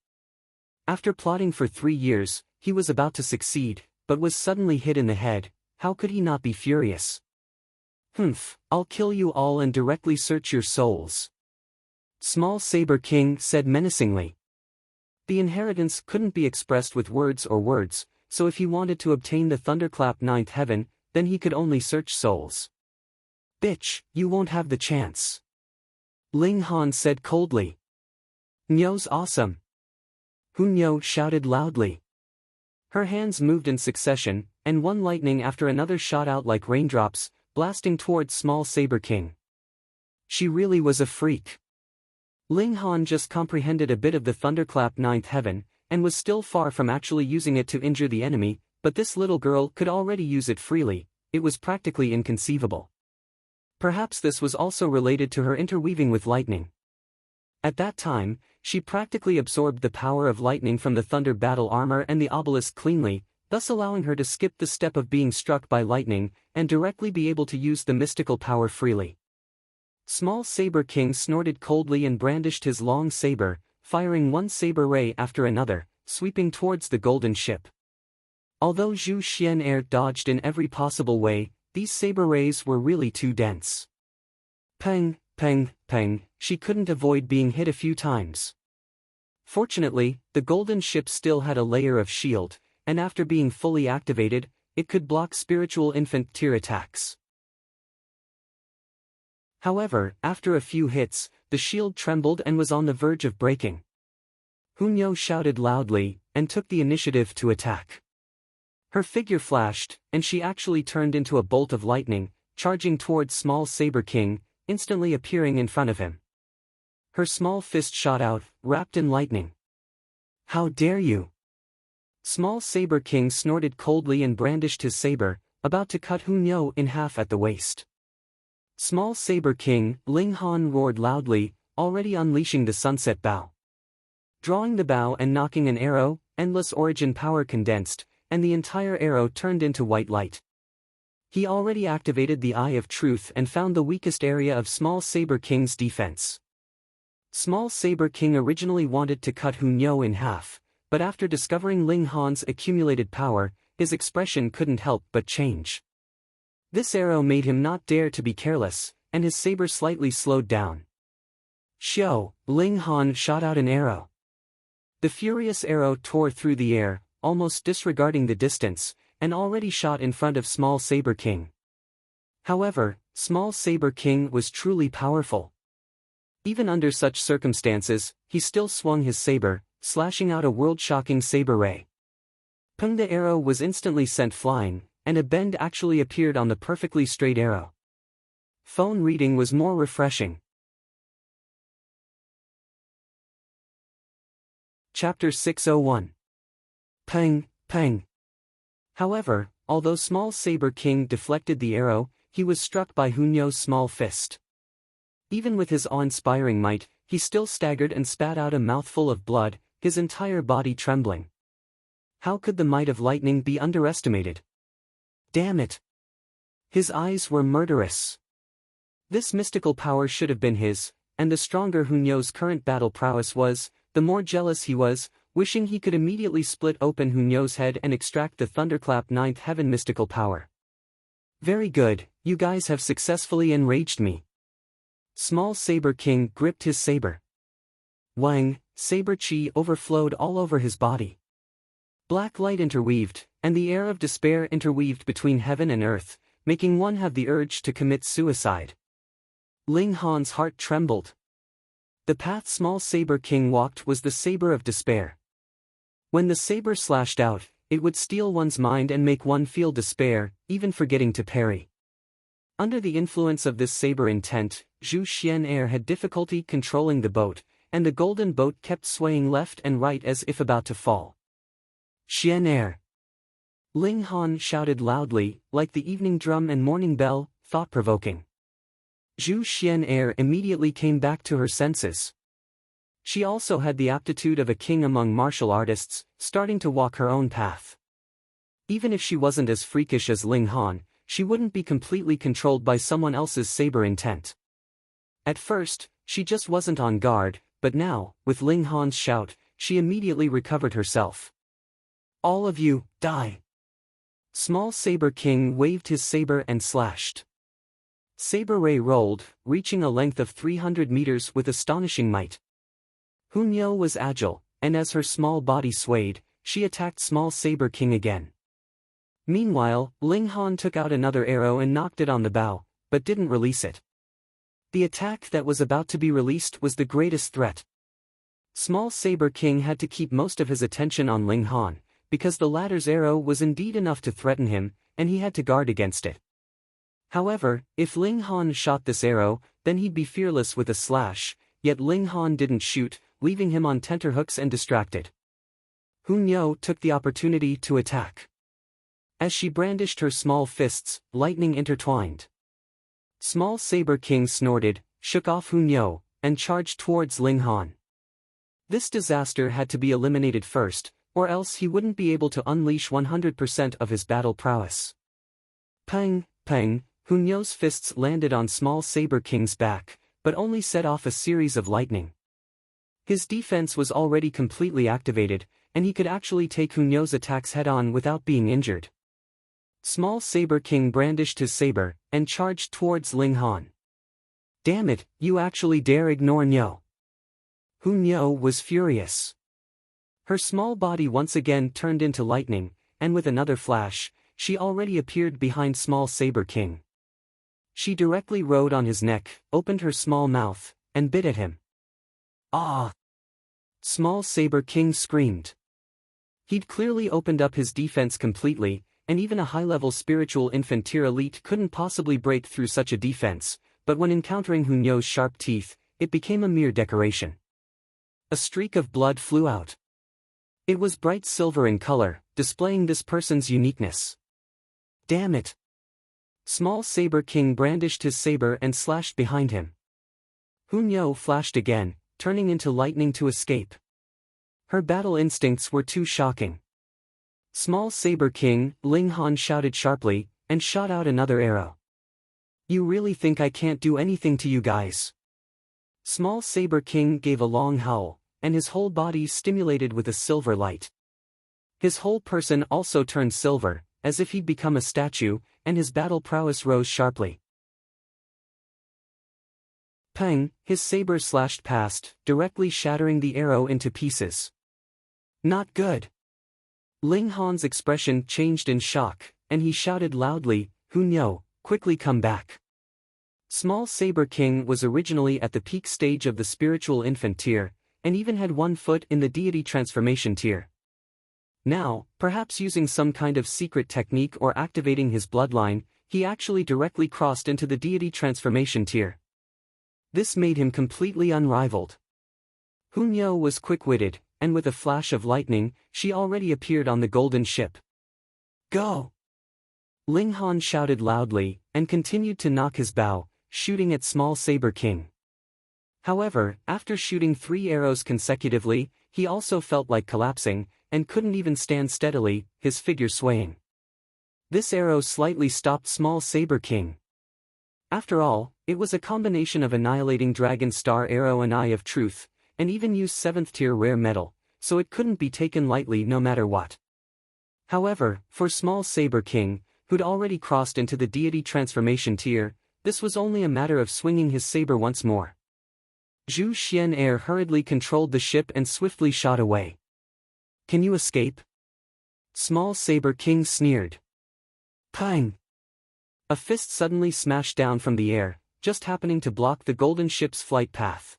After plotting for 3 years, he was about to succeed, but was suddenly hit in the head. How could he not be furious? I'll kill you all and directly search your souls. Small Saber King said menacingly. The inheritance couldn't be expressed with words, so if he wanted to obtain the Thunderclap Ninth Heaven, then he could only search souls. Bitch, you won't have the chance. Ling Han said coldly. Nyo's awesome. Hunyo shouted loudly. Her hands moved in succession, and one lightning after another shot out like raindrops, blasting towards Small Saber King. She really was a freak. Ling Han just comprehended a bit of the Thunderclap Ninth Heaven, and was still far from actually using it to injure the enemy, but this little girl could already use it freely. It was practically inconceivable. Perhaps this was also related to her interweaving with lightning. At that time, she practically absorbed the power of lightning from the thunder battle armor and the obelisk cleanly, thus allowing her to skip the step of being struck by lightning, and directly be able to use the mystical power freely. Small Saber King snorted coldly and brandished his long saber, firing one saber ray after another, sweeping towards the golden ship. Although Zhu Xian'er dodged in every possible way, these saber rays were really too dense. Peng, peng, peng, she couldn't avoid being hit a few times. Fortunately, the golden ship still had a layer of shield, and after being fully activated, it could block spiritual infant tier attacks. However, after a few hits, the shield trembled and was on the verge of breaking. Hunyo shouted loudly, and took the initiative to attack. Her figure flashed, and she actually turned into a bolt of lightning, charging towards Small Saber King, instantly appearing in front of him. Her small fist shot out, wrapped in lightning. How dare you! Small Saber King snorted coldly and brandished his saber, about to cut Hunyo in half at the waist. Small Saber King, Ling Han roared loudly, already unleashing the sunset bow. Drawing the bow and knocking an arrow, endless origin power condensed, and the entire arrow turned into white light. He already activated the Eye of Truth and found the weakest area of Small Saber King's defense. Small Saber King originally wanted to cut Hunyo in half, but after discovering Ling Han's accumulated power, his expression couldn't help but change. This arrow made him not dare to be careless, and his saber slightly slowed down. Xiao, Ling Han shot out an arrow. The furious arrow tore through the air, almost disregarding the distance, and already shot in front of Small Saber King. However, Small Saber King was truly powerful. Even under such circumstances, he still swung his saber, slashing out a world-shocking saber ray. Peng, the arrow was instantly sent flying, and a bend actually appeared on the perfectly straight arrow. Phone reading was more refreshing. Chapter 601. Peng, peng. However, although Small Saber King deflected the arrow, he was struck by Hunyo's small fist. Even with his awe-inspiring might, he still staggered and spat out a mouthful of blood, his entire body trembling. How could the might of lightning be underestimated? Damn it! His eyes were murderous. This mystical power should have been his, and the stronger Hunyo's current battle prowess was, the more jealous he was, wishing he could immediately split open Hunyo's head and extract the Thunderclap Ninth Heaven mystical power. Very good, you guys have successfully enraged me. Small Saber King gripped his saber. Wang, saber chi overflowed all over his body. Black light interweaved, and the air of despair interweaved between heaven and earth, making one have the urge to commit suicide. Ling Han's heart trembled. The path Small Saber King walked was the saber of despair. When the saber slashed out, it would steal one's mind and make one feel despair, even forgetting to parry. Under the influence of this saber intent, Zhu Xian'er had difficulty controlling the boat, and the golden boat kept swaying left and right as if about to fall. Xian'er! Ling Han shouted loudly, like the evening drum and morning bell, thought-provoking. Zhu Xian'er immediately came back to her senses. She also had the aptitude of a king among martial artists, starting to walk her own path. Even if she wasn't as freakish as Ling Han, she wouldn't be completely controlled by someone else's saber intent. At first, she just wasn't on guard, but now, with Ling Han's shout, she immediately recovered herself. All of you, die! Small Saber King waved his saber and slashed. Saber ray rolled, reaching a length of 300 meters with astonishing might. Hunyo was agile, and as her small body swayed, she attacked Small Saber King again. Meanwhile, Ling Han took out another arrow and knocked it on the bow, but didn't release it. The attack that was about to be released was the greatest threat. Small Saber King had to keep most of his attention on Ling Han, because the latter's arrow was indeed enough to threaten him, and he had to guard against it. However, if Ling Han shot this arrow, then he'd be fearless with a slash, yet Ling Han didn't shoot, leaving him on tenterhooks and distracted. Hunyo took the opportunity to attack. As she brandished her small fists, lightning intertwined. Small Saber King snorted, shook off Hunyo, and charged towards Ling Han. This disaster had to be eliminated first, or else he wouldn't be able to unleash 100% of his battle prowess. Pang, pang, Hunyo's fists landed on Small Saber King's back, but only set off a series of lightning. His defense was already completely activated, and he could actually take Hunyo's attacks head-on without being injured. Small Saber King brandished his saber, and charged towards Ling Han. Damn it, you actually dare ignore Nyo! Hunyo was furious. Her small body once again turned into lightning, and with another flash, she already appeared behind Small Saber King. She directly rode on his neck, opened her small mouth, and bit at him. Ah! Small Saber King screamed. He'd clearly opened up his defense completely, and even a high-level spiritual infantry elite couldn't possibly break through such a defense, but when encountering Hunyo's sharp teeth, it became a mere decoration. A streak of blood flew out. It was bright silver in color, displaying this person's uniqueness. Damn it! Small Saber King brandished his saber and slashed behind him. Hunyo flashed again, turning into lightning to escape. Her battle instincts were too shocking. Small Saber King, Ling Han shouted sharply, and shot out another arrow. You really think I can't do anything to you guys? Small Saber King gave a long howl, and his whole body stimulated with a silver light. His whole person also turned silver, as if he'd become a statue, and his battle prowess rose sharply. Pang, his saber slashed past, directly shattering the arrow into pieces. Not good. Ling Han's expression changed in shock, and he shouted loudly, Hunyo, quickly come back. Small Saber King was originally at the peak stage of the spiritual infant tier, and even had one foot in the deity transformation tier. Now, perhaps using some kind of secret technique or activating his bloodline, he actually directly crossed into the deity transformation tier. This made him completely unrivaled. Hunyo was quick-witted, and with a flash of lightning, she already appeared on the golden ship. Go! Ling Han shouted loudly, and continued to knock his bow, shooting at Small Saber King. However, after shooting 3 arrows consecutively, he also felt like collapsing, and couldn't even stand steadily, his figure swaying. This arrow slightly stopped Small Saber King. After all, it was a combination of annihilating Dragon Star Arrow and Eye of Truth, and even used 7th tier rare metal, so it couldn't be taken lightly no matter what. However, for Small Saber King, who'd already crossed into the deity transformation tier, this was only a matter of swinging his saber once more. Zhu Xian Air hurriedly controlled the ship and swiftly shot away. "Can you escape?" Small Saber King sneered. Pang! A fist suddenly smashed down from the air, just happening to block the golden ship's flight path.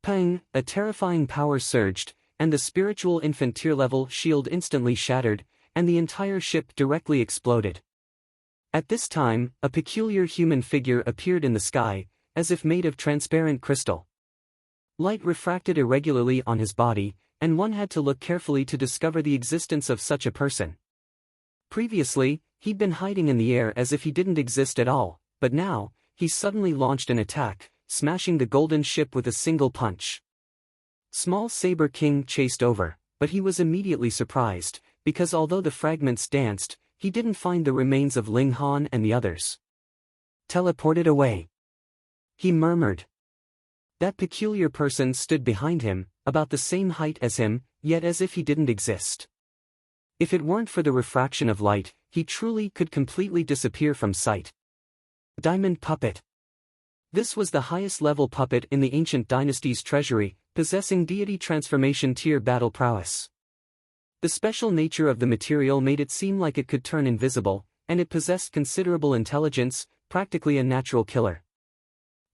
Pang! A terrifying power surged, and the spiritual infant tier level shield instantly shattered, and the entire ship directly exploded. At this time, a peculiar human figure appeared in the sky, as if made of transparent crystal. Light refracted irregularly on his body, and one had to look carefully to discover the existence of such a person. Previously, he'd been hiding in the air as if he didn't exist at all, but now, he suddenly launched an attack, smashing the golden ship with a single punch. Small Saber King chased over, but he was immediately surprised, because although the fragments danced, he didn't find the remains of Ling Han and the others. "Teleported away," he murmured. That peculiar person stood behind him, about the same height as him, yet as if he didn't exist. If it weren't for the refraction of light, he truly could completely disappear from sight. Diamond Puppet. This was the highest level puppet in the ancient dynasty's treasury, possessing deity transformation tier battle prowess. The special nature of the material made it seem like it could turn invisible, and it possessed considerable intelligence, practically a natural killer.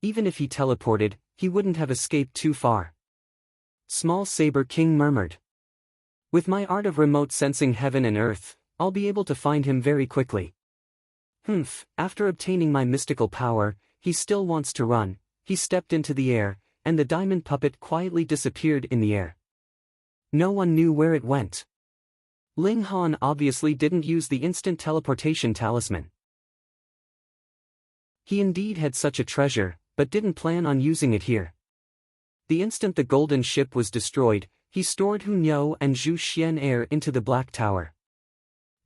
Even if he teleported, he wouldn't have escaped too far. Small Saber King murmured. "With my art of remote sensing heaven and earth, I'll be able to find him very quickly." After obtaining my mystical power, he still wants to run. He stepped into the air, and the diamond puppet quietly disappeared in the air. No one knew where it went. Ling Han obviously didn't use the instant teleportation talisman. He indeed had such a treasure, but didn't plan on using it here. The instant the golden ship was destroyed, he stored Hu Niu and Zhu Xian Air into the Black Tower.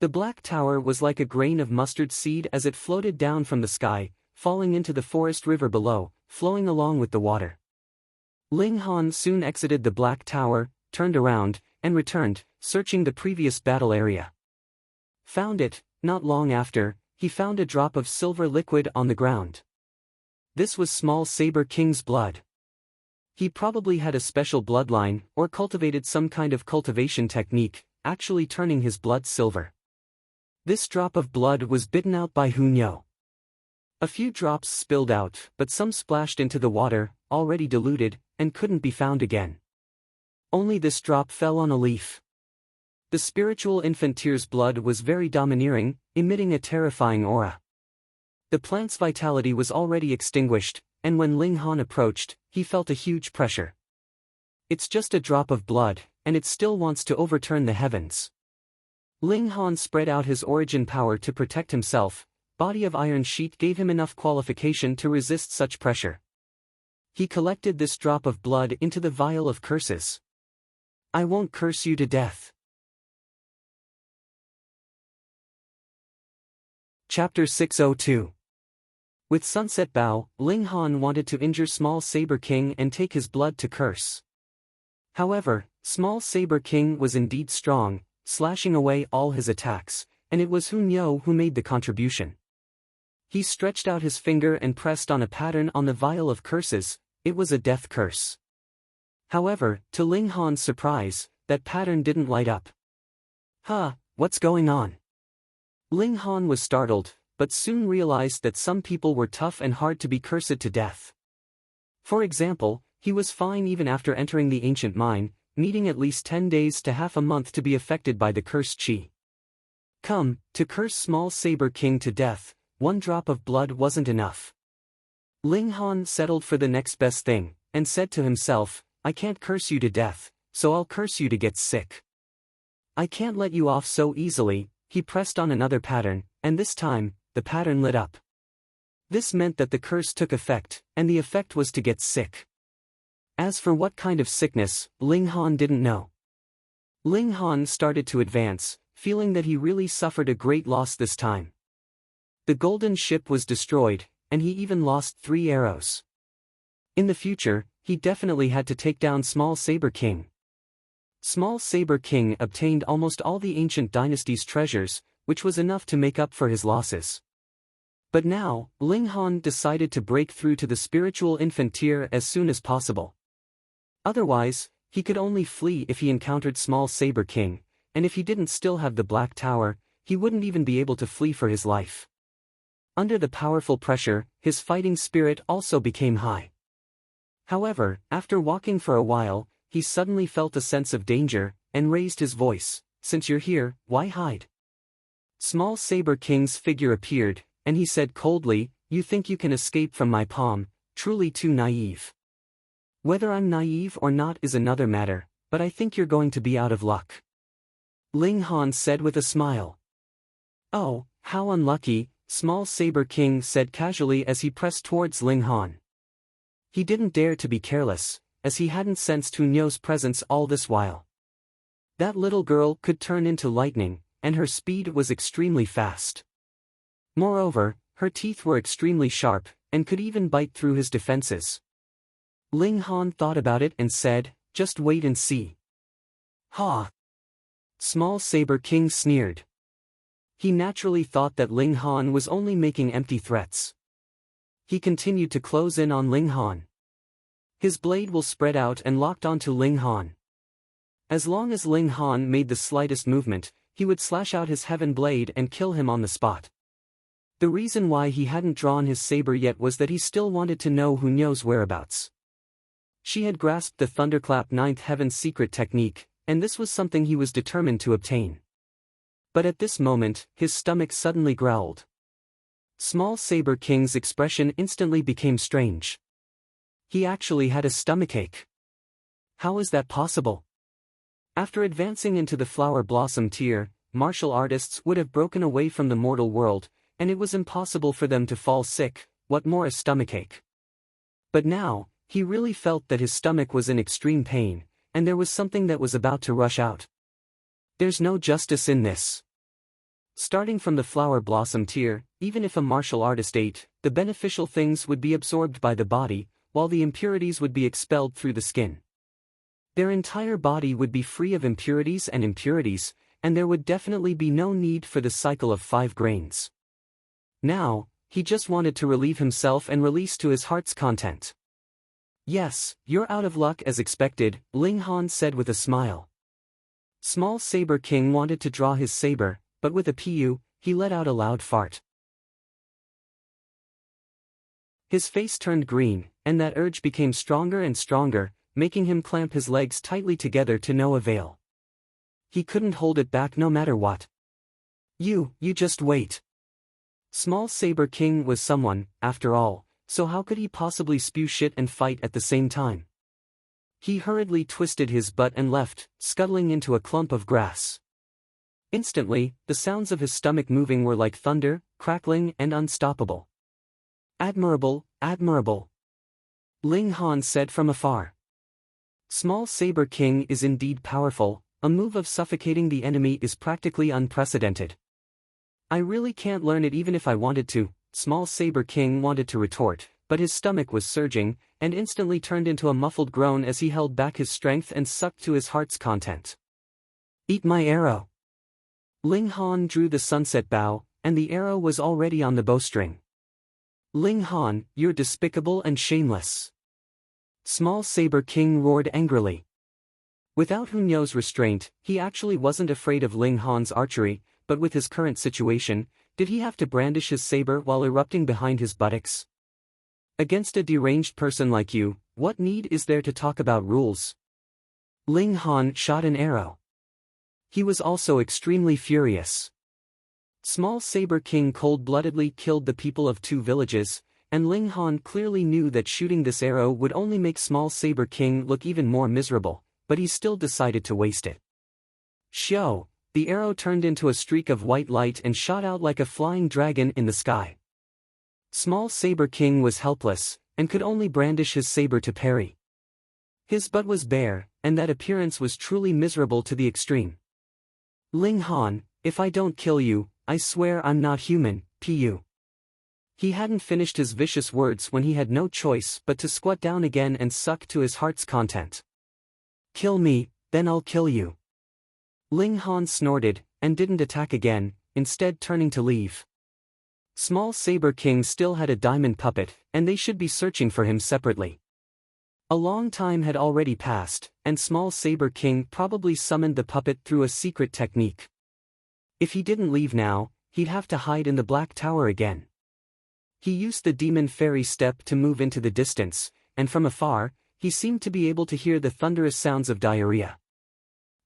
The Black Tower was like a grain of mustard seed as it floated down from the sky, falling into the forest river below, flowing along with the water. Ling Han soon exited the Black Tower, turned around, and returned, searching the previous battle area. Found it. Not long after, he found a drop of silver liquid on the ground. This was Small Saber King's blood. He probably had a special bloodline, or cultivated some kind of cultivation technique, actually turning his blood silver. This drop of blood was bitten out by Hu Niu. A few drops spilled out, but some splashed into the water, already diluted, and couldn't be found again. Only this drop fell on a leaf. The spiritual infant tier's blood was very domineering, emitting a terrifying aura. The plant's vitality was already extinguished, and when Ling Han approached, he felt a huge pressure. It's just a drop of blood, and it still wants to overturn the heavens. Ling Han spread out his origin power to protect himself. Body of Iron Sheet gave him enough qualification to resist such pressure. He collected this drop of blood into the vial of curses. "I won't curse you to death." Chapter 602. With Sunset Bow, Ling Han wanted to injure Small Saber King and take his blood to curse. However, Small Saber King was indeed strong, slashing away all his attacks, and it was Hu Niu who made the contribution. He stretched out his finger and pressed on a pattern on the vial of curses. It was a death curse. However, to Ling Han's surprise, that pattern didn't light up. What's going on? Ling Han was startled, but soon realized that some people were tough and hard to be cursed to death. For example, he was fine even after entering the ancient mine, needing at least 10 days to half a month to be affected by the cursed chi. To curse Small Saber King to death, one drop of blood wasn't enough. Ling Han settled for the next best thing, and said to himself, "I can't curse you to death, so I'll curse you to get sick. I can't let you off so easily." He pressed on another pattern, and this time, the pattern lit up. This meant that the curse took effect, and the effect was to get sick. As for what kind of sickness, Ling Han didn't know. Ling Han started to advance, feeling that he really suffered a great loss this time. The golden ship was destroyed, and he even lost 3 arrows. In the future, he definitely had to take down Small Saber King. Small Saber King obtained almost all the ancient dynasty's treasures, which was enough to make up for his losses. But now, Ling Han decided to break through to the spiritual infant tier as soon as possible. Otherwise, he could only flee if he encountered Small Saber King, and if he didn't still have the Black Tower, he wouldn't even be able to flee for his life. Under the powerful pressure, his fighting spirit also became high. However, after walking for a while, he suddenly felt a sense of danger, and raised his voice, "Since you're here, why hide?" Small Saber King's figure appeared, and he said coldly, "You think you can escape from my palm, truly too naive. Whether I'm naive or not is another matter, but I think you're going to be out of luck." Ling Han said with a smile. "Oh, how unlucky," Small Saber King said casually as he pressed towards Ling Han. He didn't dare to be careless, as he hadn't sensed Hunyo's presence all this while. That little girl could turn into lightning, and her speed was extremely fast. Moreover, her teeth were extremely sharp, and could even bite through his defenses. Ling Han thought about it and said, "Just wait and see." "Ha!" Small Saber King sneered. He naturally thought that Ling Han was only making empty threats. He continued to close in on Ling Han. His blade will spread out and locked onto Ling Han. As long as Ling Han made the slightest movement, he would slash out his heaven blade and kill him on the spot. The reason why he hadn't drawn his saber yet was that he still wanted to know Hunyo's whereabouts. She had grasped the Thunderclap Ninth Heaven's secret technique, and this was something he was determined to obtain. But at this moment, his stomach suddenly growled. Small Saber King's expression instantly became strange. He actually had a stomachache. How is that possible? After advancing into the Flower Blossom tier, martial artists would have broken away from the mortal world, and it was impossible for them to fall sick, what more a stomachache. But now, he really felt that his stomach was in extreme pain, and there was something that was about to rush out. There's no justice in this. Starting from the Flower Blossom tier, even if a martial artist ate, the beneficial things would be absorbed by the body, while the impurities would be expelled through the skin. Their entire body would be free of impurities, and there would definitely be no need for the cycle of 5 grains. Now, he just wanted to relieve himself and release to his heart's content. "Yes, you're out of luck as expected," Ling Han said with a smile. Small Saber King wanted to draw his saber, but with a pu, he let out a loud fart. His face turned green, and that urge became stronger and stronger, making him clamp his legs tightly together to no avail. He couldn't hold it back no matter what. You just wait." Small Saber King was someone, after all, so how could he possibly spew shit and fight at the same time? He hurriedly twisted his butt and left, scuttling into a clump of grass. Instantly, the sounds of his stomach moving were like thunder, crackling and unstoppable. "Admirable, admirable," Ling Han said from afar. Small Saber King is indeed powerful, a move of suffocating the enemy is practically unprecedented. "I really can't learn it even if I wanted to," Small Saber King wanted to retort, but his stomach was surging, and instantly turned into a muffled groan as he held back his strength and sucked to his heart's content. "Eat my arrow." Ling Han drew the sunset bow, and the arrow was already on the bowstring. "Ling Han, you're despicable and shameless." Small Saber King roared angrily. Without Hunyo's restraint, he actually wasn't afraid of Ling Han's archery, but with his current situation, did he have to brandish his saber while erupting behind his buttocks? Against a deranged person like you, what need is there to talk about rules? Ling Han shot an arrow. He was also extremely furious. Small Saber King cold-bloodedly killed the people of 2 villages, and Ling Han clearly knew that shooting this arrow would only make Small Saber King look even more miserable, but he still decided to waste it. Shoo! The arrow turned into a streak of white light and shot out like a flying dragon in the sky. Small Saber King was helpless, and could only brandish his saber to parry. His butt was bare, and that appearance was truly miserable to the extreme. Ling Han, if I don't kill you, I swear I'm not human, pu. He hadn't finished his vicious words when he had no choice but to squat down again and suck to his heart's content. Kill me, then I'll kill you. Ling Han snorted, and didn't attack again, instead turning to leave. Small Saber King still had a diamond puppet, and they should be searching for him separately. A long time had already passed, and Small Saber King probably summoned the puppet through a secret technique. If he didn't leave now, he'd have to hide in the Black Tower again. He used the demon fairy step to move into the distance, and from afar, he seemed to be able to hear the thunderous sounds of diarrhea.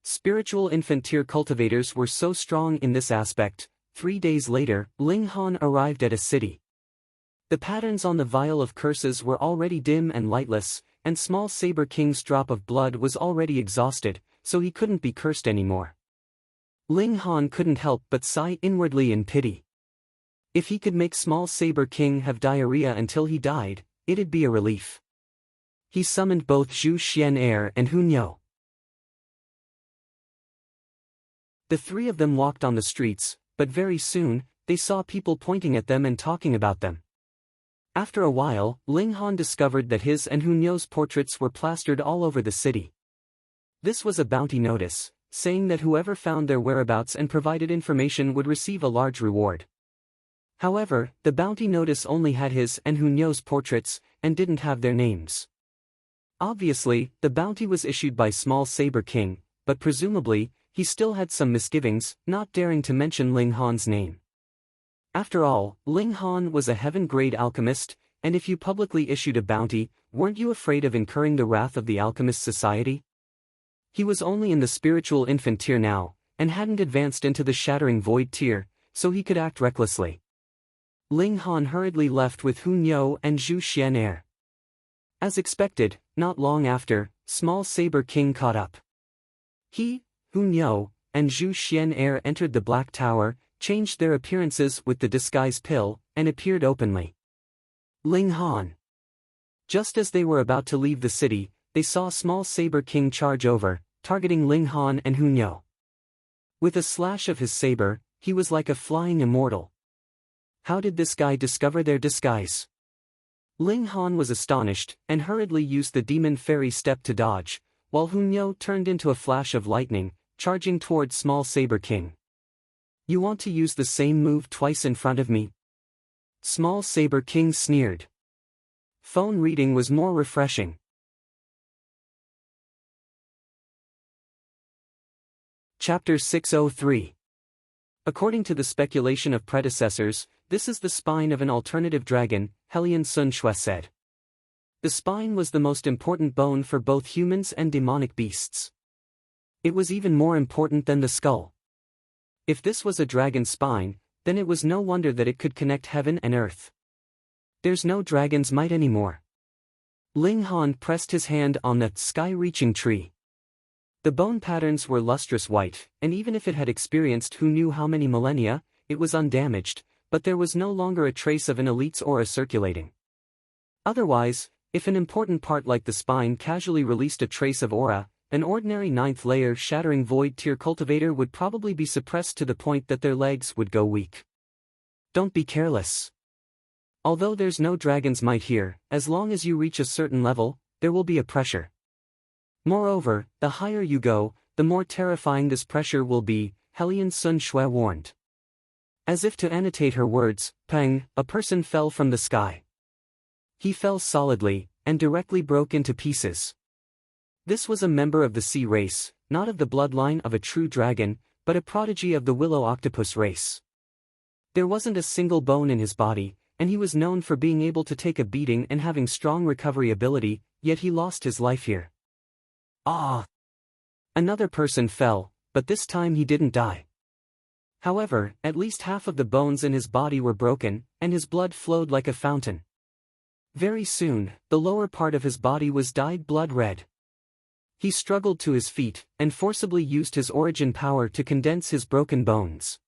Spiritual infant tier cultivators were so strong in this aspect. 3 days later, Ling Han arrived at a city. The patterns on the vial of curses were already dim and lightless, and Small Saber King's drop of blood was already exhausted, so he couldn't be cursed anymore. Ling Han couldn't help but sigh inwardly in pity. If he could make Small Saber King have diarrhea until he died, it'd be a relief. He summoned both Zhu Xian'er and Hun Yo. The three of them walked on the streets, but very soon, they saw people pointing at them and talking about them. After a while, Ling Han discovered that his and Hun Yo's portraits were plastered all over the city. This was a bounty notice, saying that whoever found their whereabouts and provided information would receive a large reward. However, the bounty notice only had his and Hun Yo's portraits, and didn't have their names. Obviously, the bounty was issued by Small Saber King, but presumably, he still had some misgivings, not daring to mention Ling Han's name. After all, Ling Han was a heaven-grade alchemist, and if you publicly issued a bounty, weren't you afraid of incurring the wrath of the Alchemist Society? He was only in the spiritual infant tier now, and hadn't advanced into the shattering void tier, so he could act recklessly. Ling Han hurriedly left with Hun Yo and Zhu Xian'er. As expected, not long after, Small Saber King caught up. He, Hun Yo, and Zhu Xian'er entered the Black Tower, changed their appearances with the disguise pill, and appeared openly. Ling Han. Just as they were about to leave the city, they saw Small Saber King charge over, targeting Ling Han and Hun Yo. With a slash of his saber, he was like a flying immortal. How did this guy discover their disguise? Ling Han was astonished, and hurriedly used the demon fairy step to dodge, while Hun Yo turned into a flash of lightning, charging toward Small Saber King. You want to use the same move twice in front of me? Small Saber King sneered. Phone reading was more refreshing. Chapter 603. According to the speculation of predecessors, this is the spine of an alternative dragon, Hellion Sun Shui said. The spine was the most important bone for both humans and demonic beasts. It was even more important than the skull. If this was a dragon's spine, then it was no wonder that it could connect heaven and earth. There's no dragon's might anymore. Ling Han pressed his hand on the sky-reaching tree. The bone patterns were lustrous white, and even if it had experienced who knew how many millennia, it was undamaged, but there was no longer a trace of an elite's aura circulating. Otherwise, if an important part like the spine casually released a trace of aura, an ordinary 9th layer shattering void tier cultivator would probably be suppressed to the point that their legs would go weak. Don't be careless. Although there's no dragon's might here, as long as you reach a certain level, there will be a pressure. Moreover, the higher you go, the more terrifying this pressure will be, Hellion Sun Shui warned. As if to annotate her words, pang, a person fell from the sky. He fell solidly, and directly broke into pieces. This was a member of the sea race, not of the bloodline of a true dragon, but a prodigy of the willow octopus race. There wasn't a single bone in his body, and he was known for being able to take a beating and having strong recovery ability, yet he lost his life here. Ah! Another person fell, but this time he didn't die. However, at least half of the bones in his body were broken, and his blood flowed like a fountain. Very soon, the lower part of his body was dyed blood red. He struggled to his feet, and forcibly used his origin power to condense his broken bones.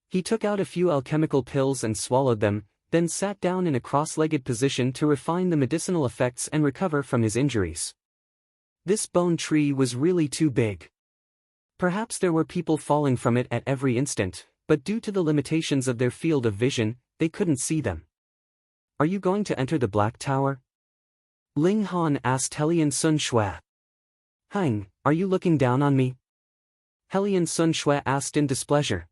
He took out a few alchemical pills and swallowed them, then sat down in a cross-legged position to refine the medicinal effects and recover from his injuries. This bone tree was really too big. Perhaps there were people falling from it at every instant, but due to the limitations of their field of vision, they couldn't see them. Are you going to enter the Black Tower? Ling Han asked Helian Sun Shui. Hang, are you looking down on me? Helian Sun Shui asked in displeasure.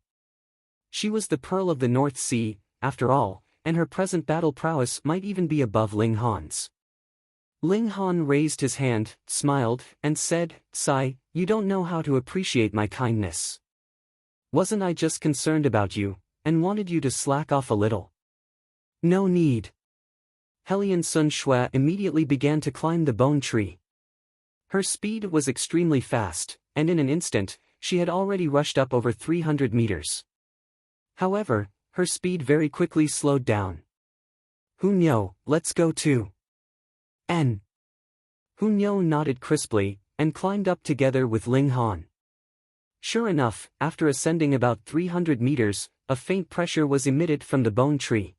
She was the Pearl of the North Sea, after all, and her present battle prowess might even be above Ling Han's. Ling Han raised his hand, smiled, and said, "Sigh, you don't know how to appreciate my kindness. Wasn't I just concerned about you, and wanted you to slack off a little? No need." Helian Sun Shui immediately began to climb the bone tree. Her speed was extremely fast, and in an instant, she had already rushed up over 300 meters. However, her speed very quickly slowed down. "Hunyo, let's go too." Hunyo nodded crisply, and climbed up together with Ling Han. Sure enough, after ascending about 300 meters, a faint pressure was emitted from the bone tree.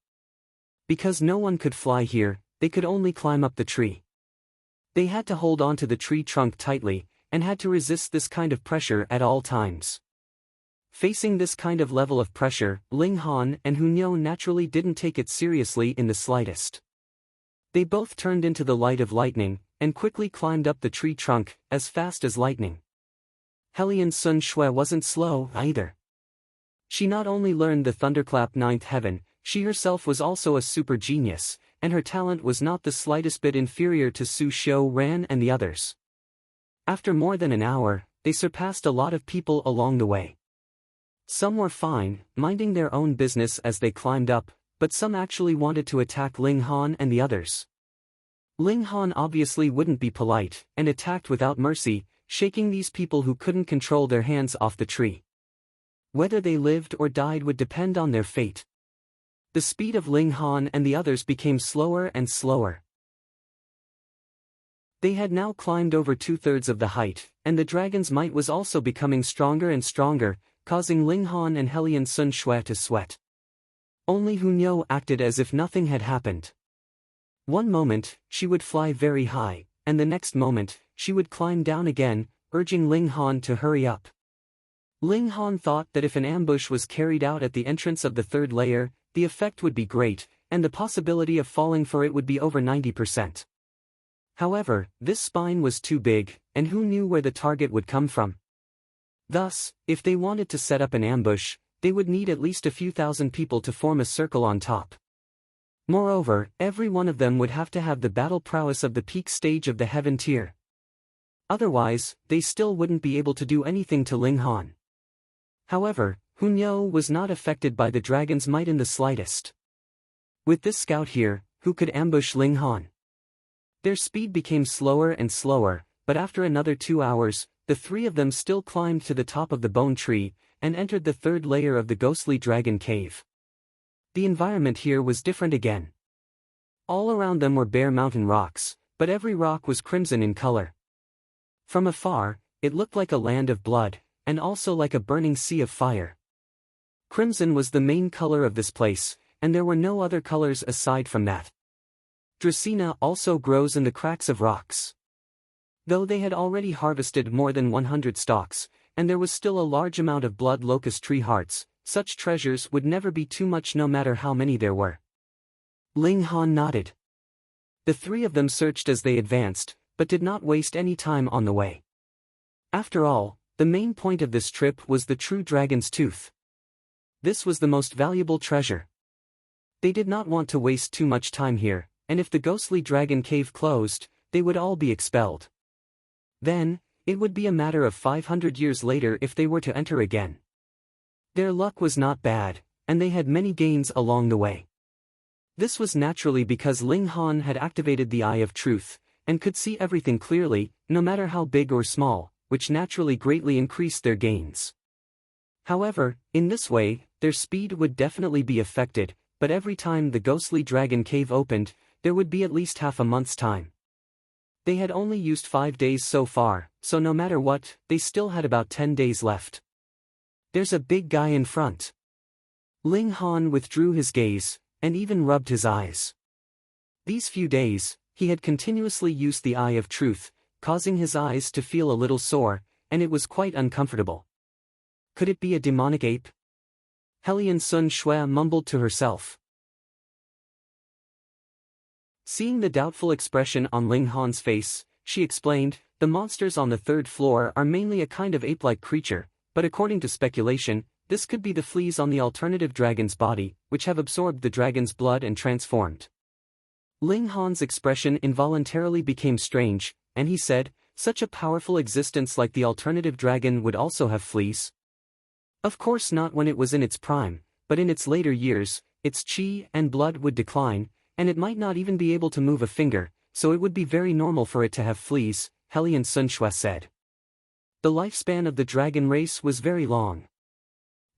Because no one could fly here, they could only climb up the tree. They had to hold onto the tree trunk tightly, and had to resist this kind of pressure at all times. Facing this kind of level of pressure, Ling Han and Hunyo naturally didn't take it seriously in the slightest. They both turned into the light of lightning, and quickly climbed up the tree trunk, as fast as lightning. Helian Sun Shui wasn't slow, either. She not only learned the thunderclap ninth heaven, she herself was also a super genius, and her talent was not the slightest bit inferior to Su Xiu Ran and the others. After more than an hour, they surpassed a lot of people along the way. Some were fine, minding their own business as they climbed up, but some actually wanted to attack Ling Han and the others. Ling Han obviously wouldn't be polite, and attacked without mercy, shaking these people who couldn't control their hands off the tree. Whether they lived or died would depend on their fate. The speed of Ling Han and the others became slower and slower. They had now climbed over 2/3 of the height, and the dragon's might was also becoming stronger and stronger, causing Ling Han and Helian Sun Shui to sweat. Only Hunyo acted as if nothing had happened. One moment, she would fly very high, and the next moment, she would climb down again, urging Ling Han to hurry up. Ling Han thought that if an ambush was carried out at the entrance of the third layer, the effect would be great, and the possibility of falling for it would be over 90%. However, this spine was too big, and who knew where the target would come from? Thus, if they wanted to set up an ambush, they would need at least a few thousand people to form a circle on top. Moreover, every one of them would have to have the battle prowess of the peak stage of the heaven tier. Otherwise, they still wouldn't be able to do anything to Ling Han. However, Hunyo was not affected by the dragon's might in the slightest. With this scout here, who could ambush Ling Han? Their speed became slower and slower, but after another 2 hours, the three of them still climbed to the top of the bone tree, and entered the third layer of the ghostly dragon cave. The environment here was different again. All around them were bare mountain rocks, but every rock was crimson in color. From afar, it looked like a land of blood, and also like a burning sea of fire. Crimson was the main color of this place, and there were no other colors aside from that. Dracaena also grows in the cracks of rocks. Though they had already harvested more than 100 stalks, and there was still a large amount of blood locust tree hearts, such treasures would never be too much no matter how many there were. Ling Han nodded. The three of them searched as they advanced, but did not waste any time on the way. After all, the main point of this trip was the true dragon's tooth. This was the most valuable treasure. They did not want to waste too much time here, and if the ghostly dragon cave closed, they would all be expelled. Then, it would be a matter of 500 years later if they were to enter again. Their luck was not bad, and they had many gains along the way. This was naturally because Ling Han had activated the Eye of Truth, and could see everything clearly, no matter how big or small, which naturally greatly increased their gains. However, in this way, their speed would definitely be affected, but every time the ghostly dragon cave opened, there would be at least half a month's time. They had only used 5 days so far, so no matter what, they still had about 10 days left. There's a big guy in front. Ling Han withdrew his gaze, and even rubbed his eyes. These few days, he had continuously used the Eye of Truth, causing his eyes to feel a little sore, and it was quite uncomfortable. Could it be a demonic ape? Hellion Sun Shui mumbled to herself. Seeing the doubtful expression on Ling Han's face, she explained, "The monsters on the third floor are mainly a kind of ape-like creature, but according to speculation, this could be the fleas on the alternative dragon's body, which have absorbed the dragon's blood and transformed." Ling Han's expression involuntarily became strange, and he said, "Such a powerful existence like the alternative dragon would also have fleas?" Of course not when it was in its prime, but in its later years, its qi and blood would decline, and it might not even be able to move a finger, so it would be very normal for it to have fleas, Hellion Sun Shui said. The lifespan of the dragon race was very long.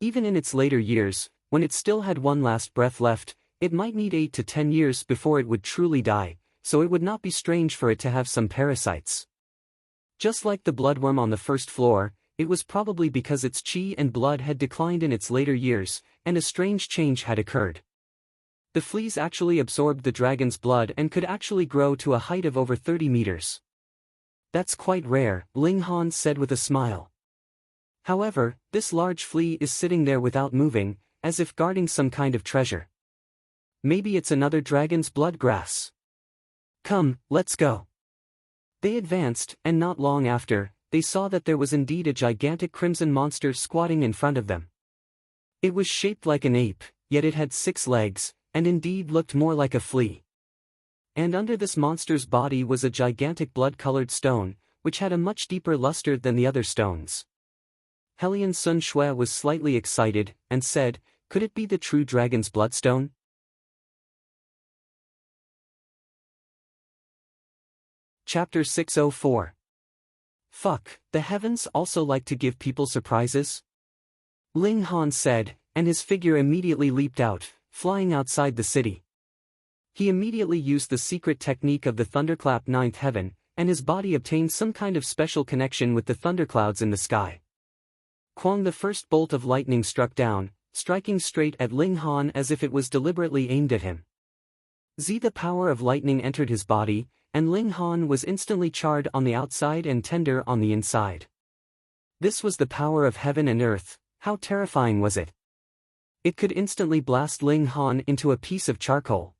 Even in its later years, when it still had one last breath left, it might need 8 to 10 years before it would truly die, so it would not be strange for it to have some parasites. Just like the bloodworm on the first floor, it was probably because its qi and blood had declined in its later years, and a strange change had occurred. The fleas actually absorbed the dragon's blood and could actually grow to a height of over 30 meters. "That's quite rare," Ling Han said with a smile. "However, this large flea is sitting there without moving, as if guarding some kind of treasure. Maybe it's another dragon's blood grass. Come, let's go." They advanced, and not long after, they saw that there was indeed a gigantic crimson monster squatting in front of them. It was shaped like an ape, yet it had 6 legs, and indeed looked more like a flea. And under this monster's body was a gigantic blood-colored stone, which had a much deeper luster than the other stones. Hellion Sun Shui was slightly excited, and said, "Could it be the true dragon's bloodstone?" Chapter 604. Fuck, the heavens also like to give people surprises? Ling Han said, and his figure immediately leaped out, flying outside the city. He immediately used the secret technique of the thunderclap ninth heaven, and his body obtained some kind of special connection with the thunderclouds in the sky. Quang, the first bolt of lightning struck down, striking straight at Ling Han as if it was deliberately aimed at him. The power of lightning entered his body, and Ling Han was instantly charred on the outside and tender on the inside. This was the power of heaven and earth. How terrifying was it? It could instantly blast Ling Han into a piece of charcoal.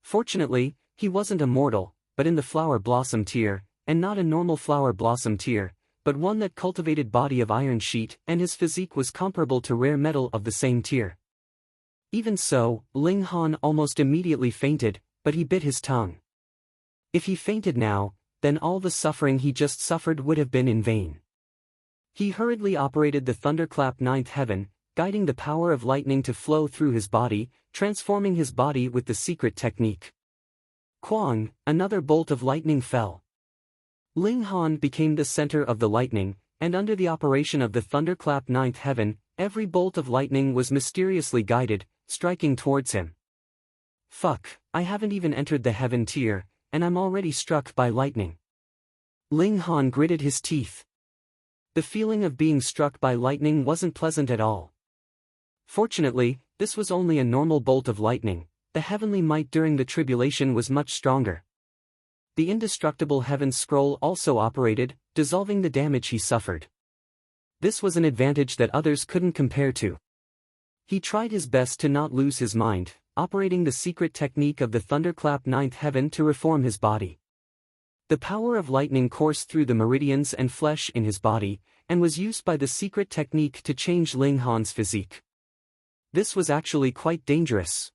Fortunately, he wasn't a mortal, but in the flower blossom tier, and not a normal flower blossom tier, but one that cultivated body of iron sheet, and his physique was comparable to rare metal of the same tier. Even so, Ling Han almost immediately fainted, but he bit his tongue. If he fainted now, then all the suffering he just suffered would have been in vain. He hurriedly operated the thunderclap ninth heaven, guiding the power of lightning to flow through his body, transforming his body with the secret technique. Quang, another bolt of lightning fell. Ling Han became the center of the lightning, and under the operation of the thunderclap ninth heaven, every bolt of lightning was mysteriously guided, striking towards him. Fuck, I haven't even entered the heaven tier, and I'm already struck by lightning. Ling Han gritted his teeth. The feeling of being struck by lightning wasn't pleasant at all. Fortunately, this was only a normal bolt of lightning. The heavenly might during the tribulation was much stronger. The indestructible heaven scroll also operated, dissolving the damage he suffered. This was an advantage that others couldn't compare to. He tried his best to not lose his mind, operating the secret technique of the thunderclap ninth heaven to reform his body. The power of lightning coursed through the meridians and flesh in his body, and was used by the secret technique to change Ling Han's physique. This was actually quite dangerous.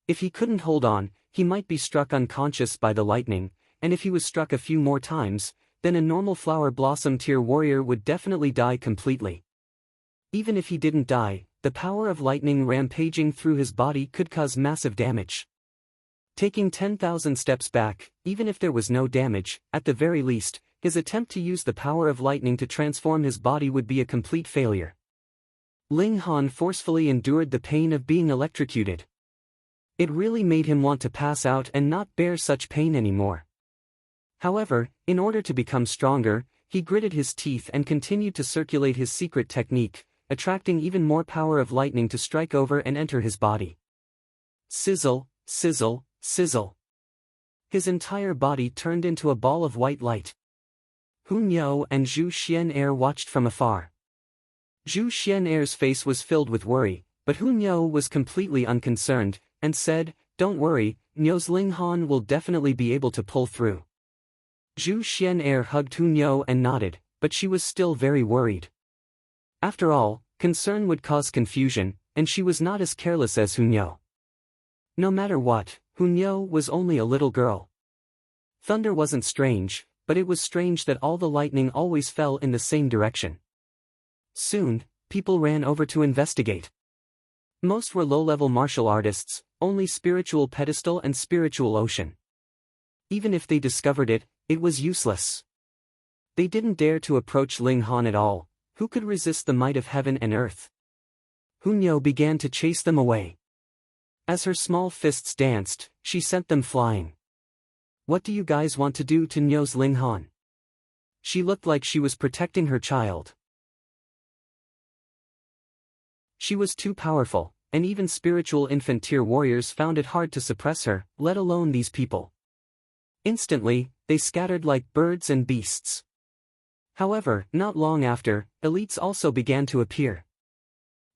If he couldn't hold on, he might be struck unconscious by the lightning, and if he was struck a few more times, then a normal flower blossom tier warrior would definitely die completely. Even if he didn't die, the power of lightning rampaging through his body could cause massive damage. Taking 10,000 steps back, even if there was no damage, at the very least, his attempt to use the power of lightning to transform his body would be a complete failure. Ling Han forcefully endured the pain of being electrocuted. It really made him want to pass out and not bear such pain anymore. However, in order to become stronger, he gritted his teeth and continued to circulate his secret technique, attracting even more power of lightning to strike over and enter his body. Sizzle, sizzle, sizzle. His entire body turned into a ball of white light. Hun Yo and Zhu Xian'er watched from afar. Zhu Xian'er's face was filled with worry, but Hun Yo was completely unconcerned, and said, "Don't worry, Nyo's Ling Han will definitely be able to pull through." Zhu Xian'er hugged Hun Yo and nodded, but she was still very worried. After all, concern would cause confusion, and she was not as careless as Hun Yo. No matter what, Hun Yo was only a little girl. Thunder wasn't strange, but it was strange that all the lightning always fell in the same direction. Soon, people ran over to investigate. Most were low-level martial artists, only spiritual pedestal and spiritual ocean. Even if they discovered it, it was useless. They didn't dare to approach Ling Han at all. Who could resist the might of heaven and earth? Hun Yo began to chase them away. As her small fists danced, she sent them flying. "What do you guys want to do to Nyo's Ling Han?" She looked like she was protecting her child. She was too powerful, and even spiritual infant tier warriors found it hard to suppress her, let alone these people. Instantly, they scattered like birds and beasts. However, not long after, elites also began to appear.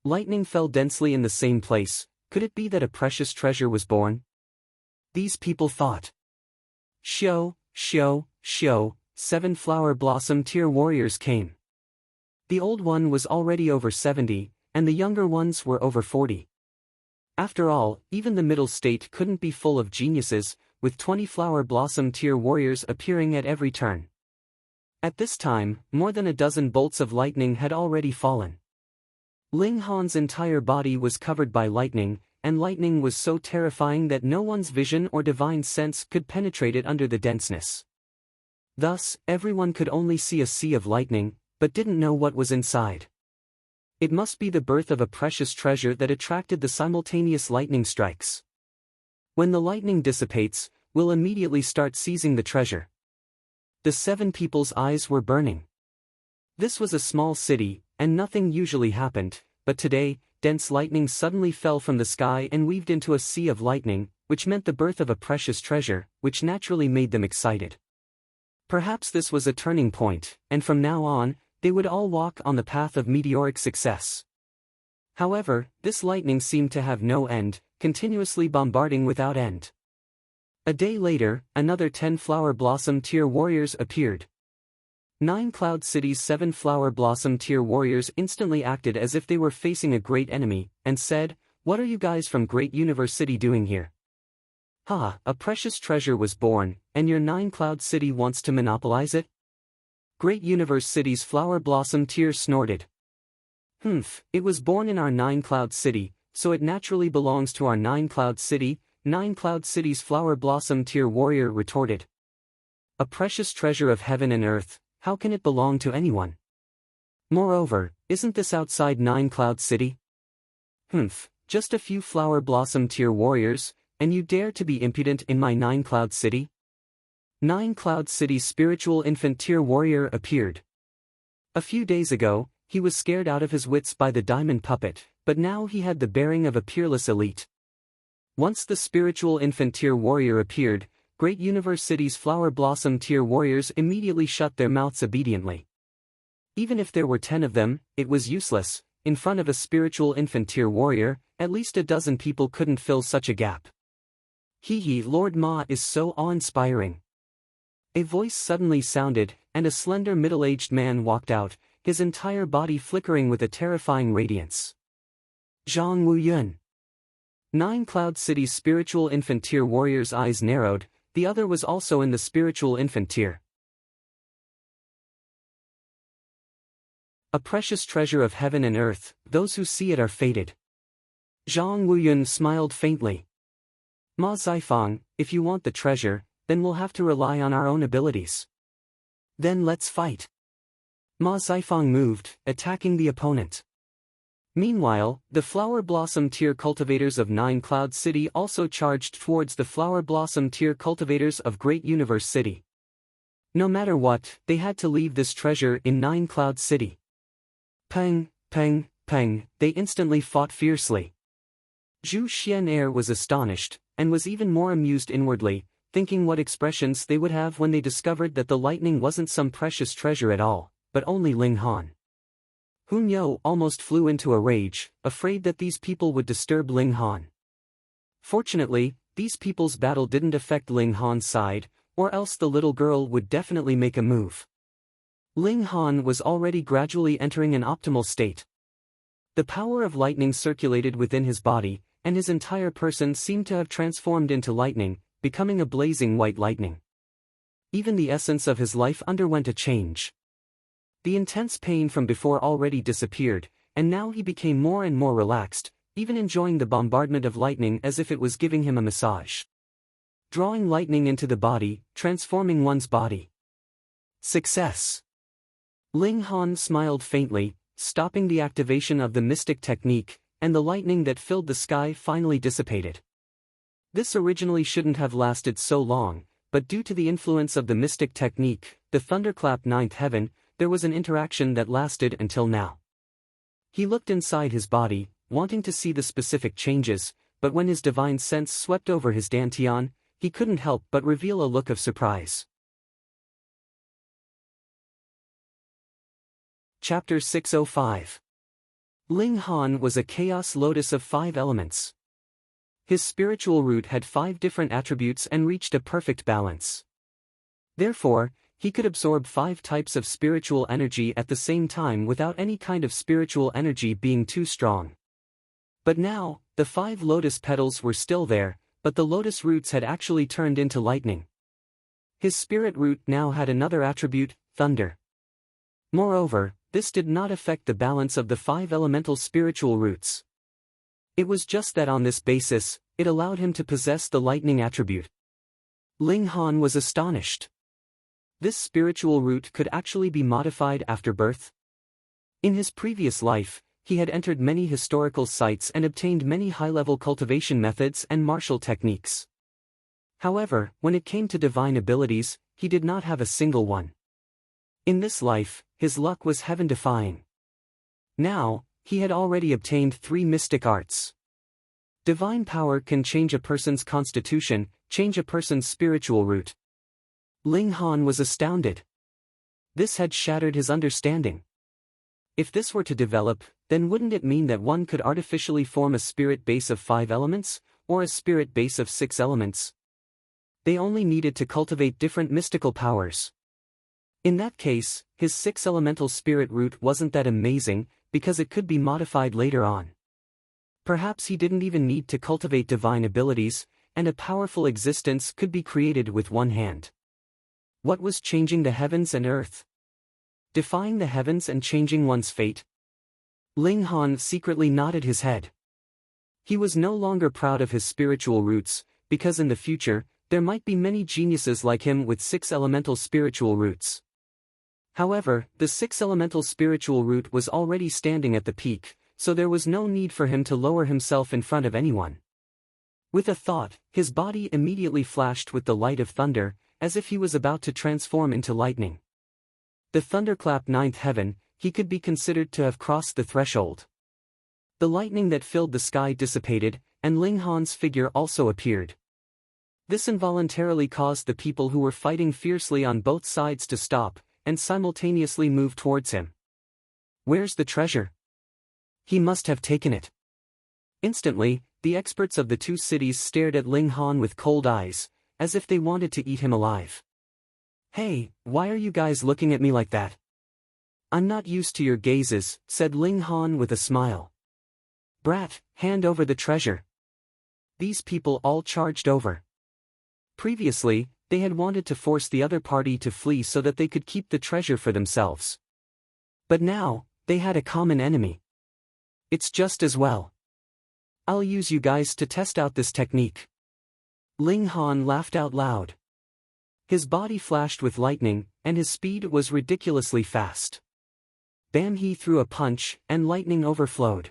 Lightning fell densely in the same place. Could it be that a precious treasure was born? These people thought. Shio, 7 flower blossom tier warriors came. The old one was already over 70, and the younger ones were over 40. After all, even the middle state couldn't be full of geniuses, with 20 flower blossom tier warriors appearing at every turn. At this time, more than a dozen bolts of lightning had already fallen. Ling Han's entire body was covered by lightning, and lightning was so terrifying that no one's vision or divine sense could penetrate it under the denseness. Thus, everyone could only see a sea of lightning, but didn't know what was inside. It must be the birth of a precious treasure that attracted the simultaneous lightning strikes. When the lightning dissipates, we'll immediately start seizing the treasure. The 7 people's eyes were burning. This was a small city, and nothing usually happened, but today, dense lightning suddenly fell from the sky and weaved into a sea of lightning, which meant the birth of a precious treasure, which naturally made them excited. Perhaps this was a turning point, and from now on, they would all walk on the path of meteoric success. However, this lightning seemed to have no end, continuously bombarding without end. A day later, another 10 flower blossom tier warriors appeared. 9 Cloud City's 7 flower blossom tier warriors instantly acted as if they were facing a great enemy, and said, "What are you guys from Great Universe City doing here? Ha, a precious treasure was born, and your 9 Cloud City wants to monopolize it?" Great Universe City's flower blossom tier snorted. It was born in our 9 Cloud City, so it naturally belongs to our 9 Cloud City. 9 Cloud City's flower blossom tier warrior retorted. "A precious treasure of heaven and earth, how can it belong to anyone? Moreover, isn't this outside 9 Cloud City? Just a few flower blossom tier warriors, and you dare to be impudent in my 9 Cloud City?" 9 Cloud City's spiritual infant tier warrior appeared. A few days ago, he was scared out of his wits by the diamond puppet, but now he had the bearing of a peerless elite. Once the spiritual infant tier warrior appeared, Great Universe City's flower blossom tier warriors immediately shut their mouths obediently. Even if there were 10 of them, it was useless. In front of a spiritual infant tier warrior, at least a dozen people couldn't fill such a gap. Lord Ma is so awe-inspiring. A voice suddenly sounded, and a slender middle-aged man walked out, his entire body flickering with a terrifying radiance. Zhang Wuyun. 9 Cloud City's spiritual infant tier warrior's eyes narrowed, the other was also in the spiritual infant tier. A precious treasure of heaven and earth, those who see it are fated. Zhang Wuyun smiled faintly. Ma Zifang, if you want the treasure, then we'll have to rely on our own abilities. Then let's fight. Ma Zifang moved, attacking the opponent. Meanwhile, the flower blossom tier cultivators of 9 Cloud City also charged towards the flower blossom tier cultivators of Great Universe City. No matter what, they had to leave this treasure in 9 Cloud City. Peng, peng, peng, they instantly fought fiercely. Zhu Xian'er was astonished, and was even more amused inwardly. thinking what expressions they would have when they discovered that the lightning wasn't some precious treasure at all, but only Ling Han. Hun Yo almost flew into a rage, afraid that these people would disturb Ling Han. Fortunately, these people's battle didn't affect Ling Han's side, or else the little girl would definitely make a move. Ling Han was already gradually entering an optimal state. The power of lightning circulated within his body, and his entire person seemed to have transformed into lightning, becoming a blazing white lightning. Even the essence of his life underwent a change. The intense pain from before already disappeared, and now he became more and more relaxed, even enjoying the bombardment of lightning as if it was giving him a massage. Drawing lightning into the body, transforming one's body. Success! Ling Han smiled faintly, stopping the activation of the mystic technique, and the lightning that filled the sky finally dissipated. This originally shouldn't have lasted so long, but due to the influence of the mystic technique, the thunderclap ninth heaven, there was an interaction that lasted until now. He looked inside his body, wanting to see the specific changes, but when his divine sense swept over his dantian, he couldn't help but reveal a look of surprise. Chapter 605. Ling Han was a chaos lotus of 5 elements. His spiritual root had 5 different attributes and reached a perfect balance. Therefore, he could absorb 5 types of spiritual energy at the same time without any kind of spiritual energy being too strong. But now, the 5 lotus petals were still there, but the lotus roots had actually turned into lightning. His spirit root now had another attribute, thunder. Moreover, this did not affect the balance of the 5 elemental spiritual roots. It was just that on this basis, it allowed him to possess the lightning attribute. Ling Han was astonished. This spiritual root could actually be modified after birth. In his previous life, he had entered many historical sites and obtained many high-level cultivation methods and martial techniques. However, when it came to divine abilities, he did not have a single one. In this life, his luck was heaven-defying. Now, he had already obtained 3 mystic arts. Divine power can change a person's constitution, change a person's spiritual root. Ling Han was astounded. This had shattered his understanding. If this were to develop, then wouldn't it mean that one could artificially form a spirit base of 5 elements, or a spirit base of 6 elements? They only needed to cultivate different mystical powers. In that case, his 6 elemental spirit root wasn't that amazing, because it could be modified later on. Perhaps he didn't even need to cultivate divine abilities, and a powerful existence could be created with one hand. What was changing the heavens and earth? Defying the heavens and changing one's fate? Ling Han secretly nodded his head. He was no longer proud of his spiritual roots, because in the future, there might be many geniuses like him with 6 elemental spiritual roots. However, the 6 elemental spiritual root was already standing at the peak, so there was no need for him to lower himself in front of anyone. With a thought, his body immediately flashed with the light of thunder, as if he was about to transform into lightning. The thunderclap ninth heaven, he could be considered to have crossed the threshold. The lightning that filled the sky dissipated, and Ling Han's figure also appeared. This involuntarily caused the people who were fighting fiercely on both sides to stop, and simultaneously move towards him. Where's the treasure? He must have taken it. Instantly, the experts of the 2 cities stared at Ling Han with cold eyes, as if they wanted to eat him alive. Hey, why are you guys looking at me like that? I'm not used to your gazes, said Ling Han with a smile. Brat, hand over the treasure. These people all charged over. Previously, they had wanted to force the other party to flee so that they could keep the treasure for themselves. But now, they had a common enemy. It's just as well. I'll use you guys to test out this technique. Ling Han laughed out loud. His body flashed with lightning, and his speed was ridiculously fast. Bam! He threw a punch, and lightning overflowed.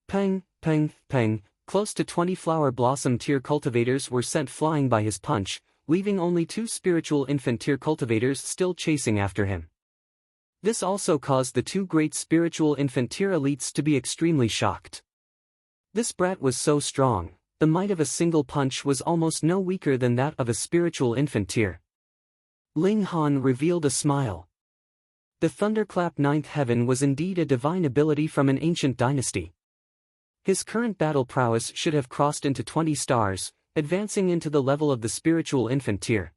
Peng, peng, peng, close to 20 flower blossom tier cultivators were sent flying by his punch, leaving only 2 spiritual infant tier cultivators still chasing after him. This also caused the 2 great spiritual infant tier elites to be extremely shocked. This brat was so strong, the the might of a single punch was almost no weaker than that of a spiritual infant tier. Ling Han revealed a smile. The Thunderclap Ninth Heaven was indeed a divine ability from an ancient dynasty. His current battle prowess should have crossed into 20 stars, advancing into the level of the spiritual infant tier.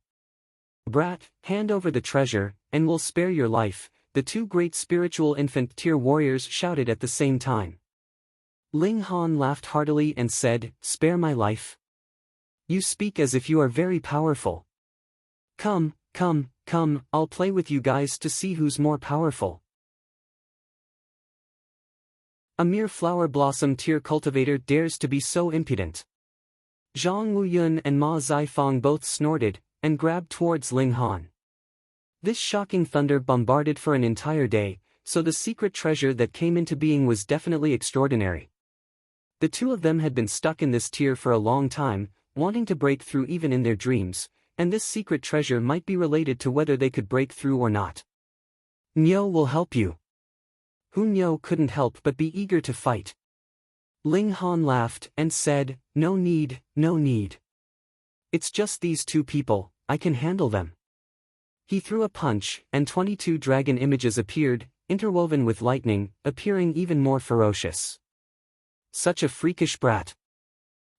Brat, hand over the treasure, and we'll spare your life, the two great spiritual infant tier warriors shouted at the same time. Ling Han laughed heartily and said, "Spare my life? You speak as if you are very powerful. Come, I'll play with you guys to see who's more powerful." A mere flower blossom tier cultivator dares to be so impudent. Zhang Wuyun and Ma Zifang both snorted, and grabbed towards Ling Han. This shocking thunder bombarded for an entire day, so the secret treasure that came into being was definitely extraordinary. The two of them had been stuck in this tier for a long time, wanting to break through even in their dreams, and this secret treasure might be related to whether they could break through or not. "Nyo will help you." Hu Nyo couldn't help but be eager to fight. Ling Han laughed and said, no need. It's just these two people, I can handle them." He threw a punch, and 22 dragon images appeared, interwoven with lightning, appearing even more ferocious. Such a freakish brat.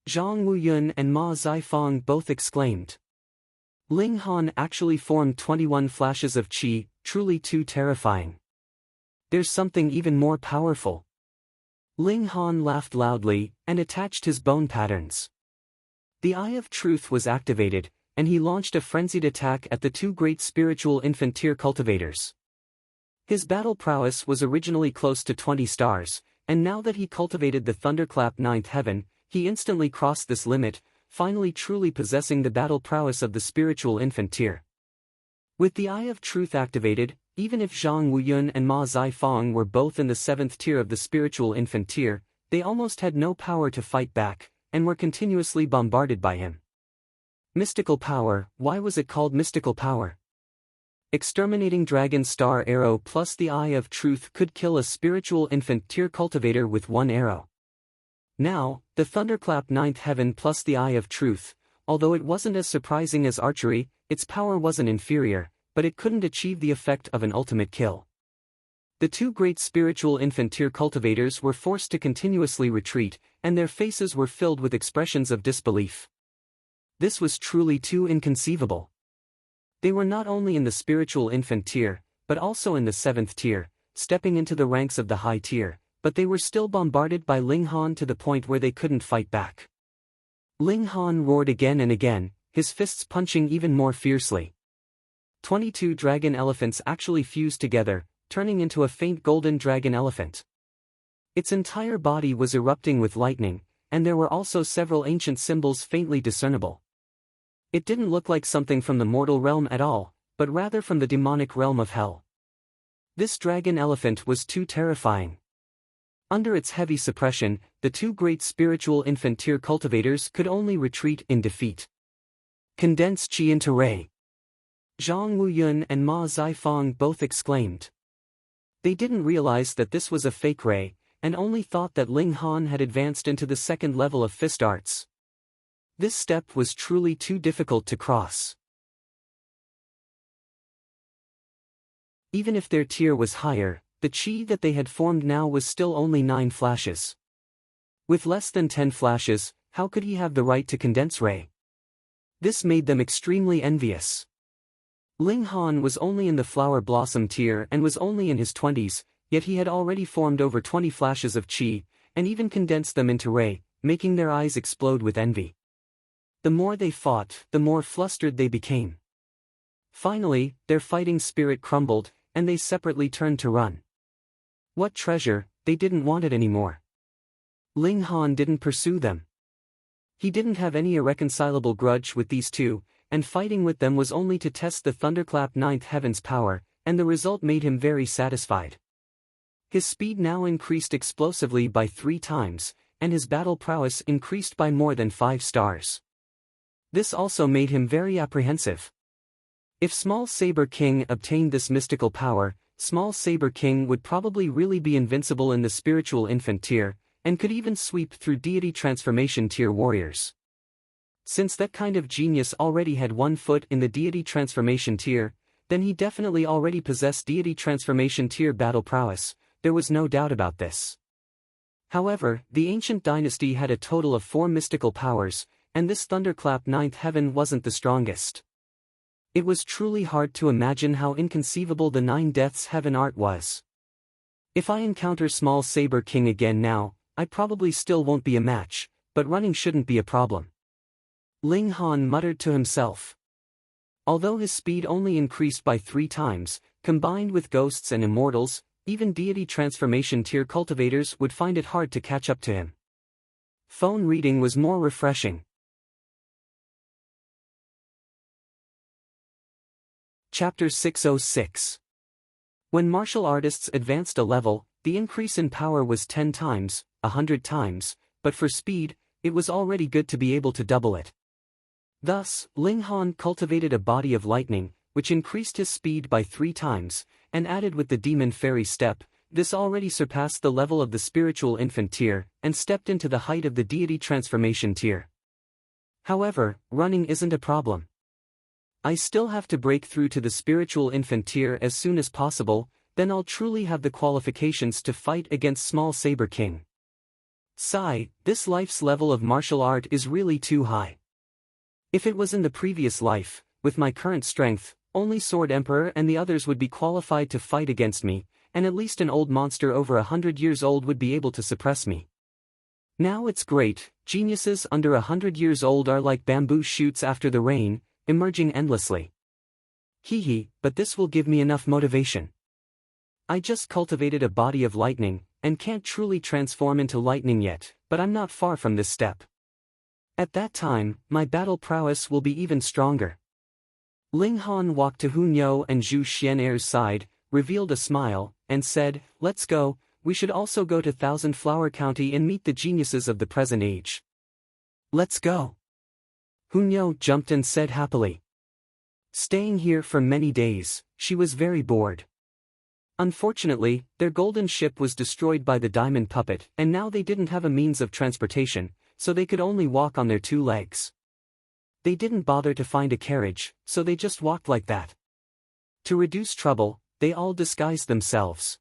Zhang Wuyun and Ma Zifang both exclaimed. Ling Han actually formed 21 flashes of qi, truly too terrifying. There's something even more powerful. Ling Han laughed loudly, and attached his bone patterns. The Eye of Truth was activated, and he launched a frenzied attack at the two great spiritual infant tier cultivators. His battle prowess was originally close to 20 stars, and now that he cultivated the Thunderclap Ninth Heaven, he instantly crossed this limit, finally truly possessing the battle prowess of the spiritual infant tier. With the Eye of Truth activated, even if Zhang Wuyun and Ma Zifang were both in the 7th tier of the spiritual infant tier, they almost had no power to fight back, and were continuously bombarded by him. Mystical power. Why was it called mystical power? Exterminating Dragon Star Arrow plus the Eye of Truth could kill a spiritual infant tier cultivator with one arrow. Now, the Thunderclap Ninth Heaven plus the Eye of Truth, although it wasn't as surprising as archery, its power wasn't inferior, but it couldn't achieve the effect of an ultimate kill. The two great spiritual infant tier cultivators were forced to continuously retreat, and their faces were filled with expressions of disbelief. This was truly too inconceivable. They were not only in the spiritual infant tier, but also in the 7th tier, stepping into the ranks of the high tier, but they were still bombarded by Ling Han to the point where they couldn't fight back. Ling Han roared again and again, his fists punching even more fiercely. 22 dragon elephants actually fused together, turning into a faint golden dragon elephant. Its entire body was erupting with lightning, and there were also several ancient symbols faintly discernible. It didn't look like something from the mortal realm at all, but rather from the demonic realm of hell. This dragon elephant was too terrifying. Under its heavy suppression, the two great spiritual infant tier cultivators could only retreat in defeat. Condense qi into ray. Zhang Wuyun and Ma Zifang both exclaimed. They didn't realize that this was a fake ray, and only thought that Ling Han had advanced into the 2nd level of fist arts. This step was truly too difficult to cross. Even if their tier was higher, the qi that they had formed now was still only 9 flashes. With less than 10 flashes, how could he have the right to condense ray? This made them extremely envious. Ling Han was only in the flower blossom tier and was only in his 20s, yet he had already formed over 20 flashes of qi, and even condensed them into ray, making their eyes explode with envy. The more they fought, the more flustered they became. Finally, their fighting spirit crumbled, and they separately turned to run. What treasure? They didn't want it anymore. Ling Han didn't pursue them. He didn't have any irreconcilable grudge with these two, and fighting with them was only to test the Thunderclap Ninth Heaven's power, and the result made him very satisfied. His speed now increased explosively by 3 times, and his battle prowess increased by more than 5 stars. This also made him very apprehensive. If Small Saber King obtained this mystical power, Small Saber King would probably really be invincible in the spiritual infant tier, and could even sweep through deity transformation tier warriors. Since that kind of genius already had one foot in the deity transformation tier, then he definitely already possessed deity transformation tier battle prowess, there was no doubt about this. However, the ancient dynasty had a total of 4 mystical powers, and this thunderclap 9th heaven wasn't the strongest. It was truly hard to imagine how inconceivable the 9 deaths heaven art was. If I encounter Small Saber King again now, I probably still won't be a match, but running shouldn't be a problem. Ling Han muttered to himself. Although his speed only increased by 3 times, combined with ghosts and immortals, even deity transformation tier cultivators would find it hard to catch up to him. Phone reading was more refreshing. Chapter 606. When martial artists advanced a level, the increase in power was 10 times, 100 times, but for speed, it was already good to be able to double it. Thus, Ling Han cultivated a body of lightning, which increased his speed by 3 times, and added with the demon fairy step, this already surpassed the level of the spiritual infant tier, and stepped into the height of the deity transformation tier. However, running isn't a problem. I still have to break through to the spiritual infant tier as soon as possible, then I'll truly have the qualifications to fight against Small Saber King. Sigh, this life's level of martial art is really too high. If it was in the previous life, with my current strength, only Sword Emperor and the others would be qualified to fight against me, and at least an old monster over 100 years old would be able to suppress me. Now it's great, geniuses under 100 years old are like bamboo shoots after the rain, emerging endlessly. Hee, but this will give me enough motivation. I just cultivated a body of lightning, and can't truly transform into lightning yet, but I'm not far from this step. At that time, my battle prowess will be even stronger. Ling Han walked to Hun Yo and Zhu Xian'er's side, revealed a smile, and said, "Let's go, we should also go to Thousand Flower County and meet the geniuses of the present age." "Let's go." Hun Yo jumped and said happily. Staying here for many days, she was very bored. Unfortunately, their golden ship was destroyed by the diamond puppet, and now they didn't have a means of transportation, so they could only walk on their 2 legs. They didn't bother to find a carriage, so they just walked like that. To reduce trouble, they all disguised themselves.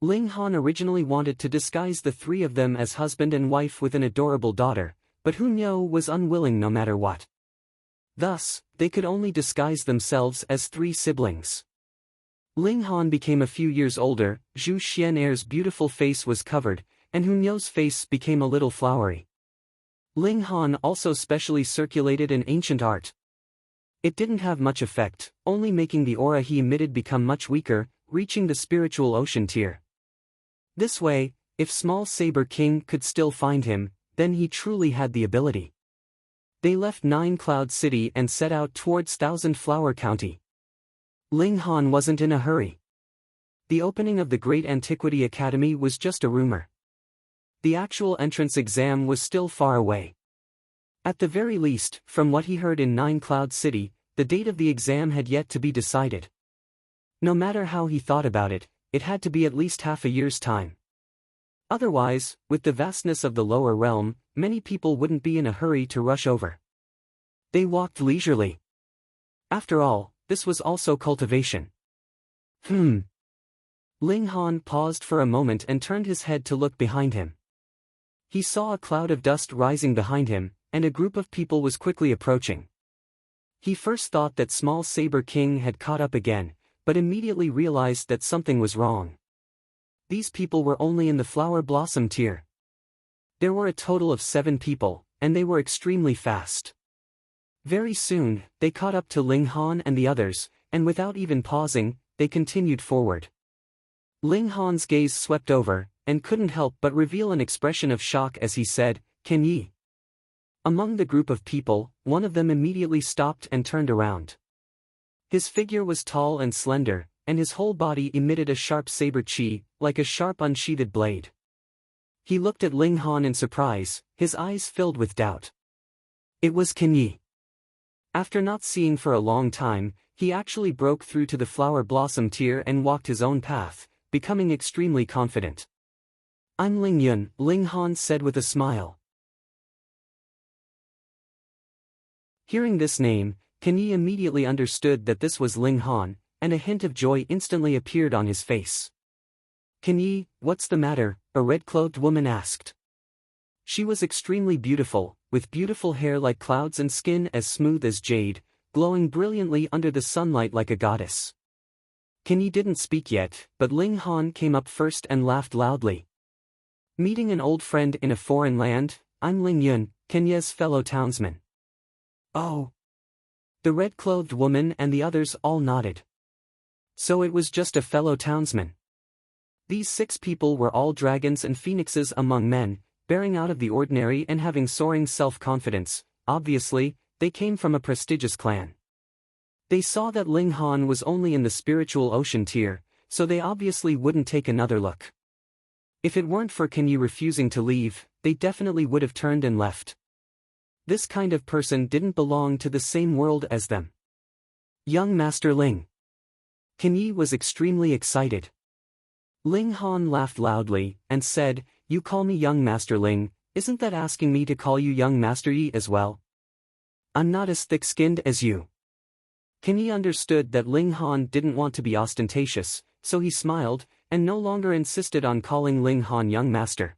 Ling Han originally wanted to disguise the 3 of them as husband and wife with an adorable daughter, but Hun Yo was unwilling no matter what. Thus, they could only disguise themselves as 3 siblings. Ling Han became a few years older, Zhu Xian'er's beautiful face was covered, and Hun Yo's face became a little flowery. Ling Han also specially circulated an ancient art. It didn't have much effect, only making the aura he emitted become much weaker, reaching the spiritual ocean tier. This way, if Small Saber King could still find him, then he truly had the ability. They left 9 Cloud City and set out towards Thousand Flower County. Ling Han wasn't in a hurry. The opening of the Great Antiquity Academy was just a rumor. The actual entrance exam was still far away. At the very least, from what he heard in 9 Cloud City, the date of the exam had yet to be decided. No matter how he thought about it, it had to be at least half a year's time. Otherwise, with the vastness of the lower realm, many people wouldn't be in a hurry to rush over. They walked leisurely. After all, this was also cultivation. Ling Han paused for a moment and turned his head to look behind him. He saw a cloud of dust rising behind him, and a group of people was quickly approaching. He first thought that Small Saber King had caught up again, but immediately realized that something was wrong. These people were only in the flower blossom tier. There were a total of 7 people, and they were extremely fast. Very soon, they caught up to Ling Han and the others, and without even pausing, they continued forward. Ling Han's gaze swept over, and couldn't help but reveal an expression of shock as he said, "Can ye?" Among the group of people, one of them immediately stopped and turned around. His figure was tall and slender, and his whole body emitted a sharp saber chi, like a sharp unsheathed blade. He looked at Ling Han in surprise, his eyes filled with doubt. It was Can Yi. After not seeing for a long time, he actually broke through to the flower blossom tier and walked his own path, becoming extremely confident. I'm Ling Yun, Ling Han said with a smile. Hearing this name, Can Yi immediately understood that this was Ling Han, and a hint of joy instantly appeared on his face. Can Yi, what's the matter? A red-clothed woman asked. She was extremely beautiful, with beautiful hair like clouds and skin as smooth as jade, glowing brilliantly under the sunlight like a goddess. Can Yi didn't speak yet, but Ling Han came up first and laughed loudly. Meeting an old friend in a foreign land, I'm Ling Yun, Kenya's fellow townsman. Oh. The red-clothed woman and the others all nodded. So it was just a fellow townsman. These 6 people were all dragons and phoenixes among men, bearing out of the ordinary and having soaring self-confidence. Obviously, they came from a prestigious clan. They saw that Ling Han was only in the spiritual ocean tier, so they obviously wouldn't take another look. If it weren't for Can Yi refusing to leave, they definitely would have turned and left. This kind of person didn't belong to the same world as them. Young Master Ling. Can Yi was extremely excited. Ling Han laughed loudly, and said, You call me Young Master Ling, isn't that asking me to call you Young Master Yi as well? I'm not as thick-skinned as you. Can Yi understood that Ling Han didn't want to be ostentatious, so he smiled, and no longer insisted on calling Ling Han Young Master.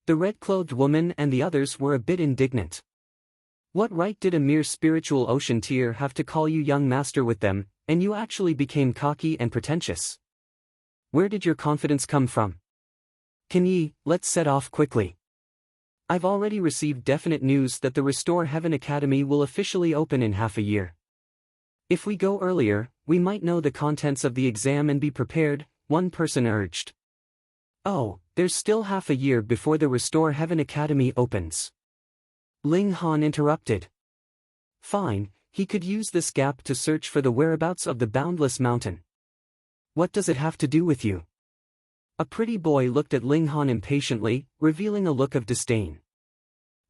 The red-clothed woman and the others were a bit indignant. What right did a mere spiritual ocean tier have to call you Young Master with them, and you actually became cocky and pretentious? Where did your confidence come from? Can Yi, let's set off quickly. I've already received definite news that the Restore Heaven Academy will officially open in half a year. If we go earlier, we might know the contents of the exam and be prepared, one person urged. Oh, there's still half a year before the Restore Heaven Academy opens. Ling Han interrupted. Fine, he could use this gap to search for the whereabouts of the Boundless Mountain. What does it have to do with you? A pretty boy looked at Ling Han impatiently, revealing a look of disdain.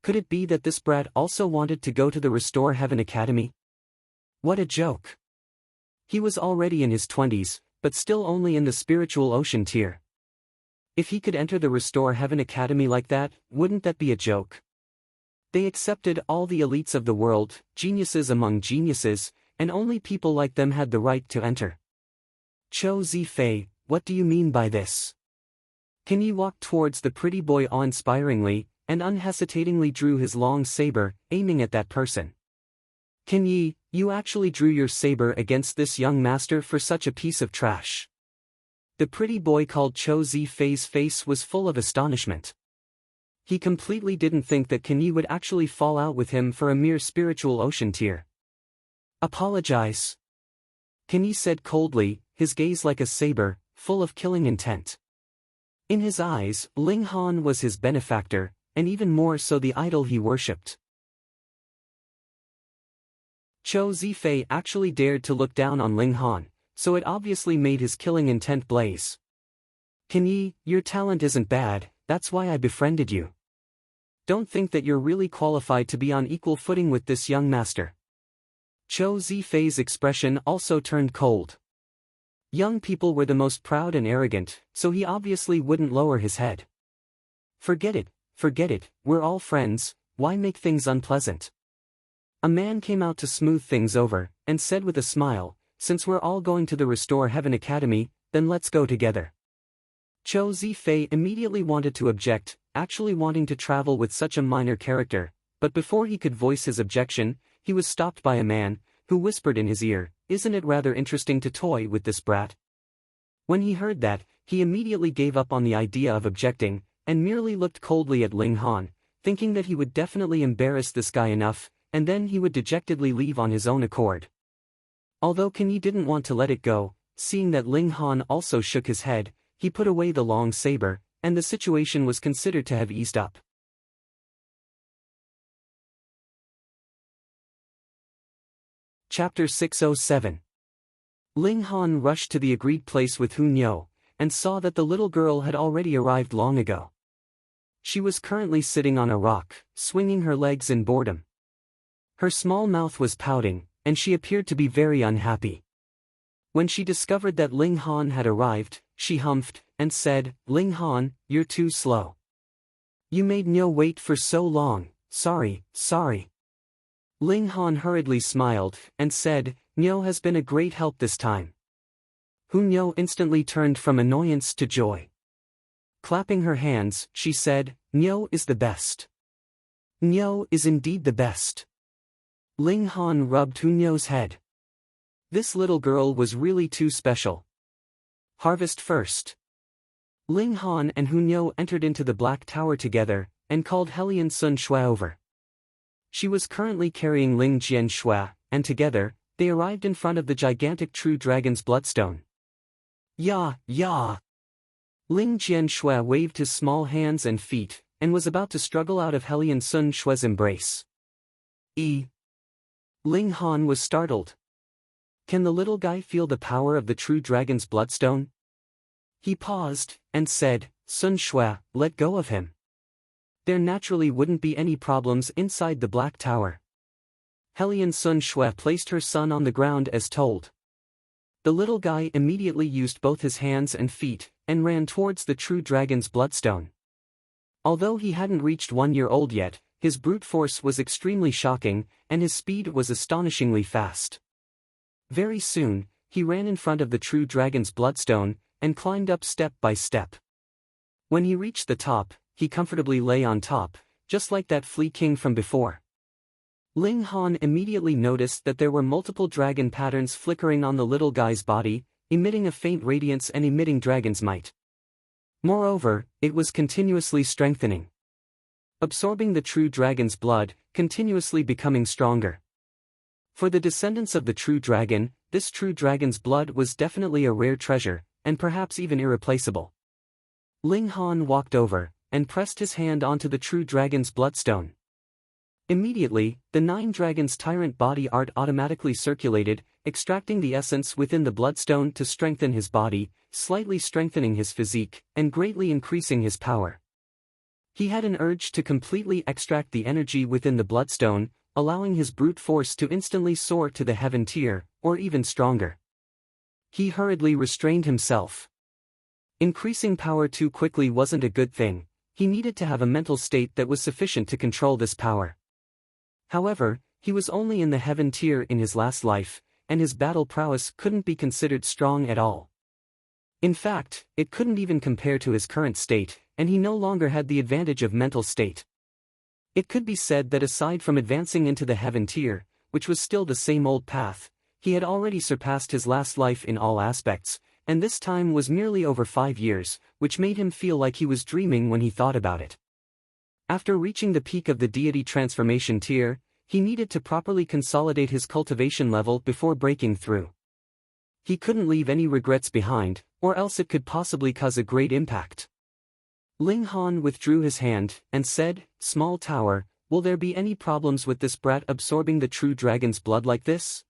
Could it be that this brat also wanted to go to the Restore Heaven Academy? What a joke. He was already in his 20s, but still only in the spiritual ocean tier. If he could enter the Restore Heaven Academy like that, wouldn't that be a joke? They accepted all the elites of the world, geniuses among geniuses, and only people like them had the right to enter. Cho Zifei, what do you mean by this? Can Yi walked towards the pretty boy awe-inspiringly, and unhesitatingly drew his long saber, aiming at that person. Can Yi, you actually drew your saber against this young master for such a piece of trash? The pretty boy called Cho Zifei's face was full of astonishment. He completely didn't think that Can Yi would actually fall out with him for a mere spiritual ocean tier. Apologize. Can Yi said coldly, his gaze like a saber, full of killing intent. In his eyes, Ling Han was his benefactor, and even more so the idol he worshipped. Cho Zifei actually dared to look down on Ling Han, so it obviously made his killing intent blaze. Can Yi, your talent isn't bad, that's why I befriended you. Don't think that you're really qualified to be on equal footing with this young master. Cho Zifei's expression also turned cold. Young people were the most proud and arrogant, so he obviously wouldn't lower his head. Forget it, we're all friends, why make things unpleasant? A man came out to smooth things over, and said with a smile, since we're all going to the Restore Heaven Academy, then let's go together. Cho Zifei immediately wanted to object, actually wanting to travel with such a minor character, but before he could voice his objection, he was stopped by a man, who whispered in his ear, Isn't it rather interesting to toy with this brat? When he heard that, he immediately gave up on the idea of objecting, and merely looked coldly at Ling Han, thinking that he would definitely embarrass this guy enough, and then he would dejectedly leave on his own accord. Although Can Yi didn't want to let it go, seeing that Ling Han also shook his head, he put away the long saber, and the situation was considered to have eased up. Chapter 607. Ling Han rushed to the agreed place with Hun Yo, and saw that the little girl had already arrived long ago. She was currently sitting on a rock, swinging her legs in boredom. Her small mouth was pouting, and she appeared to be very unhappy. When she discovered that Ling Han had arrived, she humphed, and said, "Ling Han, you're too slow. You made Niu wait for so long, sorry. Ling Han hurriedly smiled, and said, "Niu has been a great help this time." Hu Niu instantly turned from annoyance to joy. Clapping her hands, she said, "Niu is the best. Niu is indeed the best." Ling Han rubbed Hu Niu's head. This little girl was really too special. Harvest first. Ling Han and Hu Niu entered into the Black Tower together, and called Hellion Sun Shui over. She was currently carrying Ling Jian Shui, and together, they arrived in front of the gigantic True Dragon's Bloodstone. Ya! Ling Jian Shui waved his small hands and feet, and was about to struggle out of Hellion Sun Shui's embrace. Ling Han was startled. Can the little guy feel the power of the True Dragon's Bloodstone? He paused, and said, "Sun Shui, let go of him. There naturally wouldn't be any problems inside the Black Tower." Hellion Sun Shui placed her son on the ground as told. The little guy immediately used both his hands and feet, and ran towards the True Dragon's Bloodstone. Although he hadn't reached 1 year old yet, his brute force was extremely shocking, and his speed was astonishingly fast. Very soon, he ran in front of the True Dragon's Bloodstone, and climbed up step by step. When he reached the top, he comfortably lay on top, just like that Flea King from before. Ling Han immediately noticed that there were multiple dragon patterns flickering on the little guy's body, emitting a faint radiance and emitting dragon's might. Moreover, it was continuously strengthening. Absorbing the True Dragon's blood, continuously becoming stronger. For the descendants of the True Dragon, this True Dragon's blood was definitely a rare treasure, and perhaps even irreplaceable. Ling Han walked over, and pressed his hand onto the True Dragon's Bloodstone. Immediately, the 9 Dragons' Tyrant body art automatically circulated, extracting the essence within the Bloodstone to strengthen his body, slightly strengthening his physique, and greatly increasing his power. He had an urge to completely extract the energy within the Bloodstone, allowing his brute force to instantly soar to the heaven tier, or even stronger. He hurriedly restrained himself. Increasing power too quickly wasn't a good thing. He needed to have a mental state that was sufficient to control this power. However, he was only in the heaven tier in his last life, and his battle prowess couldn't be considered strong at all. In fact, it couldn't even compare to his current state, and he no longer had the advantage of mental state. It could be said that aside from advancing into the heaven tier, which was still the same old path, he had already surpassed his last life in all aspects, and this time was merely over 5 years, which made him feel like he was dreaming when he thought about it. After reaching the peak of the deity transformation tier, he needed to properly consolidate his cultivation level before breaking through. He couldn't leave any regrets behind, or else it could possibly cause a great impact. Ling Han withdrew his hand, and said, "Small tower, will there be any problems with this brat absorbing the True Dragon's blood like this?"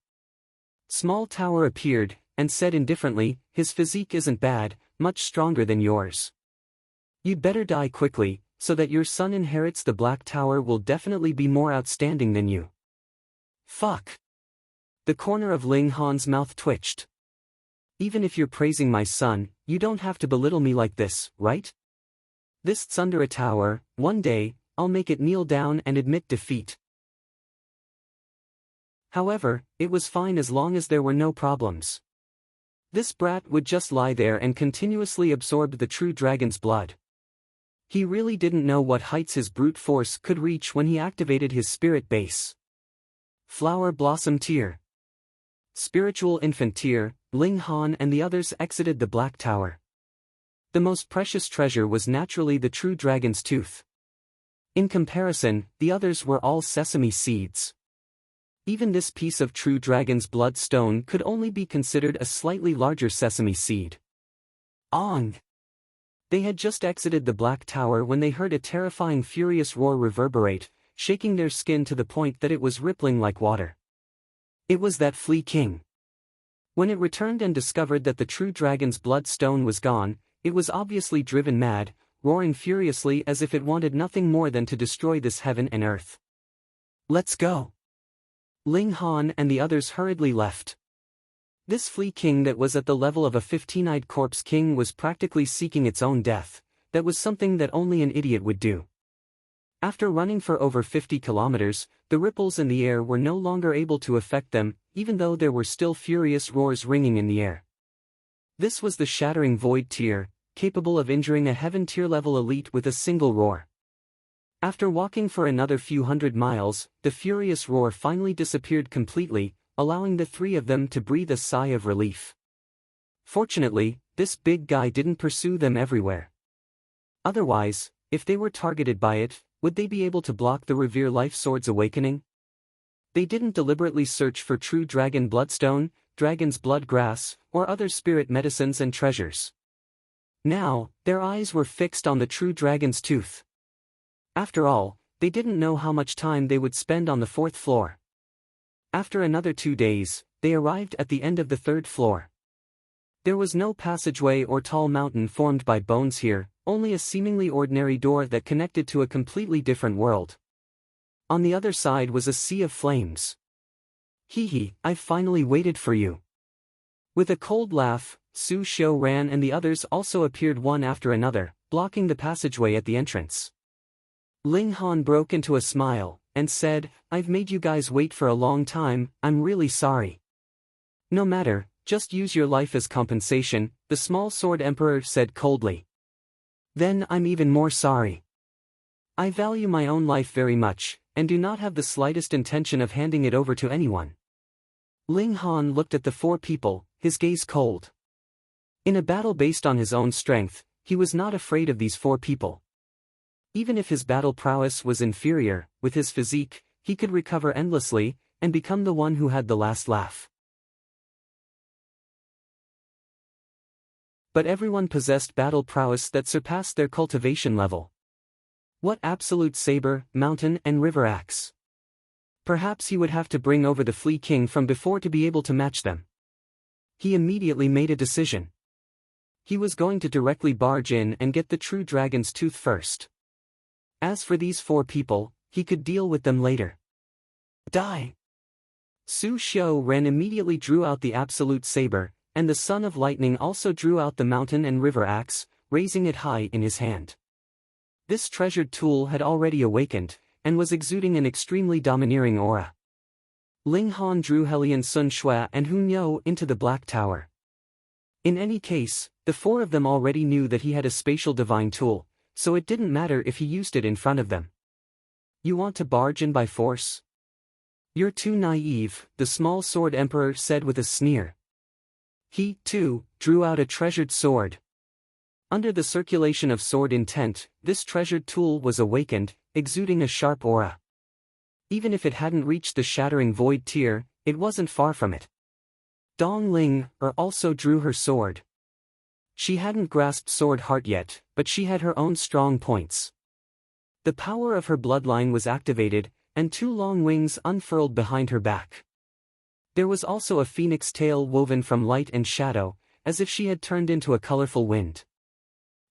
Small tower appeared, and said indifferently, "His physique isn't bad, much stronger than yours. You'd better die quickly, so that your son inherits the Black Tower will definitely be more outstanding than you." Fuck. The corner of Ling Han's mouth twitched. Even if you're praising my son, you don't have to belittle me like this, right? This Thunder a tower, one day, I'll make it kneel down and admit defeat. However, it was fine as long as there were no problems. This brat would just lie there and continuously absorb the True Dragon's blood. He really didn't know what heights his brute force could reach when he activated his spirit base. Flower Blossom Tier. Spiritual Infant Tier, Ling Han and the others exited the Black Tower. The most precious treasure was naturally the True Dragon's Tooth. In comparison, the others were all sesame seeds. Even this piece of True Dragon's blood stone could only be considered a slightly larger sesame seed. Ong! They had just exited the Black Tower when they heard a terrifying furious roar reverberate, shaking their skin to the point that it was rippling like water. It was that Flea King. When it returned and discovered that the True Dragon's blood stone was gone, it was obviously driven mad, roaring furiously as if it wanted nothing more than to destroy this heaven and earth. "Let's go." Ling Han and the others hurriedly left. This flea king that was at the level of a 15-eyed corpse king was practically seeking its own death. That was something that only an idiot would do. After running for over 50 kilometers, the ripples in the air were no longer able to affect them, even though there were still furious roars ringing in the air. This was the shattering void tier, capable of injuring a heaven tier level elite with a single roar. After walking for another few hundred miles, the furious roar finally disappeared completely, allowing the three of them to breathe a sigh of relief. Fortunately, this big guy didn't pursue them everywhere. Otherwise, if they were targeted by it, would they be able to block the Revere Life Sword's awakening? They didn't deliberately search for true dragon bloodstone, dragon's blood grass, or other spirit medicines and treasures. Now, their eyes were fixed on the true dragon's tooth. After all, they didn't know how much time they would spend on the 4th floor. After another 2 days, they arrived at the end of the 3rd floor. There was no passageway or tall mountain formed by bones here, only a seemingly ordinary door that connected to a completely different world. On the other side was a sea of flames. Hee, I've finally waited for you. With a cold laugh, Su Xiu ran and the others also appeared one after another, blocking the passageway at the entrance. Ling Han broke into a smile, and said, I've made you guys wait for a long time, I'm really sorry. No matter, just use your life as compensation, the small sword emperor said coldly. Then I'm even more sorry. I value my own life very much, and do not have the slightest intention of handing it over to anyone. Ling Han looked at the 4 people, his gaze cold. In a battle based on his own strength, he was not afraid of these 4 people. Even if his battle prowess was inferior, with his physique, he could recover endlessly, and become the one who had the last laugh. But everyone possessed battle prowess that surpassed their cultivation level. What absolute saber, mountain and river axe? Perhaps he would have to bring over the Flea King from before to be able to match them. He immediately made a decision. He was going to directly barge in and get the true dragon's tooth first. As for these 4 people, he could deal with them later. Die! Su Xiu Ren immediately drew out the absolute saber, and the Son of Lightning also drew out the mountain and river axe, raising it high in his hand. This treasured tool had already awakened, and was exuding an extremely domineering aura. Ling Han drew Helian Sun Shui and Hun Yo into the Black Tower. In any case, the 4 of them already knew that he had a spatial divine tool, so it didn't matter if he used it in front of them. You want to barge in by force? You're too naive, the small sword emperor said with a sneer. He, too, drew out a treasured sword. Under the circulation of sword intent, this treasured tool was awakened, exuding a sharp aura. Even if it hadn't reached the shattering void tier, it wasn't far from it. Dong Ling also drew her sword. She hadn't grasped sword heart yet, but she had her own strong points. The power of her bloodline was activated, and 2 long wings unfurled behind her back. There was also a phoenix tail woven from light and shadow, as if she had turned into a colorful wind.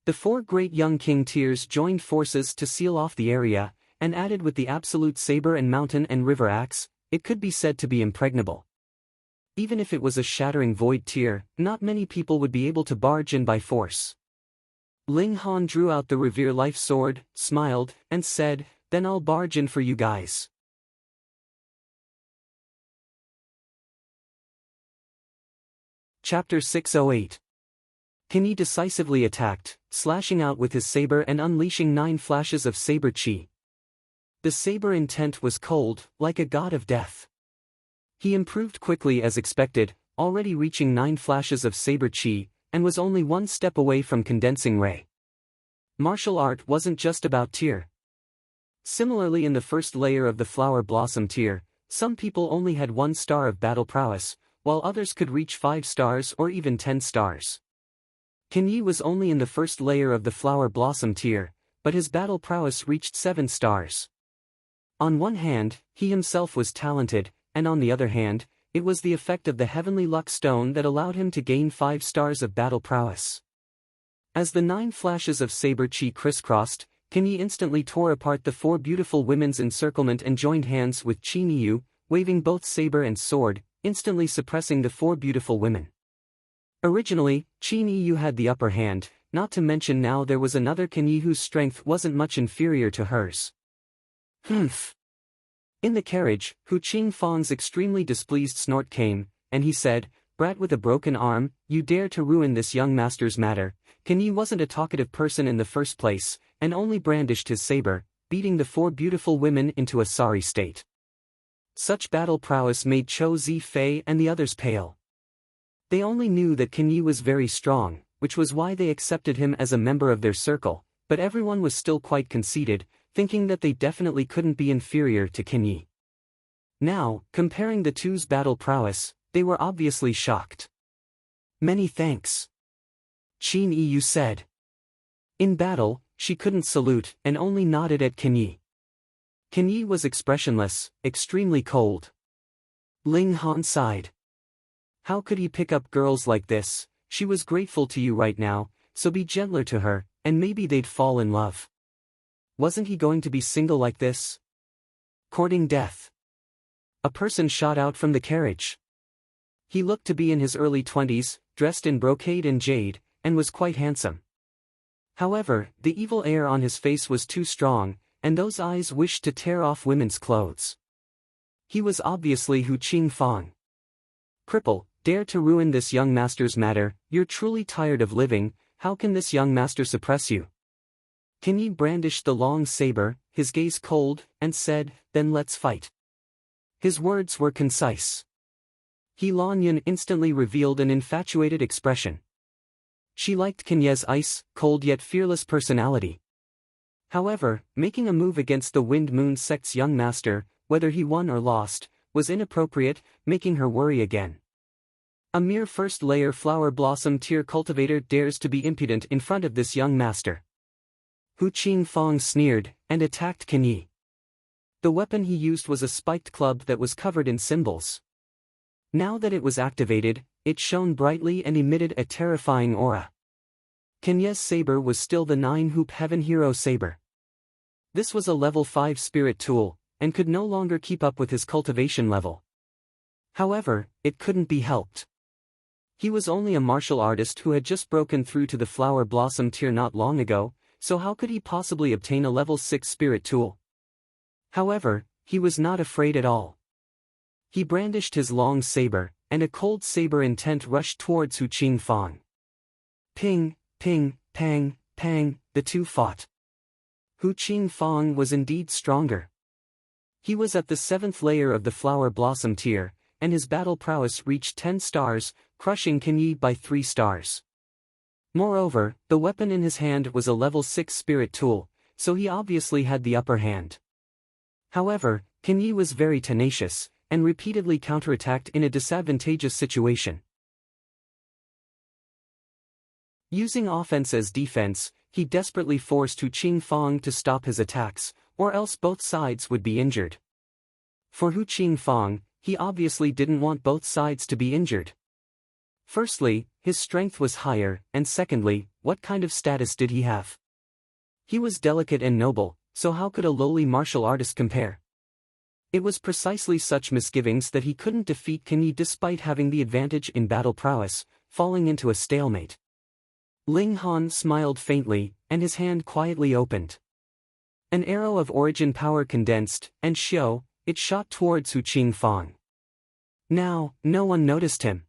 The 4 great young king tiers joined forces to seal off the area, and added with the absolute saber and mountain and river axe, it could be said to be impregnable. Even if it was a shattering void tier, not many people would be able to barge in by force. Ling Han drew out the Revere Life Sword, smiled, and said, then I'll barge in for you guys. Chapter 608. Qin decisively attacked, slashing out with his saber and unleashing 9 flashes of saber chi. The saber intent was cold, like a god of death. He improved quickly as expected, already reaching 9 flashes of saber chi, and was only 1 step away from condensing ray. Martial art wasn't just about tier. Similarly, in the first layer of the flower blossom tier, some people only had 1 star of battle prowess, while others could reach 5 stars or even 10 stars. Qin Yi was only in the first layer of the flower blossom tier, but his battle prowess reached 7 stars. On one hand, he himself was talented, and on the other hand, it was the effect of the heavenly luck stone that allowed him to gain 5 stars of battle prowess. As the 9 flashes of saber chi crisscrossed, Qin Yi instantly tore apart the 4 beautiful women's encirclement and joined hands with Qin Yu, waving both saber and sword, instantly suppressing the four beautiful women. Originally, Qin Yi had the upper hand, not to mention now there was another Qin Yi whose strength wasn't much inferior to hers. Humph. In the carriage, Hu Qingfang's extremely displeased snort came, and he said, "Brat with a broken arm, you dare to ruin this young master's matter." Qin Yi wasn't a talkative person in the first place, and only brandished his saber, beating the four beautiful women into a sorry state. Such battle prowess made Chou Zifei and the others pale. They only knew that Qin Yi was very strong, which was why they accepted him as a member of their circle, but everyone was still quite conceited, thinking that they definitely couldn't be inferior to Qin Yi. Now, comparing the two's battle prowess, they were obviously shocked. "Many thanks," Qin Yi said. In battle, she couldn't salute and only nodded at Qin Yi. Qin Yi was expressionless, extremely cold. Ling Han sighed. How could he pick up girls like this? She was grateful to you right now, so be gentler to her, and maybe they'd fall in love. Wasn't he going to be single like this? Courting death. A person shot out from the carriage. He looked to be in his early 20s, dressed in brocade and jade, and was quite handsome. However, the evil air on his face was too strong, and those eyes wished to tear off women's clothes. He was obviously Hu Qingfang. Cripple, dare to ruin this young master's matter, you're truly tired of living, how can this young master suppress you? Qin Yi brandished the long saber, his gaze cold, and said, then let's fight. His words were concise. He Lanyan instantly revealed an infatuated expression. She liked Qin Ye's ice, cold yet fearless personality. However, making a move against the Wind Moon sect's young master, whether he won or lost, was inappropriate, making her worry again. A mere first-layer flower blossom tier cultivator dares to be impudent in front of this young master. Hu Qingfang sneered, and attacked Qin Yi. The weapon he used was a spiked club that was covered in symbols. Now that it was activated, it shone brightly and emitted a terrifying aura. Qin Ye's saber was still the 9-hoop Heaven Hero saber. This was a level 5 spirit tool, and could no longer keep up with his cultivation level. However, it couldn't be helped. He was only a martial artist who had just broken through to the flower blossom tier not long ago, so how could he possibly obtain a level 6 spirit tool? However, he was not afraid at all. He brandished his long saber, and a cold saber intent rushed towards Hu Qingfang. Ping, ping, pang, pang, the two fought. Hu Qingfang was indeed stronger. He was at the 7th layer of the flower blossom tier, and his battle prowess reached 10 stars, crushing Qin Yi by 3 stars. Moreover, the weapon in his hand was a level 6 spirit tool, so he obviously had the upper hand. However, Qin Yi was very tenacious, and repeatedly counterattacked in a disadvantageous situation. Using offense as defense, he desperately forced Hu Qingfang to stop his attacks, or else both sides would be injured. For Hu Qingfang, he obviously didn't want both sides to be injured. Firstly, his strength was higher, and secondly, what kind of status did he have? He was delicate and noble, so how could a lowly martial artist compare? It was precisely such misgivings that he couldn't defeat Qin Yi despite having the advantage in battle prowess, falling into a stalemate. Ling Han smiled faintly, and his hand quietly opened. An arrow of origin power condensed, and it shot towards Hu Qingfang. Now, no one noticed him.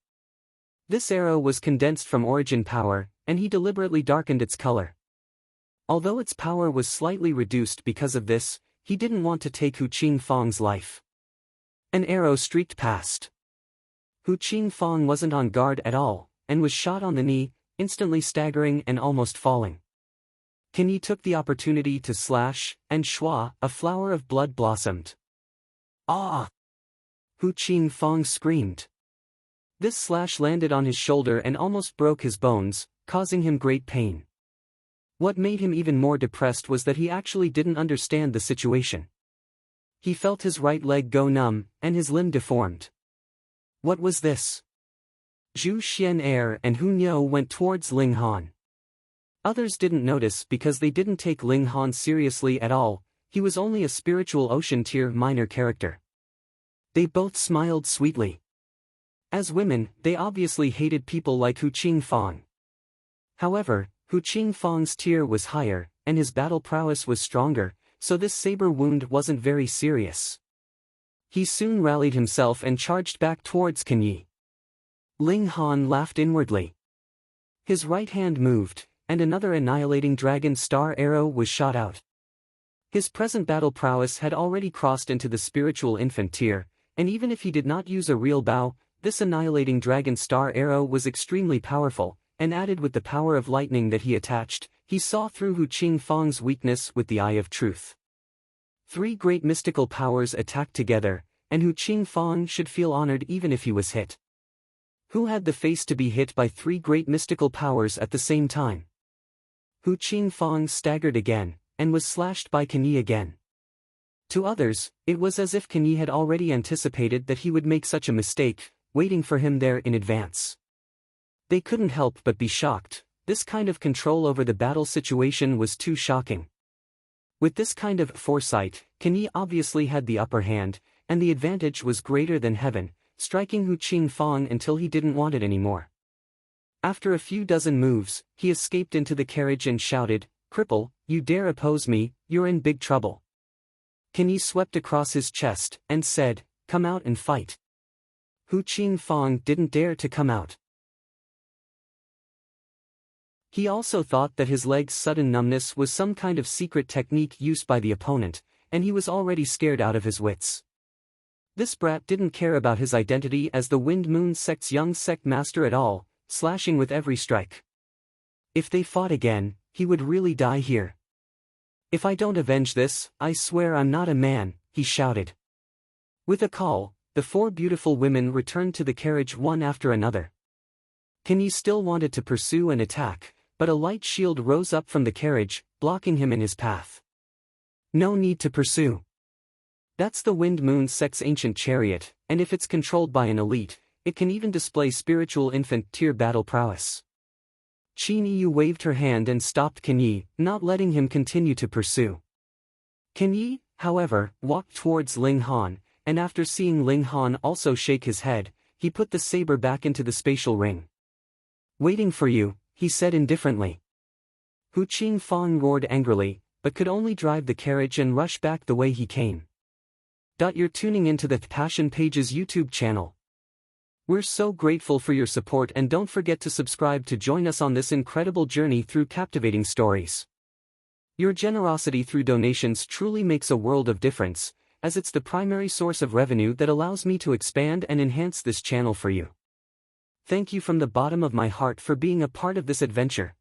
This arrow was condensed from origin power, and he deliberately darkened its color. Although its power was slightly reduced because of this, he didn't want to take Hu Qingfang's life. An arrow streaked past. Hu Qingfang wasn't on guard at all, and was shot on the knee, instantly staggering and almost falling. Qin Yi took the opportunity to slash, and shua, a flower of blood blossomed. Ah! Hu Qingfang screamed. This slash landed on his shoulder and almost broke his bones, causing him great pain. What made him even more depressed was that he actually didn't understand the situation. He felt his right leg go numb, and his limb deformed. What was this? Zhu Xian'er and Hu Niu went towards Ling Han. Others didn't notice because they didn't take Ling Han seriously at all, he was only a spiritual ocean tier minor character. They both smiled sweetly. As women, they obviously hated people like Hu Qingfang. However, Hu Qingfang's tier was higher, and his battle prowess was stronger, so this saber wound wasn't very serious. He soon rallied himself and charged back towards Can Yi. Ling Han laughed inwardly. His right hand moved, and another annihilating dragon star arrow was shot out. His present battle prowess had already crossed into the spiritual infant tier, and even if he did not use a real bow, this annihilating dragon star arrow was extremely powerful, and added with the power of lightning that he attached, he saw through Hu Qingfang's weakness with the eye of truth. 3 great mystical powers attacked together, and Hu Qingfang should feel honored even if he was hit. Who had the face to be hit by 3 great mystical powers at the same time? Hu Qingfang staggered again, and was slashed by Can Yi again. To others, it was as if Can Yi had already anticipated that he would make such a mistake, waiting for him there in advance. They couldn't help but be shocked. This kind of control over the battle situation was too shocking. With this kind of foresight, Can Yi obviously had the upper hand, and the advantage was greater than heaven, striking Hu Qingfang until he didn't want it anymore. After a few dozen moves, he escaped into the carriage and shouted, "Cripple, you dare oppose me, you're in big trouble." Can Yi swept across his chest, and said, "Come out and fight." Hu Qingfang didn't dare to come out. He also thought that his leg's sudden numbness was some kind of secret technique used by the opponent, and he was already scared out of his wits. This brat didn't care about his identity as the Wind Moon sect's young sect master at all, slashing with every strike. If they fought again, he would really die here. "If I don't avenge this, I swear I'm not a man," he shouted. With a call, the 4 beautiful women returned to the carriage one after another. Can Yi still wanted to pursue and attack, but a light shield rose up from the carriage, blocking him in his path. No need to pursue. That's the Wind Moon sect's ancient chariot, and if it's controlled by an elite, it can even display spiritual infant tier battle prowess. Qin Yu waved her hand and stopped Can Yi, not letting him continue to pursue. Can Yi, however, walked towards Ling Han, and after seeing Ling Han also shake his head, he put the saber back into the spatial ring. "Waiting for you," he said indifferently. Hu Qingfang roared angrily, but could only drive the carriage and rush back the way he came. You're tuning into the Passion Pages YouTube channel. We're so grateful for your support, and don't forget to subscribe to join us on this incredible journey through captivating stories. Your generosity through donations truly makes a world of difference, as it's the primary source of revenue that allows me to expand and enhance this channel for you. Thank you from the bottom of my heart for being a part of this adventure.